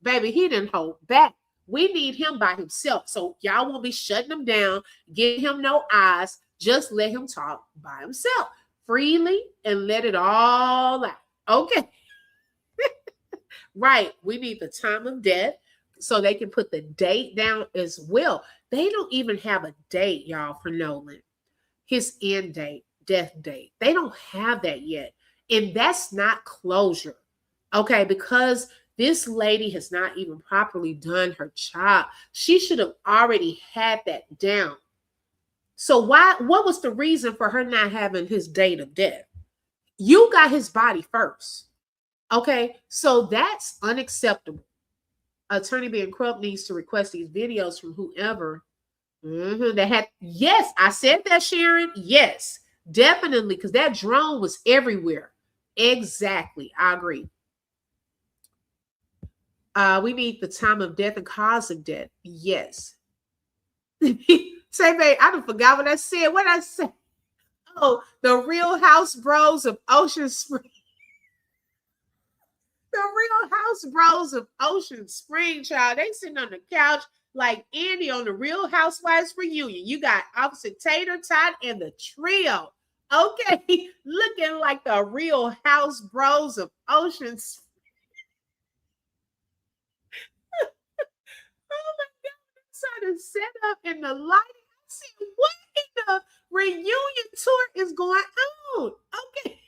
Baby, he didn't hold back. We need him by himself. So y'all won't be shutting him down, give him no eyes. Just let him talk by himself freely and let it all out. Okay. Right. We need the time of death so they can put the date down as well. They don't even have a date, y'all, for Nolan. His end date, death date. They don't have that yet. And that's not closure. Okay, because this lady has not even properly done her job. She should have already had that down. So what was the reason for her not having his date of death? You got his body first. Okay, so that's unacceptable. Attorney Bancroft needs to request these videos from whoever that had. Yes, I said that, Sharon. Yes, definitely, because that drone was everywhere. Exactly, I agree. We need the time of death and cause of death. Yes. Say, babe, I done forgot what I said. What I said? Oh, the Real House Bros of Ocean Spring. The Real House Bros of Ocean Spring, child. They sitting on the couch like Andy on the Real Housewives reunion. You got Officer Tater Tot and the trio. Okay, looking like the Real House Bros of Ocean Spring. Oh my God, that's how the setup and the lighting. I see what in the reunion tour is going on. Okay.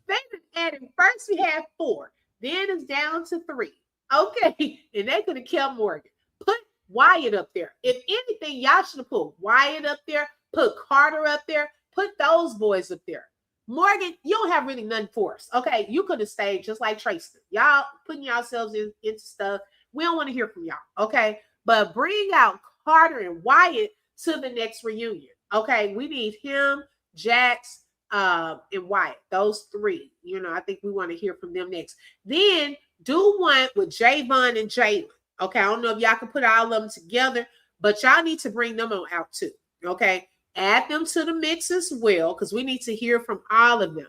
They added first we had 4. Then it's down to 3. Okay. And they could have kept Morgan. Put Wyatt up there. If anything, y'all should have put Wyatt up there, put Carter up there, put those boys up there. Morgan, you don't have really nothing for us. Okay. You could have stayed just like Tracy. Y'all putting yourselves into stuff. We don't want to hear from y'all. Okay. But bring out Carter and Wyatt to the next reunion. Okay. We need him, Jax, and Wyatt. Those 3. I think we want to hear from them next. Then do one with Javon and Jalen. Okay. I don't know if y'all can put all of them together, but y'all need to bring them on out too. Okay. Add them to the mix as well, because we need to hear from all of them.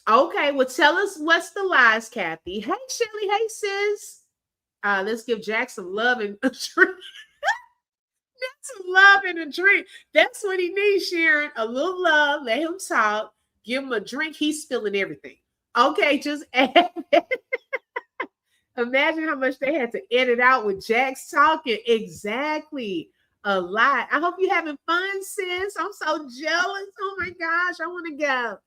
Okay, well, tell us what's the lies, Kathy. Hey, Shelly. Hey, sis. Let's give Jack some love and a drink. Some love and a drink. That's what he needs, Sharon. A little love. Let him talk. Give him a drink. He's spilling everything. Okay, just add. Imagine how much they had to edit out with Jack's talking. Exactly. A lot. I hope you're having fun, sis. I'm so jealous. Oh my gosh, I want to go.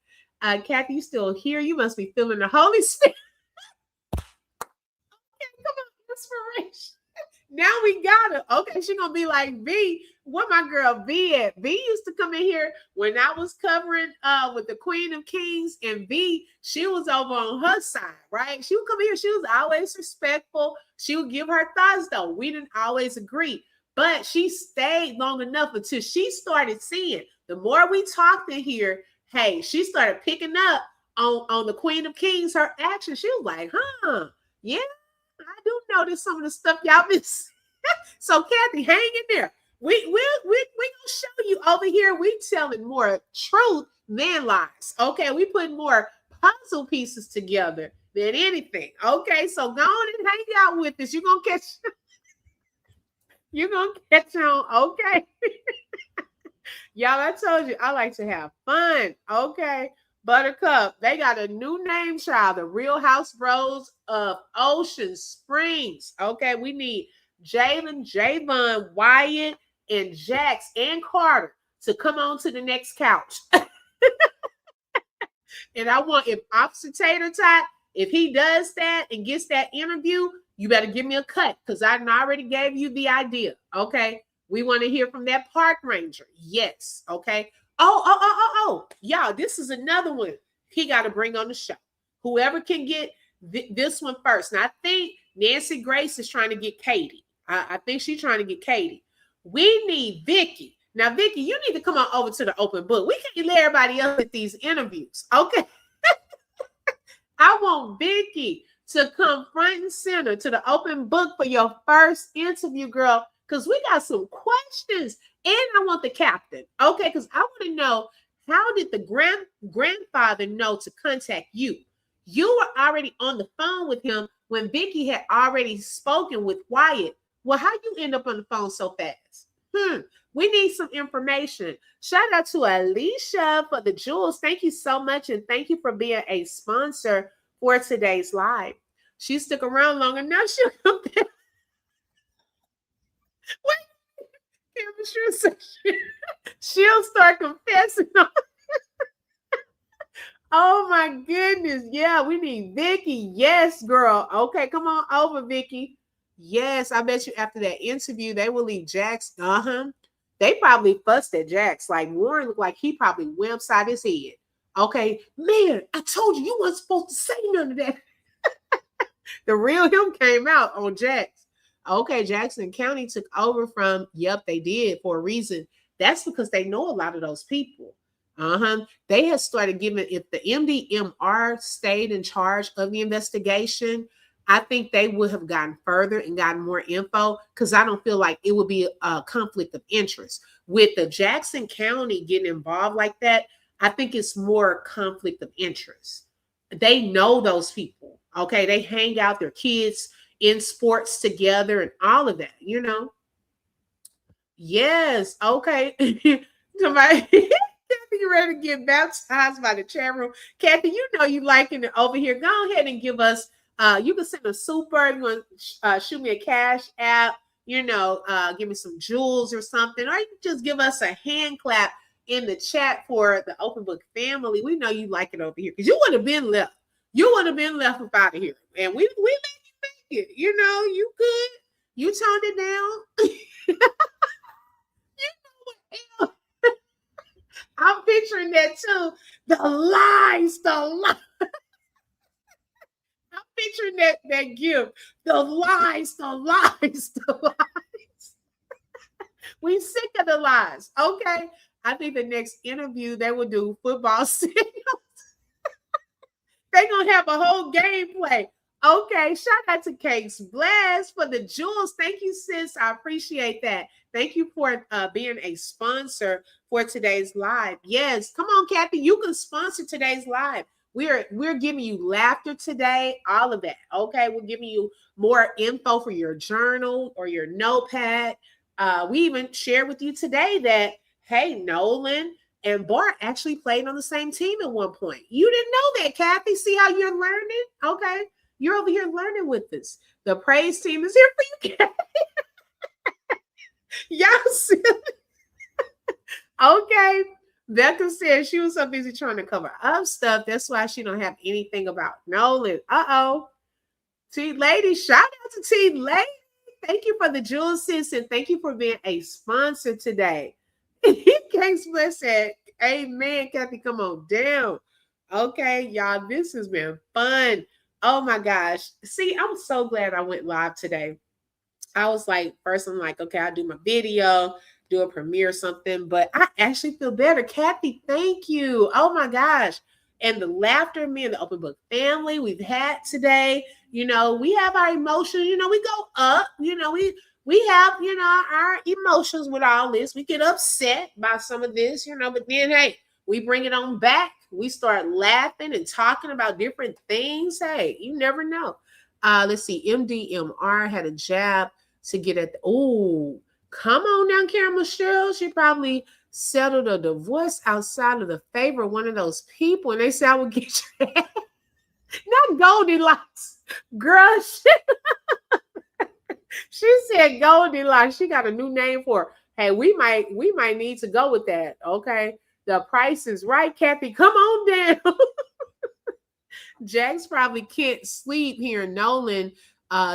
Kathy, you still here? You must be feeling the Holy Spirit. Okay, come on, inspiration. Now we got her. Okay, she's gonna be like V. Where my girl V at? V used to come in here when I was covering with the Queen of Kings, and V, she was over on her side, right? She would come in here, she was always respectful. She would give her thoughts, though. We didn't always agree, but she stayed long enough until she started seeing. The more we talked in here, hey, she started picking up on the Queen of Kings, her action. She was like, yeah, I do notice some of the stuff y'all miss. So Kathy, hang in there. We gonna show you over here. We telling more truth than lies. Okay, we putting more puzzle pieces together than anything. Okay, so go on and hang out with us. You're gonna catch. You're gonna catch on. Okay. Y'all, I told you I like to have fun. Okay. Buttercup, they got a new name, child. The Real House Bros of Ocean Springs. Okay, we need Jalen, Javon, Wyatt, and Jax and Carter to come on to the next couch. And I want, if Officer Tater Tot, if he does that and gets that interview, you better give me a cut because I already gave you the idea. Okay. We want to hear from that park ranger. Yes. Okay. Oh. Y'all, this is another one he got to bring on the show. Whoever can get this one first. Now, I think Nancy Grace is trying to get Katie. I think she's trying to get Katie. We need Vicky. Now, Vicky, you need to come on over to the open book. We can't let everybody else at these interviews. Okay. I want Vicky to come front and center to the open book for your first interview, girl, because we got some questions. And I want the captain. Okay, because I want to know, how did the grandfather know to contact you? You were already on the phone with him when Vicky had already spoken with Wyatt. Well, how you end up on the phone so fast? We need some information. Shout out to Alicia for the jewels. Thank you so much. And thank you for being a sponsor for today's live. She stuck around long enough. She'll come back. Wait, she'll start confessing. Oh my goodness. Yeah, we need Vicky. Yes, girl. Okay, come on over, Vicky. Yes, I bet you after that interview, they will leave Jax. They probably fussed at Jax. Like Warren looked like he probably went upside his head. Okay, man, I told you weren't supposed to say none of that. The real him came out on Jax. Okay, Jackson County took over from, yep, they did for a reason. That's because they know a lot of those people. They had started giving, if the MDMR stayed in charge of the investigation, I think they would have gotten further and gotten more info, because I don't feel like it would be a conflict of interest. With the Jackson County getting involved like that, I think it's more conflict of interest. They know those people. Okay, they hang out, their kids in sports together and all of that, you know. Yes, okay. Somebody, Kathy, you ready to get baptized by the chat room? Kathy, you know you liking it over here. Go ahead and give us. You can send a super. You want to shoot me a cash app, you know, give me some jewels or something, or you can just give us a hand clap in the chat for the Open Book family. We know you like it over here because you would have been left. You would have been left up out of here, and we let you make it. You know, you good. You toned it down. You know what else? I'm picturing that too. The lies. I'm picturing that gift. The lies. We sick of the lies. Okay. I think the next interview they will do football sales. They're gonna have a whole gameplay. Okay, shout out to Cakes Blast for the jewels. Thank you, sis. I appreciate that. Thank you for being a sponsor for today's live. Yes, come on, Kathy. You can sponsor today's live. We're giving you laughter today, all of that. Okay, we're giving you more info for your journal or your notepad. We even shared with you today that, hey, Nolan and Bart actually played on the same team at one point. You didn't know that, Kathy. See how you're learning? Okay, you're over here learning with us. The praise team is here for you, Kathy. Y'all see? Okay. Becca said she was so busy trying to cover up stuff. That's why she don't have anything about Nolan. Uh-oh. T Lady, shout out to T Lady. Thank you for the jewel, sis, and thank you for being a sponsor today. Case Bless said, amen, Kathy, come on down. Okay, y'all, this has been fun. Oh my gosh. See, I'm so glad I went live today. I was like, first I'm like, okay, I'll do my video, do a premiere or something, but I actually feel better. Kathy, thank you. Oh my gosh. And the laughter me and the Open Book family we've had today, you know, we have our emotions, you know, we go up, you know, we have, you know, our emotions with all this. We get upset by some of this, you know, but then, hey, we bring it on back. We start laughing and talking about different things. Hey, you never know. Let's see. MDMR had a jab to get at the, oh, come on now, Karen Michelle. She probably settled a divorce outside of the favor of one of those people, and they said I would get your ass. Not Goldilocks, girl. She said Goldilocks. She got a new name for her. Hey, we might need to go with that. Okay, the price is right, Kathy. Come on down. Jax probably can't sleep hearing Nolan.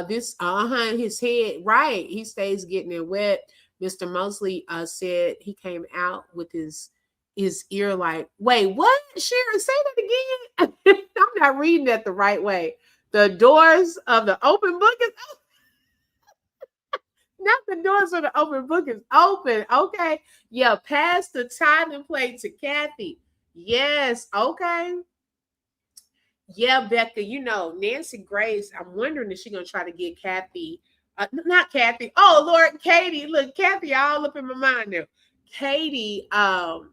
His head right. He stays getting it wet. Mr. Mosley said he came out with his ear like, wait, what? Sharon, say that again. I'm not reading that the right way. The doors of the open book is open. Not the doors of the open book is open. Okay. Yeah, pass the tithing plate to Kathy. Yes. Okay. Yeah, Becca, Nancy Grace, I'm wondering if she's going to try to get Kathy, not Kathy. Oh, Lord, Katie. Look, Kathy all up in my mind now. Katie, on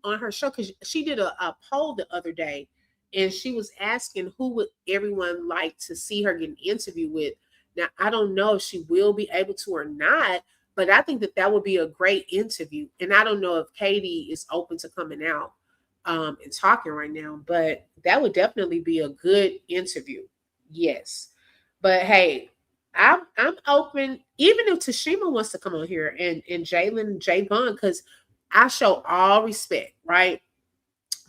her show, because she did a poll the other day, and she was asking who would everyone like to see her get an interview with. Now, I don't know if she will be able to or not, but I think that would be a great interview. And I don't know if Katie is open to coming out and talking right now, but that would definitely be a good interview. Yes. But hey, I'm open, even if Tashima wants to come on here and Jalen Javon, because I show all respect, right?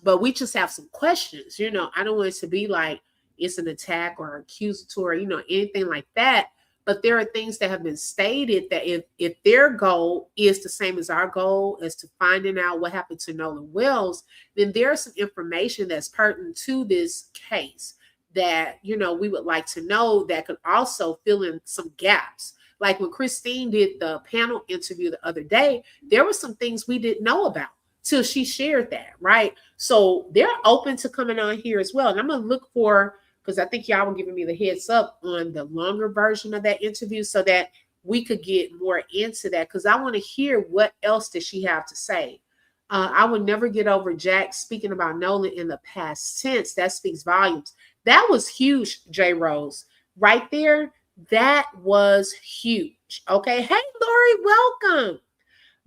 But we just have some questions. I don't want it to be like it's an attack or accusatory, anything like that. But there are things that have been stated that if their goal is the same as our goal, as to finding out what happened to Nolan Wells, then there's some information that's pertinent to this case that, we would like to know that could also fill in some gaps. Like when Christine did the panel interview the other day, there were some things we didn't know about till she shared that, right? So they're open to coming on here as well. And I'm going to look for, because I think y'all were giving me the heads up on the longer version of that interview so that we could get more into that, because I want to hear what else does she have to say. I would never get over Jack speaking about Nolan in the past tense. That speaks volumes. That was huge, J. Rose. Right there, that was huge. Okay. Hey, Lori, welcome.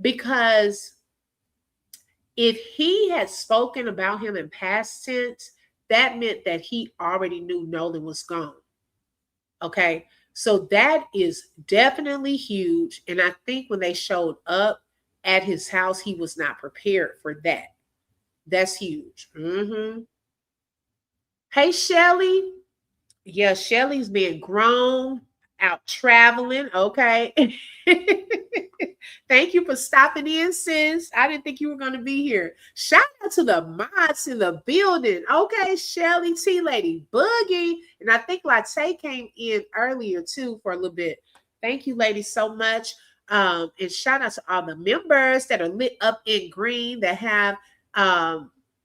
Because if he had spoken about him in past tense, that meant that he already knew Nolan was gone. Okay. So that is definitely huge. And I think when they showed up at his house, he was not prepared for that. That's huge. Mm-hmm. Hey, Shelly. Yeah, Shelly's being grown, out traveling. Okay. Thank you for stopping in, sis. I didn't think you were going to be here. Shout out to the mods in the building. Okay, Shelly, T-Lady, Boogie. And I think Latte came in earlier, too, for a little bit. Thank you, ladies, so much. And shout out to all the members that are lit up in green that have,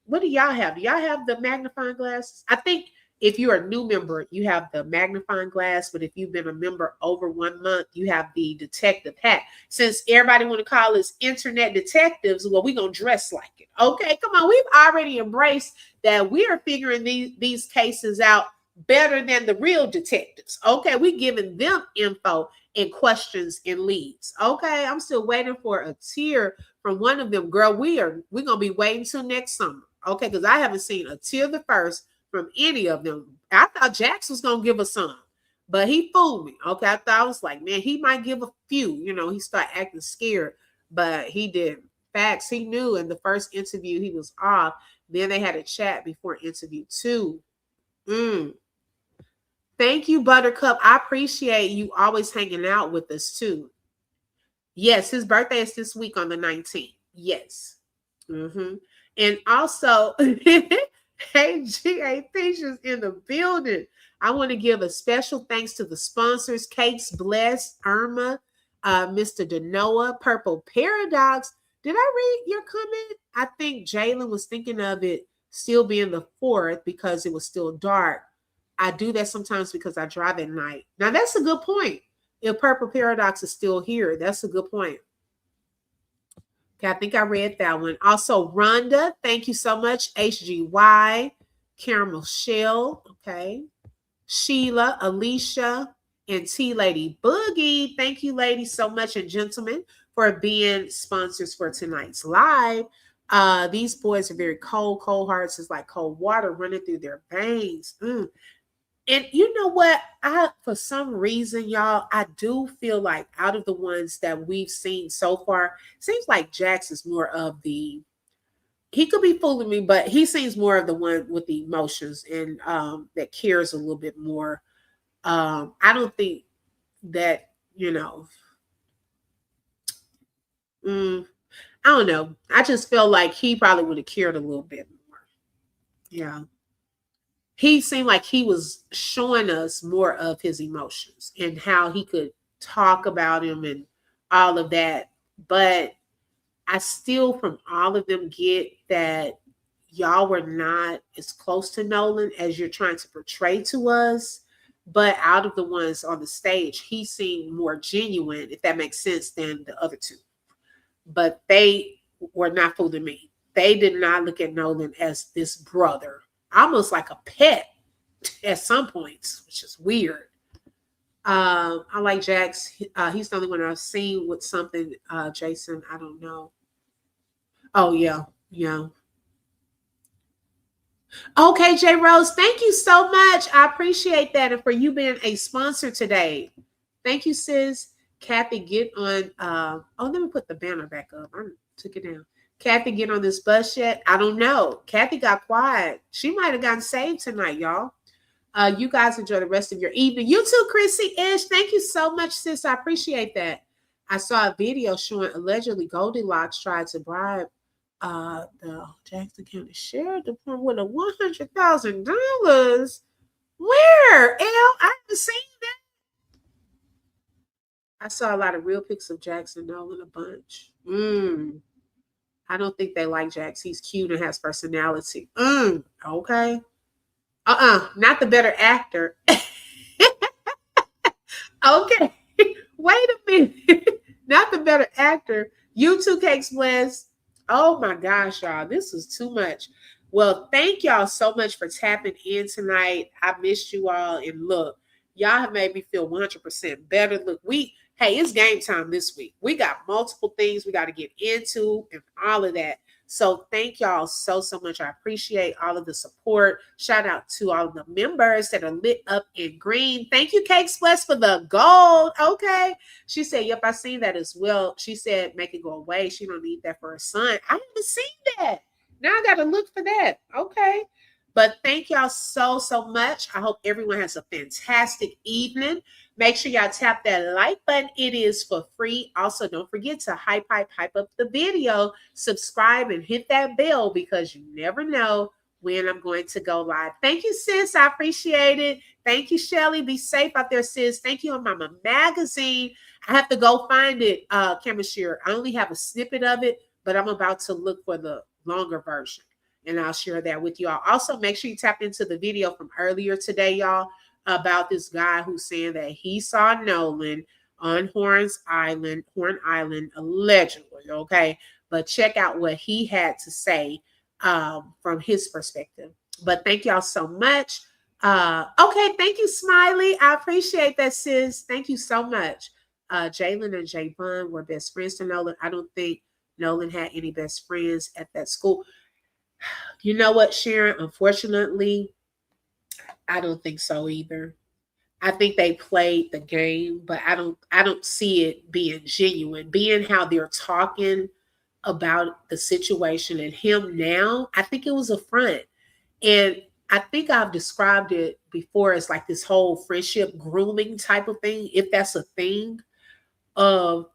what do y'all have? Do y'all have the magnifying glasses? I think if you're a new member, you have the magnifying glass, but if you've been a member over 1 month, you have the detective hat. Since everybody want to call us internet detectives, well, we're going to dress like it. Okay, come on. We've already embraced that we are figuring these cases out better than the real detectives. Okay, we're giving them info and questions and leads. Okay, I'm still waiting for a tear from one of them. Girl, we're going to be waiting till next summer. Okay, because I haven't seen a tear the first from any of them. I thought Jax was going to give us some, but he fooled me. Okay, I was like, man, he might give a few. He started acting scared, but he didn't. Facts, he knew in the first interview he was off. Then they had a chat before interview 2. Thank you, Buttercup. I appreciate you always hanging out with us too. Yes, his birthday is this week on the 19th. Yes. And also, hey, G.A. Teachers in the building. I want to give a special thanks to the sponsors, Cakes Bless, Irma, Mr. Denoa, Purple Paradox. Did I read your comment? I think Jalen was thinking of it still being the 4th because it was still dark. I do that sometimes because I drive at night. Now, that's a good point. If Purple Paradox is still here, that's a good point. Okay, I think I read that one. Also, Rhonda, thank you so much. HGY, Caramel Shell, okay. Sheila, Alicia, and T-Lady Boogie. Thank you, ladies, so much, and gentlemen, for being sponsors for tonight's live. These boys are very cold. Cold hearts is like cold water running through their veins. And you know what? For some reason, y'all, I do feel like out of the ones that we've seen so far, seems like Jax is more of the, he could be fooling me, but he seems more of the one with the emotions and that cares a little bit more. I don't think that, I don't know. I just feel like he probably would have cared a little bit more. Yeah. He seemed like he was showing us more of his emotions and how he could talk about him and all of that. But I still, from all of them, get that y'all were not as close to Nolan as you're trying to portray to us. But out of the ones on the stage, he seemed more genuine, if that makes sense, than the other two. But they were not fooling me. They did not look at Nolan as this brother, almost like a pet at some points, which is weird. I like Jax. He's the only one I've seen with something. Jason, I don't know. Oh, yeah. Yeah. Okay, J Rose, thank you so much. I appreciate that. And for you being a sponsor today. Thank you, sis. Kathy, get on. Let me put the banner back up. I took it down. Kathy, get on this bus yet? I don't know. Kathy got quiet. She might have gotten saved tonight, y'all. You guys enjoy the rest of your evening. You too, Chrissy Ish. Thank you so much, sis. I appreciate that. I saw a video showing allegedly Goldilocks tried to bribe the Jackson County Sheriff Department with $100,000. Where? I haven't seen that. I saw a lot of real pics of Jackson Nolan, a bunch. I don't think they like Jax. He's cute and has personality. Okay. Not the better actor. Okay. Wait a minute. Not the better actor. You two Cakes Bless. Oh my gosh, y'all. This is too much. Well, thank y'all so much for tapping in tonight. I missed you all. And look, y'all have made me feel 100% better. Look, hey, it's game time this week. We got multiple things we got to get into and all of that. So thank y'all so much. I appreciate all of the support. Shout out to all of the members that are lit up in green. Thank you, Cakes Bless, for the gold. Okay. She said, yep, I seen that as well. She said, make it go away. She don't need that for her son. I haven't seen that. Now I got to look for that. Okay. But thank y'all so much. I hope everyone has a fantastic evening. Make sure y'all tap that like button. It is for free. Also, don't forget to hype up the video, subscribe, and hit that bell because you never know when I'm going to go live. Thank you, sis. I appreciate it. Thank you, Shelly. Be safe out there, sis. Thank you, on Mama Magazine. I have to go find it, Chemistry. I only have a snippet of it, but I'm about to look for the longer version, and I'll share that with y'all. Also, make sure you tap into the video from earlier today, y'all, about this guy who's saying that he saw Nolan on Horn Island, allegedly, okay? But check out what he had to say from his perspective. But thank y'all so much. Okay, thank you, Smiley. I appreciate that, sis. Thank you so much. Jalen and Javon were best friends to Nolan. I don't think Nolan had any best friends at that school. You know what, Sharon? Unfortunately, I don't think so either. I think they played the game, but I don't see it being genuine. Being how they're talking about the situation and him now, I think it was a front. And I think I've described it before as like this whole friendship grooming type of thing, if that's a thing, of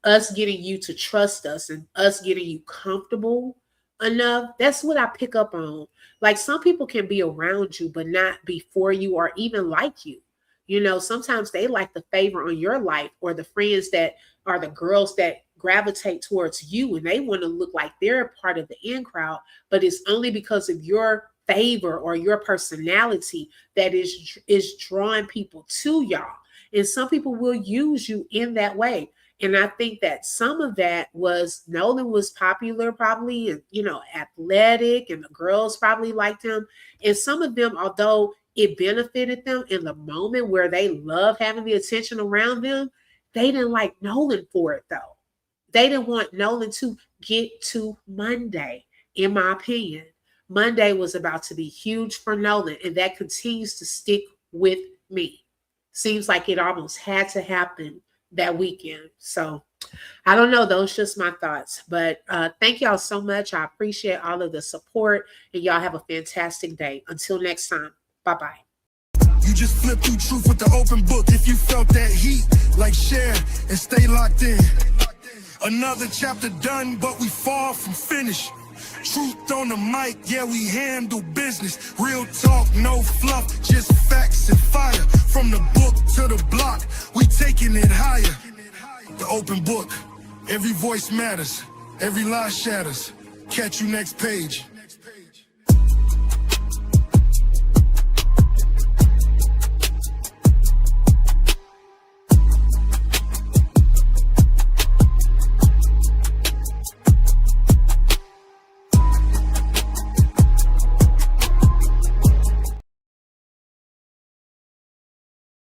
us getting you to trust us and us getting you comfortable enough. That's what I pick up on. Like, some people can be around you but not be for you or even like you. You know, sometimes they like the favor on your life, or the friends that are the girls that gravitate towards you and they want to look like they're a part of the in crowd, but it's only because of your favor or your personality that is drawing people to y'all. And some people will use you in that way. And I think that some of that was Nolan was popular probably, and, you know, athletic, and the girls probably liked him. And some of them, although it benefited them in the moment where they love having the attention around them, they didn't like Nolan for it though. They didn't want Nolan to get to Monday, in my opinion. Monday was about to be huge for Nolan, and that continues to stick with me. Seems like it almost had to happen that weekend. So I don't know. Those just my thoughts. But thank y'all so much. I appreciate all of the support, and y'all have a fantastic day. Until next time. Bye-bye. You just flip through truth with the open book. If you felt that heat, like share and stay locked in. Another chapter done, but we far from finished. Truth on the mic, yeah, we handle business. Real talk, no fluff, just facts and fire. From the book to the block, we taking it higher. The open book, every voice matters, every lie shatters. Catch you next page.